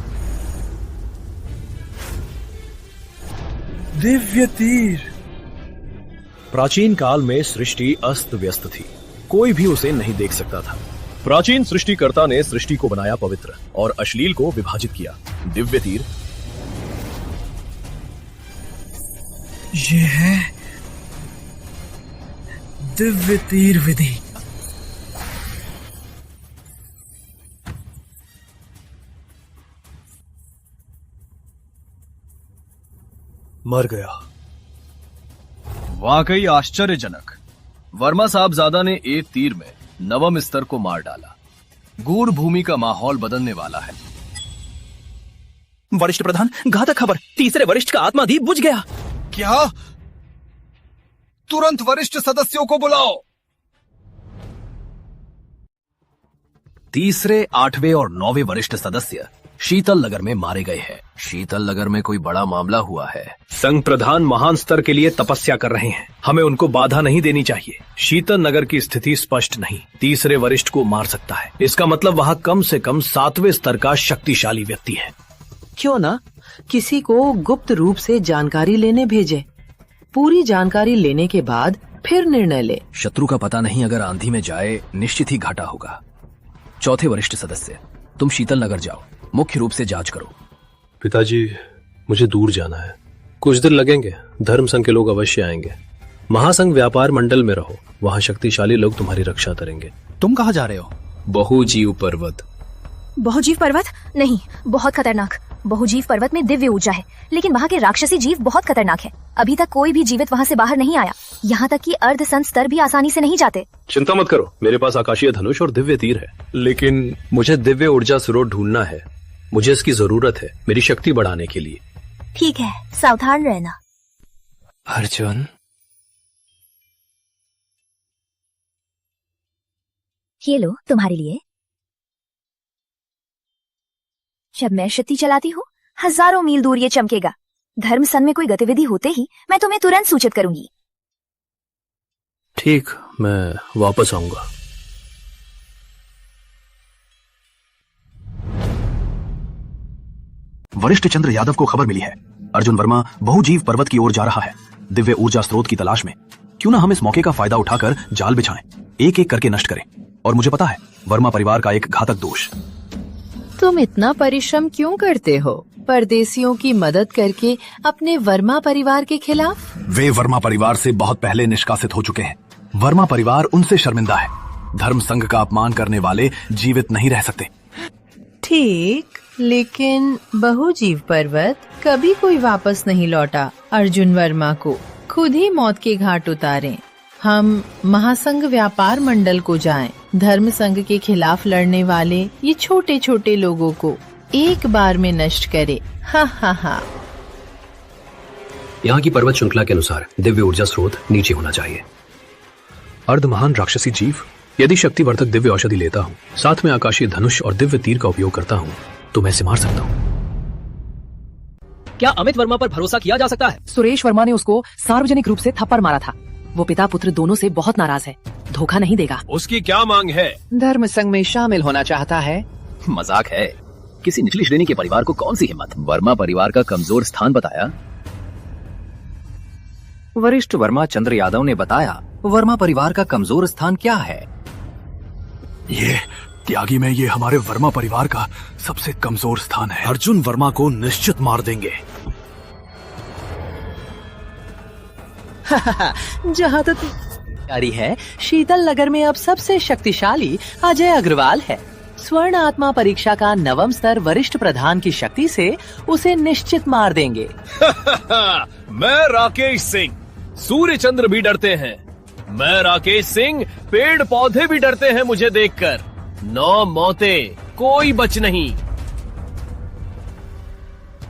दिव्य तीर। प्राचीन काल में सृष्टि अस्त व्यस्त थी, कोई भी उसे नहीं देख सकता था। प्राचीन सृष्टिकर्ता ने सृष्टि को बनाया पवित्र और अश्लील को विभाजित किया। दिव्य तीर ये है दिव्य तीर विधि। मर गया। वाकई आश्चर्यजनक। वर्मा साहबजादा ने एक तीर में नवम स्तर को मार डाला। गूढ़ भूमि का माहौल बदलने वाला है। वरिष्ठ प्रधान, घातक खबर, तीसरे वरिष्ठ का आत्मादीप बुझ गया। क्या? तुरंत वरिष्ठ सदस्यों को बुलाओ। तीसरे, 8वें और 9वें वरिष्ठ सदस्य शीतल नगर में मारे गए हैं। शीतल नगर में कोई बड़ा मामला हुआ है। संघ प्रधान महान स्तर के लिए तपस्या कर रहे हैं, हमें उनको बाधा नहीं देनी चाहिए। शीतल नगर की स्थिति स्पष्ट नहीं, तीसरे वरिष्ठ को मार सकता है। इसका मतलब वहाँ कम से कम 7वें स्तर का शक्तिशाली व्यक्ति है। क्यों ना किसी को गुप्त रूप से जानकारी लेने भेजे, पूरी जानकारी लेने के बाद फिर निर्णय ले। शत्रु का पता नहीं, अगर आंधी में जाए निश्चित ही घाटा होगा। चौथे वरिष्ठ सदस्य, तुम शीतल नगर जाओ, मुख्य रूप से जांच करो। पिताजी, मुझे दूर जाना है, कुछ दिन लगेंगे। धर्म संघ के लोग अवश्य आएंगे। महासंघ व्यापार मंडल में रहो, वहाँ शक्तिशाली लोग तुम्हारी रक्षा करेंगे। तुम कहाँ जा रहे हो? बहुजीव पर्वत। बहुजीव पर्वत? नहीं, बहुत खतरनाक। बहुजीव पर्वत में दिव्य ऊर्जा है, लेकिन वहाँ के राक्षसी जीव बहुत खतरनाक है। अभी तक कोई भी जीवित वहाँ से बाहर नहीं आया। यहाँ तक कि अर्ध संत स्तर भी आसानी से नहीं जाते। चिंता मत करो, मेरे पास आकाशीय धनुष और दिव्य तीर है, लेकिन मुझे दिव्य ऊर्जा स्रोत ढूंढना है। मुझे इसकी जरूरत है मेरी शक्ति बढ़ाने के लिए। ठीक है, सावधान रहना। अर्जुन, ये लो तुम्हारे लिए। जब मैं शक्ति चलाती हूँ, हजारों मील दूर ये चमकेगा। धर्म संघ में कोई गतिविधि होते ही मैं तुम्हें तुरंत सूचित करूंगी। ठीक, मैं वापस आऊंगा। वरिष्ठ चंद्र यादव को खबर मिली है अर्जुन वर्मा बहुजीव पर्वत की ओर जा रहा है, दिव्य ऊर्जा स्रोत की तलाश में। क्यों ना हम इस मौके का फायदा उठाकर जाल बिछाएं, एक एक करके नष्ट करें। और मुझे पता है वर्मा परिवार का एक घातक दोष। तुम इतना परिश्रम क्यों करते हो परदेसियों की मदद करके अपने वर्मा परिवार के खिलाफ? वे वर्मा परिवार से बहुत पहले निष्कासित हो चुके हैं। वर्मा परिवार उनसे शर्मिंदा है। धर्म संघ का अपमान करने वाले जीवित नहीं रह सकते। ठीक, लेकिन बहुजीव पर्वत कभी कोई वापस नहीं लौटा। अर्जुन वर्मा को खुद ही मौत के घाट उतारें। हम महासंघ व्यापार मंडल को जाएं, धर्म संघ के खिलाफ लड़ने वाले ये छोटे छोटे लोगों को एक बार में नष्ट करे। हा हा हा। यहाँ की पर्वत श्रृंखला के अनुसार दिव्य ऊर्जा स्रोत नीचे होना चाहिए। अर्ध महान राक्षसी जीव, यदि शक्तिवर्धक दिव्य औषधि लेता हूँ, साथ में आकाशीय धनुष और दिव्य तीर का उपयोग करता हूँ, तो मैं इसे मार सकता हूँ। क्या अमित वर्मा पर भरोसा किया जा सकता है? सुरेश वर्मा ने उसको सार्वजनिक रूप से थप्पड़ मारा था। वो पिता पुत्र दोनों से बहुत नाराज है, धोखा नहीं देगा। उसकी क्या मांग है? धर्म संघ में शामिल होना चाहता है। मजाक है, किसी निचली श्रेणी के परिवार को कौन सी हिम्मत। वर्मा परिवार का कमजोर स्थान बताया। वरिष्ठ वर्मा चंद्र यादव ने बताया वर्मा परिवार का कमजोर स्थान क्या है। ये त्यागी में ये हमारे वर्मा परिवार का सबसे कमजोर स्थान है। अर्जुन वर्मा को निश्चित मार देंगे। जहाँ तक तैयारी है, शीतल नगर में अब सबसे शक्तिशाली अजय अग्रवाल है। स्वर्ण आत्मा परीक्षा का 9वां स्तर वरिष्ठ प्रधान की शक्ति से उसे निश्चित मार देंगे। मैं राकेश सिंह, सूर्य चंद्र भी डरते हैं। मैं राकेश सिंह, पेड़ पौधे भी डरते हैं मुझे देखकर। 9 मौतें, कोई बच नहीं।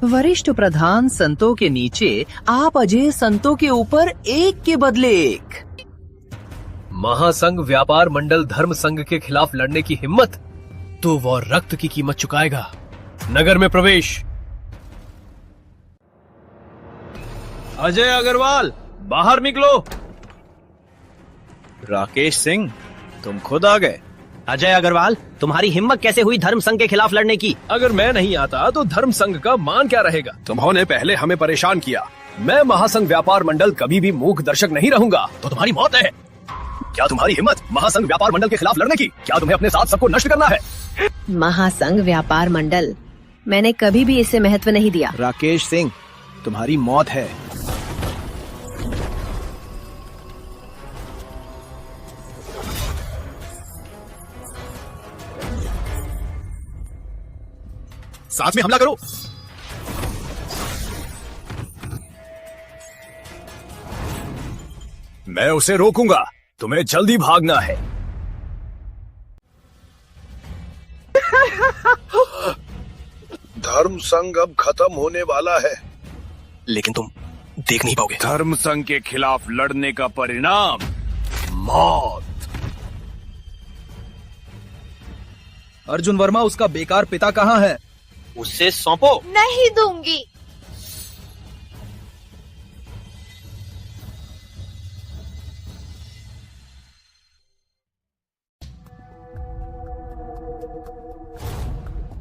वरिष्ठ प्रधान संतों के नीचे आप अजय संतों के ऊपर एक के बदले एक। महासंघ व्यापार मंडल धर्म संघ के खिलाफ लड़ने की हिम्मत, तो वो रक्त की कीमत चुकाएगा। नगर में प्रवेश। अजय अग्रवाल, बाहर निकलो। राकेश सिंह, तुम खुद आ गए। अजय अग्रवाल, तुम्हारी हिम्मत कैसे हुई धर्म संघ के खिलाफ लड़ने की? अगर मैं नहीं आता तो धर्म संघ का मान क्या रहेगा? तुम्होंने पहले हमें परेशान किया। मैं महासंघ व्यापार मंडल कभी भी मूक दर्शक नहीं रहूंगा। तो तुम्हारी मौत है। क्या तुम्हारी हिम्मत महासंघ व्यापार मंडल के खिलाफ लड़ने की? क्या तुम्हें अपने साथ सबको नष्ट करना है? महासंघ व्यापार मंडल, मैंने कभी भी इसे महत्व नहीं दिया। राकेश सिंह, तुम्हारी मौत है। साथ में हमला करो। मैं उसे रोकूंगा। तुम्हें जल्दी भागना है। धर्म संघ अब खत्म होने वाला है, लेकिन तुम देख नहीं पाओगे। धर्म संघ के खिलाफ लड़ने का परिणाम मौत। अर्जुन वर्मा, उसका बेकार पिता कहाँ है? उससे सौंपो। नहीं दूंगी।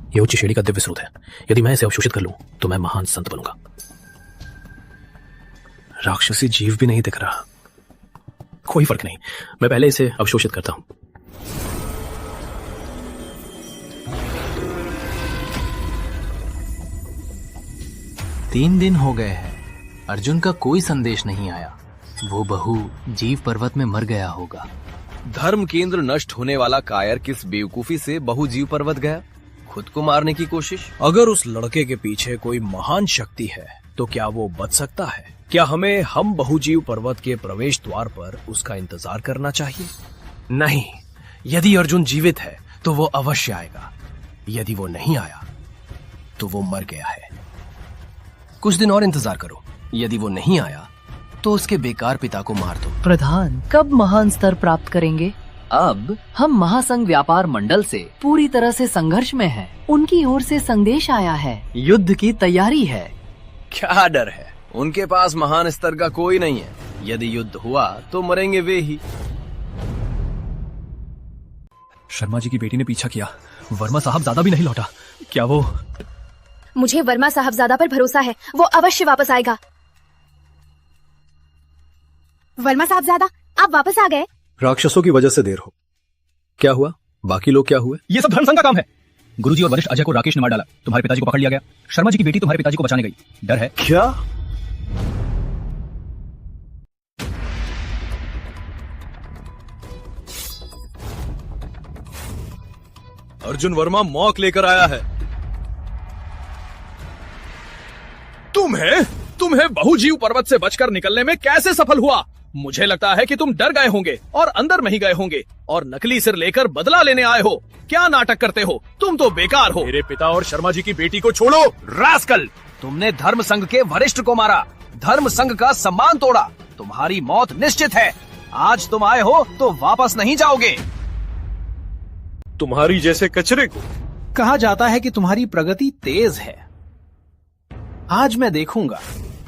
ये उच्च श्रेणी का दिव्य स्रोत है। यदि मैं इसे अवशोषित कर लूं तो मैं महान संत बनूंगा। राक्षसी जीव भी नहीं दिख रहा। कोई फर्क नहीं, मैं पहले इसे अवशोषित करता हूं। तीन दिन हो गए हैं, अर्जुन का कोई संदेश नहीं आया। वो बहु जीव पर्वत में मर गया होगा। धर्म केंद्र नष्ट होने वाला कायर किस बेवकूफी से बहुजीव पर्वत गया? खुद को मारने की कोशिश। अगर उस लड़के के पीछे कोई महान शक्ति है तो क्या वो बच सकता है? क्या हमें हम बहुजीव पर्वत के प्रवेश द्वार पर उसका इंतजार करना चाहिए? नहीं, यदि अर्जुन जीवित है तो वो अवश्य आएगा। यदि वो नहीं आया तो वो मर गया है। कुछ दिन और इंतजार करो। यदि वो नहीं आया तो उसके बेकार पिता को मार दो। प्रधान, कब महान स्तर प्राप्त करेंगे? अब हम महासंघ व्यापार मंडल से पूरी तरह से संघर्ष में हैं। उनकी ओर से संदेश आया है, युद्ध की तैयारी है। क्या डर है? उनके पास महान स्तर का कोई नहीं है। यदि युद्ध हुआ तो मरेंगे वे ही। शर्मा जी की बेटी ने पीछा किया। वर्मा साहब ज्यादा भी नहीं लौटा। क्या वो? मुझे वर्मा साहबजादा पर भरोसा है, वो अवश्य वापस आएगा। वर्मा साहबजादा, आप वापस आ गए? राक्षसों की वजह से देर हो। क्या हुआ? बाकी लोग क्या हुए? ये सब धर्मसंघ का काम है। गुरुजी और वरिष्ठ अजय को राकेश ने मार डाला। तुम्हारे पिताजी को पकड़ लिया गया। शर्मा जी की बेटी तुम्हारे पिताजी को बचाने गई। डर है क्या? अर्जुन वर्मा मौक लेकर आया है। तुम्हें बहुजीव पर्वत से बचकर निकलने में कैसे सफल हुआ? मुझे लगता है कि तुम डर गए होंगे और अंदर में ही गए होंगे और नकली सिर लेकर बदला लेने आए हो। क्या नाटक करते हो? तुम तो बेकार हो। मेरे पिता और शर्मा जी की बेटी को छोड़ो। रास्कल, तुमने धर्म संघ के वरिष्ठ को मारा, धर्म संघ का सम्मान तोड़ा। तुम्हारी मौत निश्चित है। आज तुम आए हो तो वापस नहीं जाओगे। तुम्हारी जैसे कचरे को। कहा जाता है कि तुम्हारी प्रगति तेज है। आज मैं देखूंगा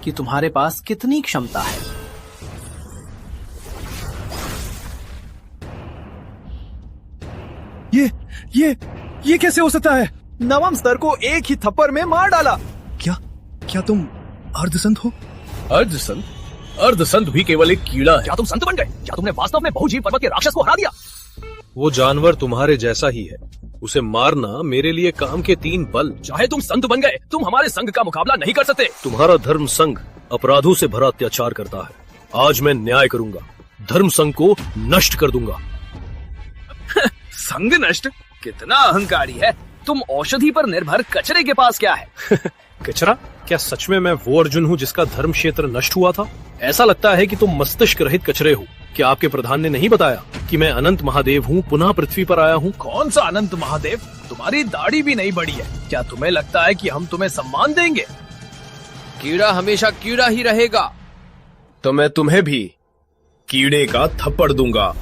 कि तुम्हारे पास कितनी क्षमता है। ये कैसे हो सकता है? नवम स्तर को एक ही थप्पड़ में मार डाला। क्या तुम अर्धसंत हो? अर्धसंत? अर्धसंत भी केवल एक कीड़ा है। क्या तुम संत बन गए? क्या तुमने वास्तव में बहुजीव पर्वत के राक्षस को हरा दिया? वो जानवर तुम्हारे जैसा ही है। उसे मारना मेरे लिए काम के 3 बल। चाहे तुम संत बन गए, तुम हमारे संघ का मुकाबला नहीं कर सकते। तुम्हारा धर्म संघ अपराधों से भरा अत्याचार करता है। आज मैं न्याय करूंगा, धर्म संघ को नष्ट कर दूंगा। संघ नष्ट? कितना अहंकारी है। तुम औषधि पर निर्भर कचरे के पास क्या है? कचरा? क्या सच में मैं वो अर्जुन हूँ जिसका धर्म क्षेत्र नष्ट हुआ था? ऐसा लगता है कि तुम मस्तिष्क रहित कचरे हो। क्या आपके प्रधान ने नहीं बताया कि मैं अनंत महादेव हूँ, पुनः पृथ्वी पर आया हूँ? कौन सा अनंत महादेव? तुम्हारी दाढ़ी भी नहीं बढ़ी है। क्या तुम्हें लगता है कि हम तुम्हें सम्मान देंगे? कीड़ा हमेशा कीड़ा ही रहेगा। तो मैं तुम्हें भी कीड़े का थप्पड़ दूंगा।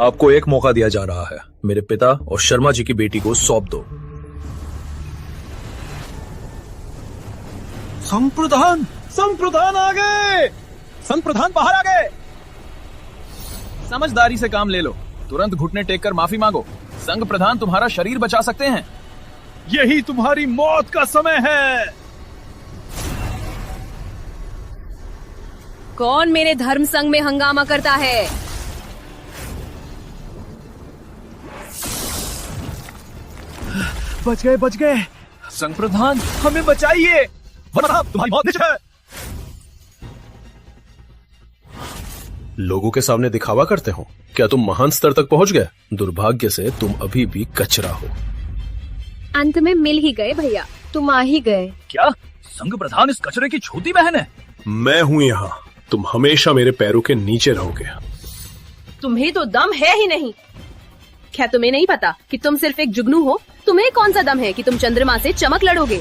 आपको एक मौका दिया जा रहा है। मेरे पिता और शर्मा जी की बेटी को सौंप दो। संप्रधान आ गए। संप्रधान बाहर आ गए। समझदारी से काम ले लो। तुरंत घुटने टेक कर माफी मांगो। संघ प्रधान तुम्हारा शरीर बचा सकते हैं। यही तुम्हारी मौत का समय है। कौन मेरे धर्म संघ में हंगामा करता है? बच गए। संघ प्रधान, हमें बचाइए। वरना साहब, तुम्हारी मौत निश्चित है। लोगों के सामने दिखावा करते हो? क्या तुम महान स्तर तक पहुंच गए? दुर्भाग्य से तुम अभी भी कचरा हो। अंत में मिल ही गए भैया, तुम आ ही गए। क्या संघ प्रधान इस कचरे की छोटी बहन है? मैं हूं यहाँ। तुम हमेशा मेरे पैरों के नीचे रहोगे। तुम्हें तो दम है ही नहीं। क्या तुम्हें नहीं पता कि तुम सिर्फ एक जुगनू हो? तुम्हें कौन सा दम है कि तुम चंद्रमा से चमक लड़ोगे?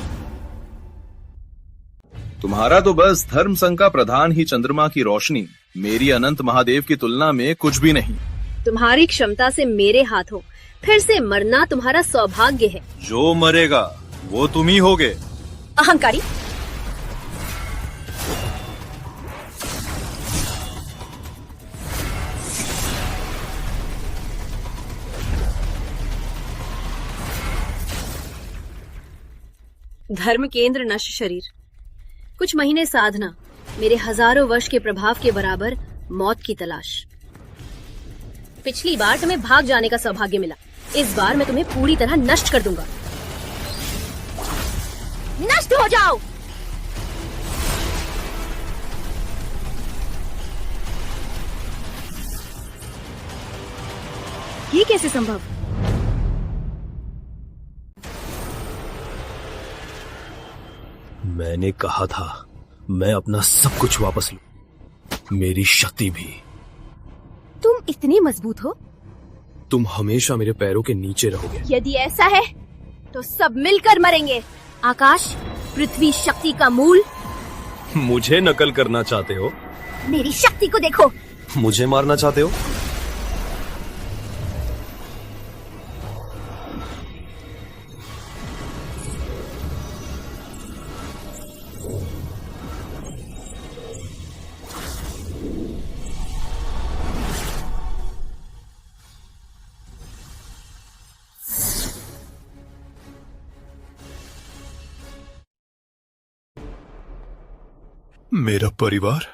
तुम्हारा तो बस धर्म संघ का प्रधान ही चंद्रमा की रोशनी मेरी अनंत महादेव की तुलना में कुछ भी नहीं। तुम्हारी क्षमता से मेरे हाथों फिर से मरना तुम्हारा सौभाग्य है। जो मरेगा वो तुम ही होगे। अहंकारी। धर्म केंद्र नष्ट शरीर, कुछ महीने साधना, मेरे हजारों वर्ष के प्रभाव के बराबर मौत की तलाश। पिछली बार तुम्हें भाग जाने का सौभाग्य मिला, इस बार मैं तुम्हें पूरी तरह नष्ट कर दूंगा। नष्ट हो जाओ। ये कैसे संभव? मैंने कहा था मैं अपना सब कुछ वापस लूं, मेरी शक्ति भी। तुम इतने मजबूत हो? तुम हमेशा मेरे पैरों के नीचे रहोगे। यदि ऐसा है तो सब मिलकर मरेंगे। आकाश, पृथ्वी शक्ति का मूल। मुझे नकल करना चाहते हो? मेरी शक्ति को देखो। मुझे मारना चाहते हो? मेरा परिवार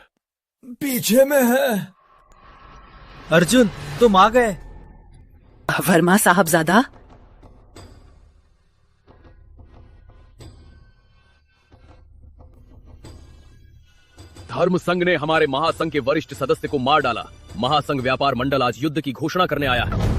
पीछे में है। अर्जुन, तुम आ गए। वर्मा साहबजादा, धर्म संघ ने हमारे महासंघ के वरिष्ठ सदस्य को मार डाला। महासंघ व्यापार मंडल आज युद्ध की घोषणा करने आया है।